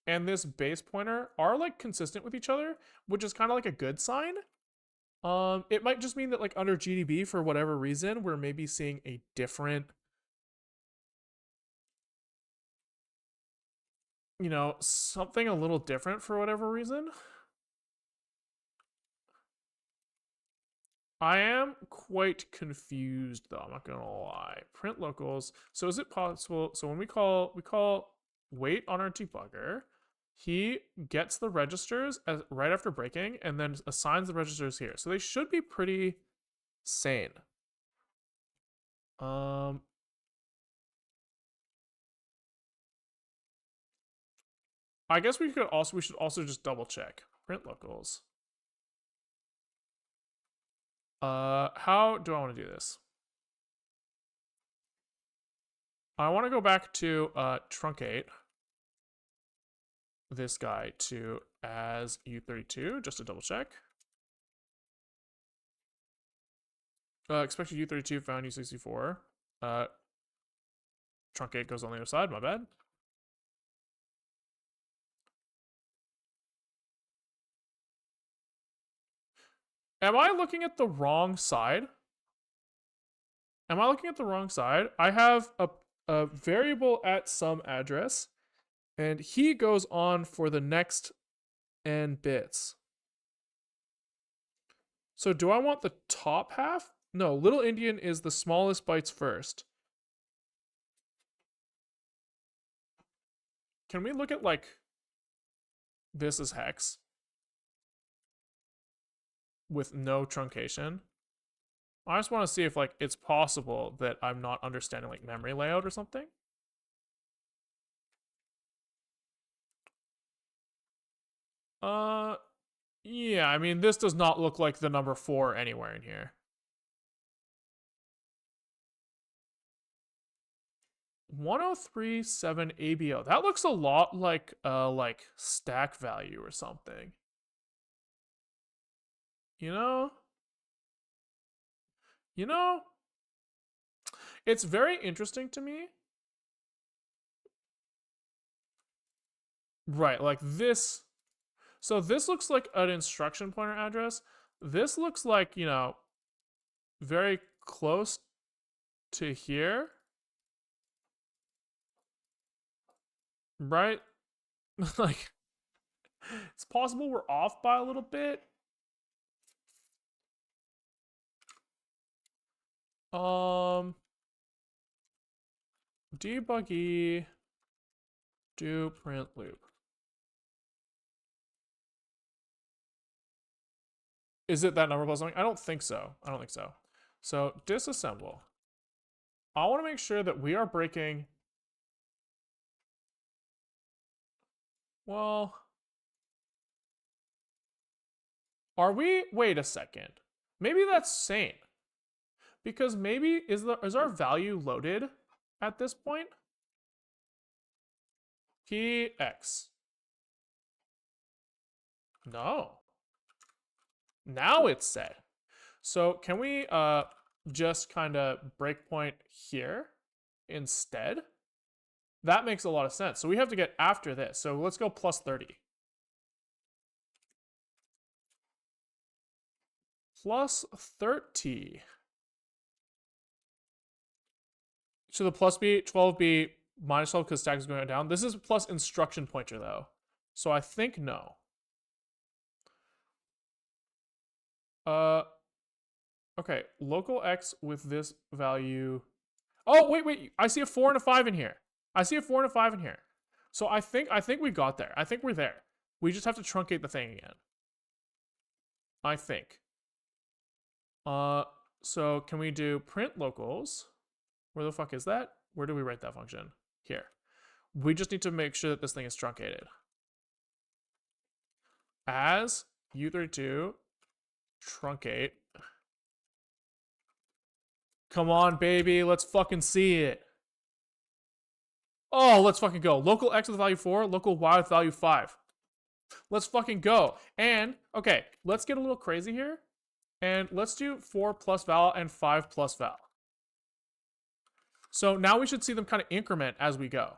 and this base pointer are like consistent with each other, which is kind of like a good sign. It might just mean that like under GDB, for whatever reason, we're maybe seeing a different, you know, something a little different for whatever reason. I am quite confused though, I'm not gonna lie. Print locals. So is it possible? So when we call wait on our debugger, he gets the registers right after breaking and then assigns the registers here. So they should be pretty sane. I guess we should also just double check print locals. How do I want to do this? I want to go back to truncate this guy to as U32 just to double check. Expected U32 found U64. Truncate goes on the other side, my bad. Am I looking at the wrong side? Am I looking at the wrong side? I have a variable at some address, and he goes on for the next n bits. So do I want the top half? No, little Indian is the smallest bytes first. Can we look at like this is hex with no truncation? I just want to see if like it's possible that I'm not understanding like memory layout or something. Yeah, I mean, this does not look like the number 4 anywhere in here. 1037 ABO. That looks a lot like stack value or something. You know? You know? It's very interesting to me. Right, like this. So this looks like an instruction pointer address. This looks like, you know, very close to here. Right? Like, it's possible we're off by a little bit. Debuggy do print loop. Is it that number plus something? I don't think so. I don't think so. So disassemble. I want to make sure that we are breaking. Well, are we? Wait a second. Maybe that's sane. Because maybe is our value loaded at this point? PX. No. Now it's set. So can we just kind of breakpoint here instead? That makes a lot of sense. So we have to get after this. So let's go plus 30. Plus 30. So the plus be 12b minus 12 because stack is going down. This is plus instruction pointer though. So I think no. Okay, local x with this value. Oh, wait. I see a 4 and a 5 in here. I see a 4 and a 5 in here. So I think we got there. I think we're there. We just have to truncate the thing again. I think. So can we do print locals? Where the fuck is that? Where do we write that function? Here. We just need to make sure that this thing is truncated. As U32 truncate. Come on, baby. Let's fucking see it. Oh, let's fucking go. Local x with value 4, local y with value 5. Let's fucking go. And, okay, let's get a little crazy here. And let's do 4 plus val and 5 plus val. So now we should see them kind of increment as we go.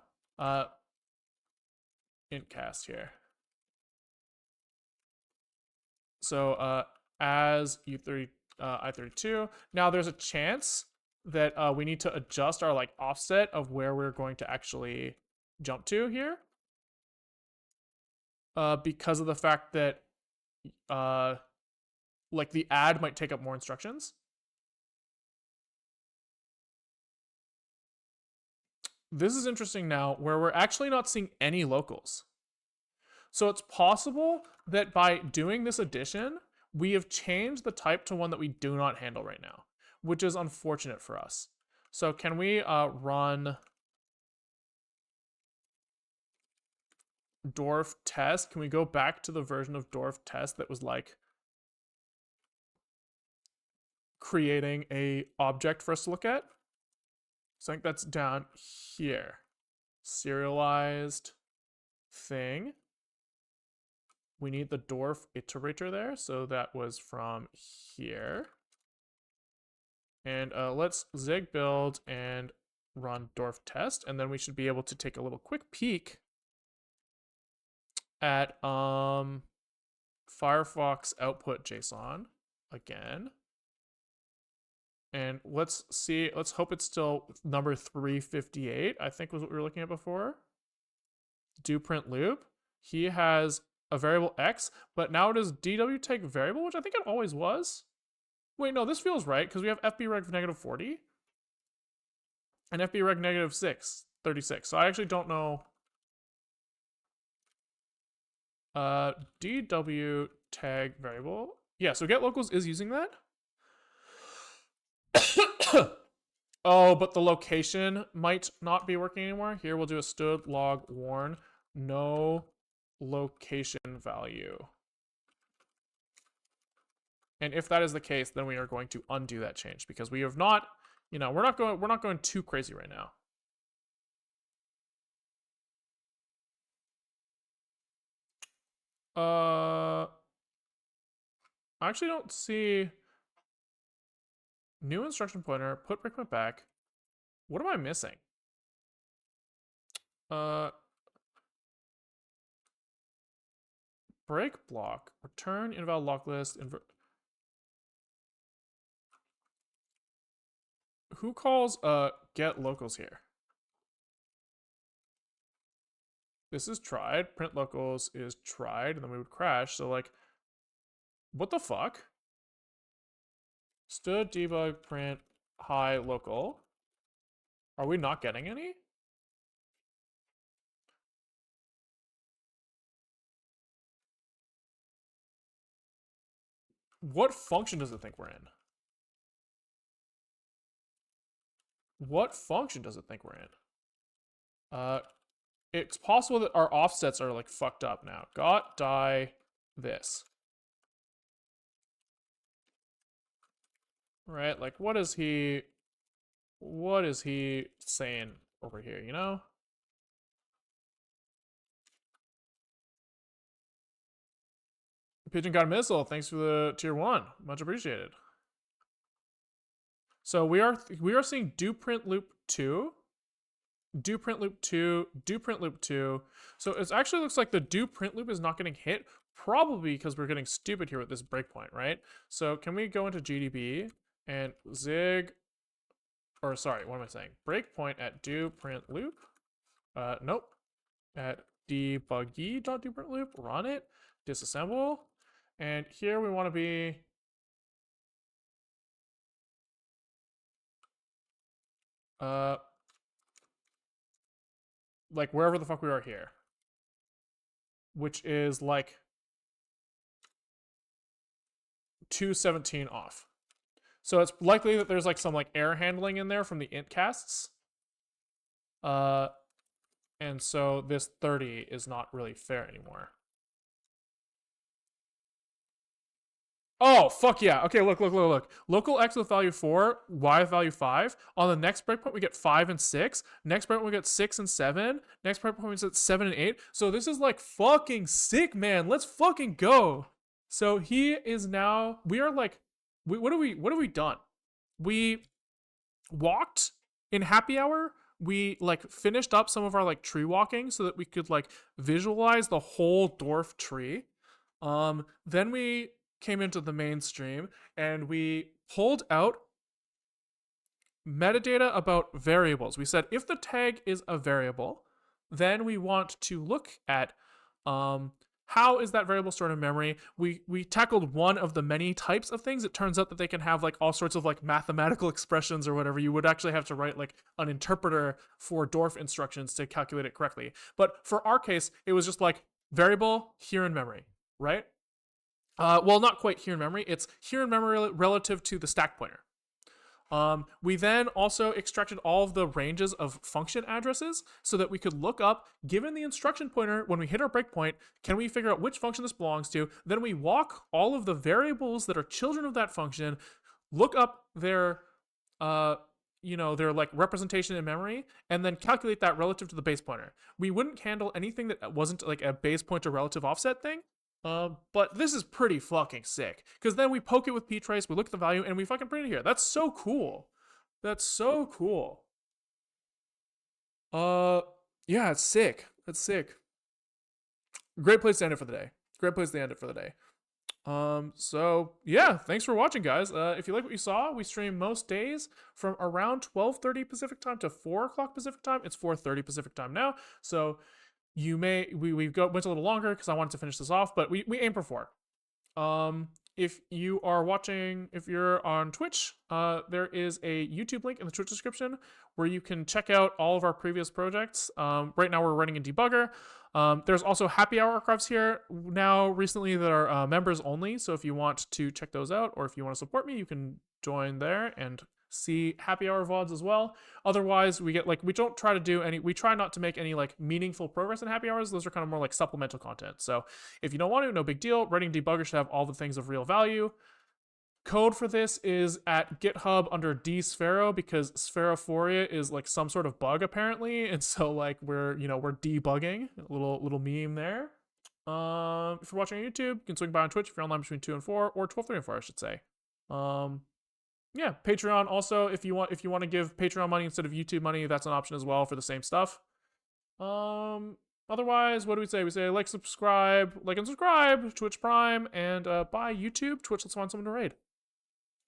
Int cast here. So as U30, I32. Now there's a chance that we need to adjust our like offset of where we're going to actually jump to here. Because of the fact that like the add might take up more instructions. This is interesting now where we're actually not seeing any locals. So it's possible that by doing this addition, we have changed the type to one that we do not handle right now, which is unfortunate for us. So can we run DWARF test? Can we go back to the version of DWARF test that was like creating a object for us to look at? So I think that's down here. Serialized thing. We need the DWARF iterator there. So that was from here. And let's zig build and run DWARF test. And then we should be able to take a little quick peek at Firefox output JSON again. And let's see, let's hope it's still number 358, I think was what we were looking at before. Do print loop. He has a variable x, but now it is DW tag variable, which I think it always was. Wait, no, this feels right because we have FB reg negative 40 and FB reg negative 36. So I actually don't know. DW tag variable. Yeah, so get locals is using that. Oh, but the location might not be working anymore. Here we'll do a std log warn no location value. And if that is the case, then we are going to undo that change because we have not, we're not going too crazy right now. I actually don't see new instruction pointer, put breakpoint back. What am I missing? Break block, return invalid lock list, who calls get locals here? This is tried, print locals is tried, and then we would crash, so like, what the fuck? Stood debug print hi local. Are we not getting any? What function does it think we're in? What function does it think we're in? It's possible that our offsets are like fucked up now. Got die this. Right? Like what is he saying over here, you know? Pigeon got a missile. Thanks for the tier 1. Much appreciated. So we are seeing do print loop 2, do print loop 2, do print loop 2. So it actually looks like the do print loop is not getting hit, probably because we're getting stupid here with this breakpoint, right? So can we go into GDB and zig, or sorry, what am I saying? Breakpoint at do print loop. Nope. At debuggy.doPrintLoop, run it, disassemble. And here we want to be like wherever the fuck we are here, which is like 217 off. So it's likely that there's like some like error handling in there from the int casts. And so this 30 is not really fair anymore. Oh, fuck yeah. Okay, look. Local x with value 4, y with value 5. On the next breakpoint, we get 5 and 6. Next breakpoint, we get 6 and 7. Next breakpoint, we get 7 and 8. So this is like fucking sick, man. Let's fucking go. So he is now, we are like, what have we done? We walked in happy hour. We like finished up some of our like tree walking so that we could like visualize the whole dwarf tree. Then we came into the mainstream and we pulled out metadata about variables. We said if the tag is a variable, then we want to look at how is that variable stored in memory. We tackled one of the many types of things. It turns out that they can have like all sorts of like mathematical expressions or whatever. You would actually have to write like an interpreter for dwarf instructions to calculate it correctly. But for our case, it was just like variable here in memory, right? Well, not quite here in memory. It's here in memory relative to the stack pointer. We then also extracted all of the ranges of function addresses so that we could look up, given the instruction pointer, when we hit our breakpoint, can we figure out which function this belongs to? Then we walk all of the variables that are children of that function, look up their, their like representation in memory, and then calculate that relative to the base pointer. We wouldn't handle anything that wasn't like a base pointer relative offset thing. But this is pretty fucking sick. Because then we poke it with ptrace, we look at the value, and we fucking print it here. That's so cool. That's so cool. Yeah, it's sick. That's sick. Great place to end it for the day. Great place to end it for the day. So yeah, thanks for watching, guys. If you like what you saw, we stream most days from around 12:30 Pacific time to 4 o'clock Pacific time. It's 4:30 Pacific time now. So you may we went a little longer because I wanted to finish this off, but we aim for 4. If you are watching, if you're on Twitch, there is a YouTube link in the Twitch description where you can check out all of our previous projects. Right now we're running in debugger. There's also happy hour archives here now recently that are members only. So if you want to check those out, or if you want to support me, you can join there and see happy hour VODs as well. Otherwise, we don't try to do any, we try not to make any like meaningful progress in happy hours. Those are kind of more like supplemental content. So if you don't want to, no big deal. Writing debugger should have all the things of real value. code for this is at GitHub under dsphero because spherophoria is like some sort of bug apparently, and so like we're debugging. A little meme there. If you're watching on YouTube, you can swing by on Twitch if you're online between 2 and 4 or 12:30 and 4, I should say. Yeah, Patreon also if you want to give Patreon money instead of YouTube money, that's an option as well for the same stuff. Otherwise, what do we say? We say like and subscribe, Twitch Prime, and buy YouTube. Twitch, let's find someone to raid.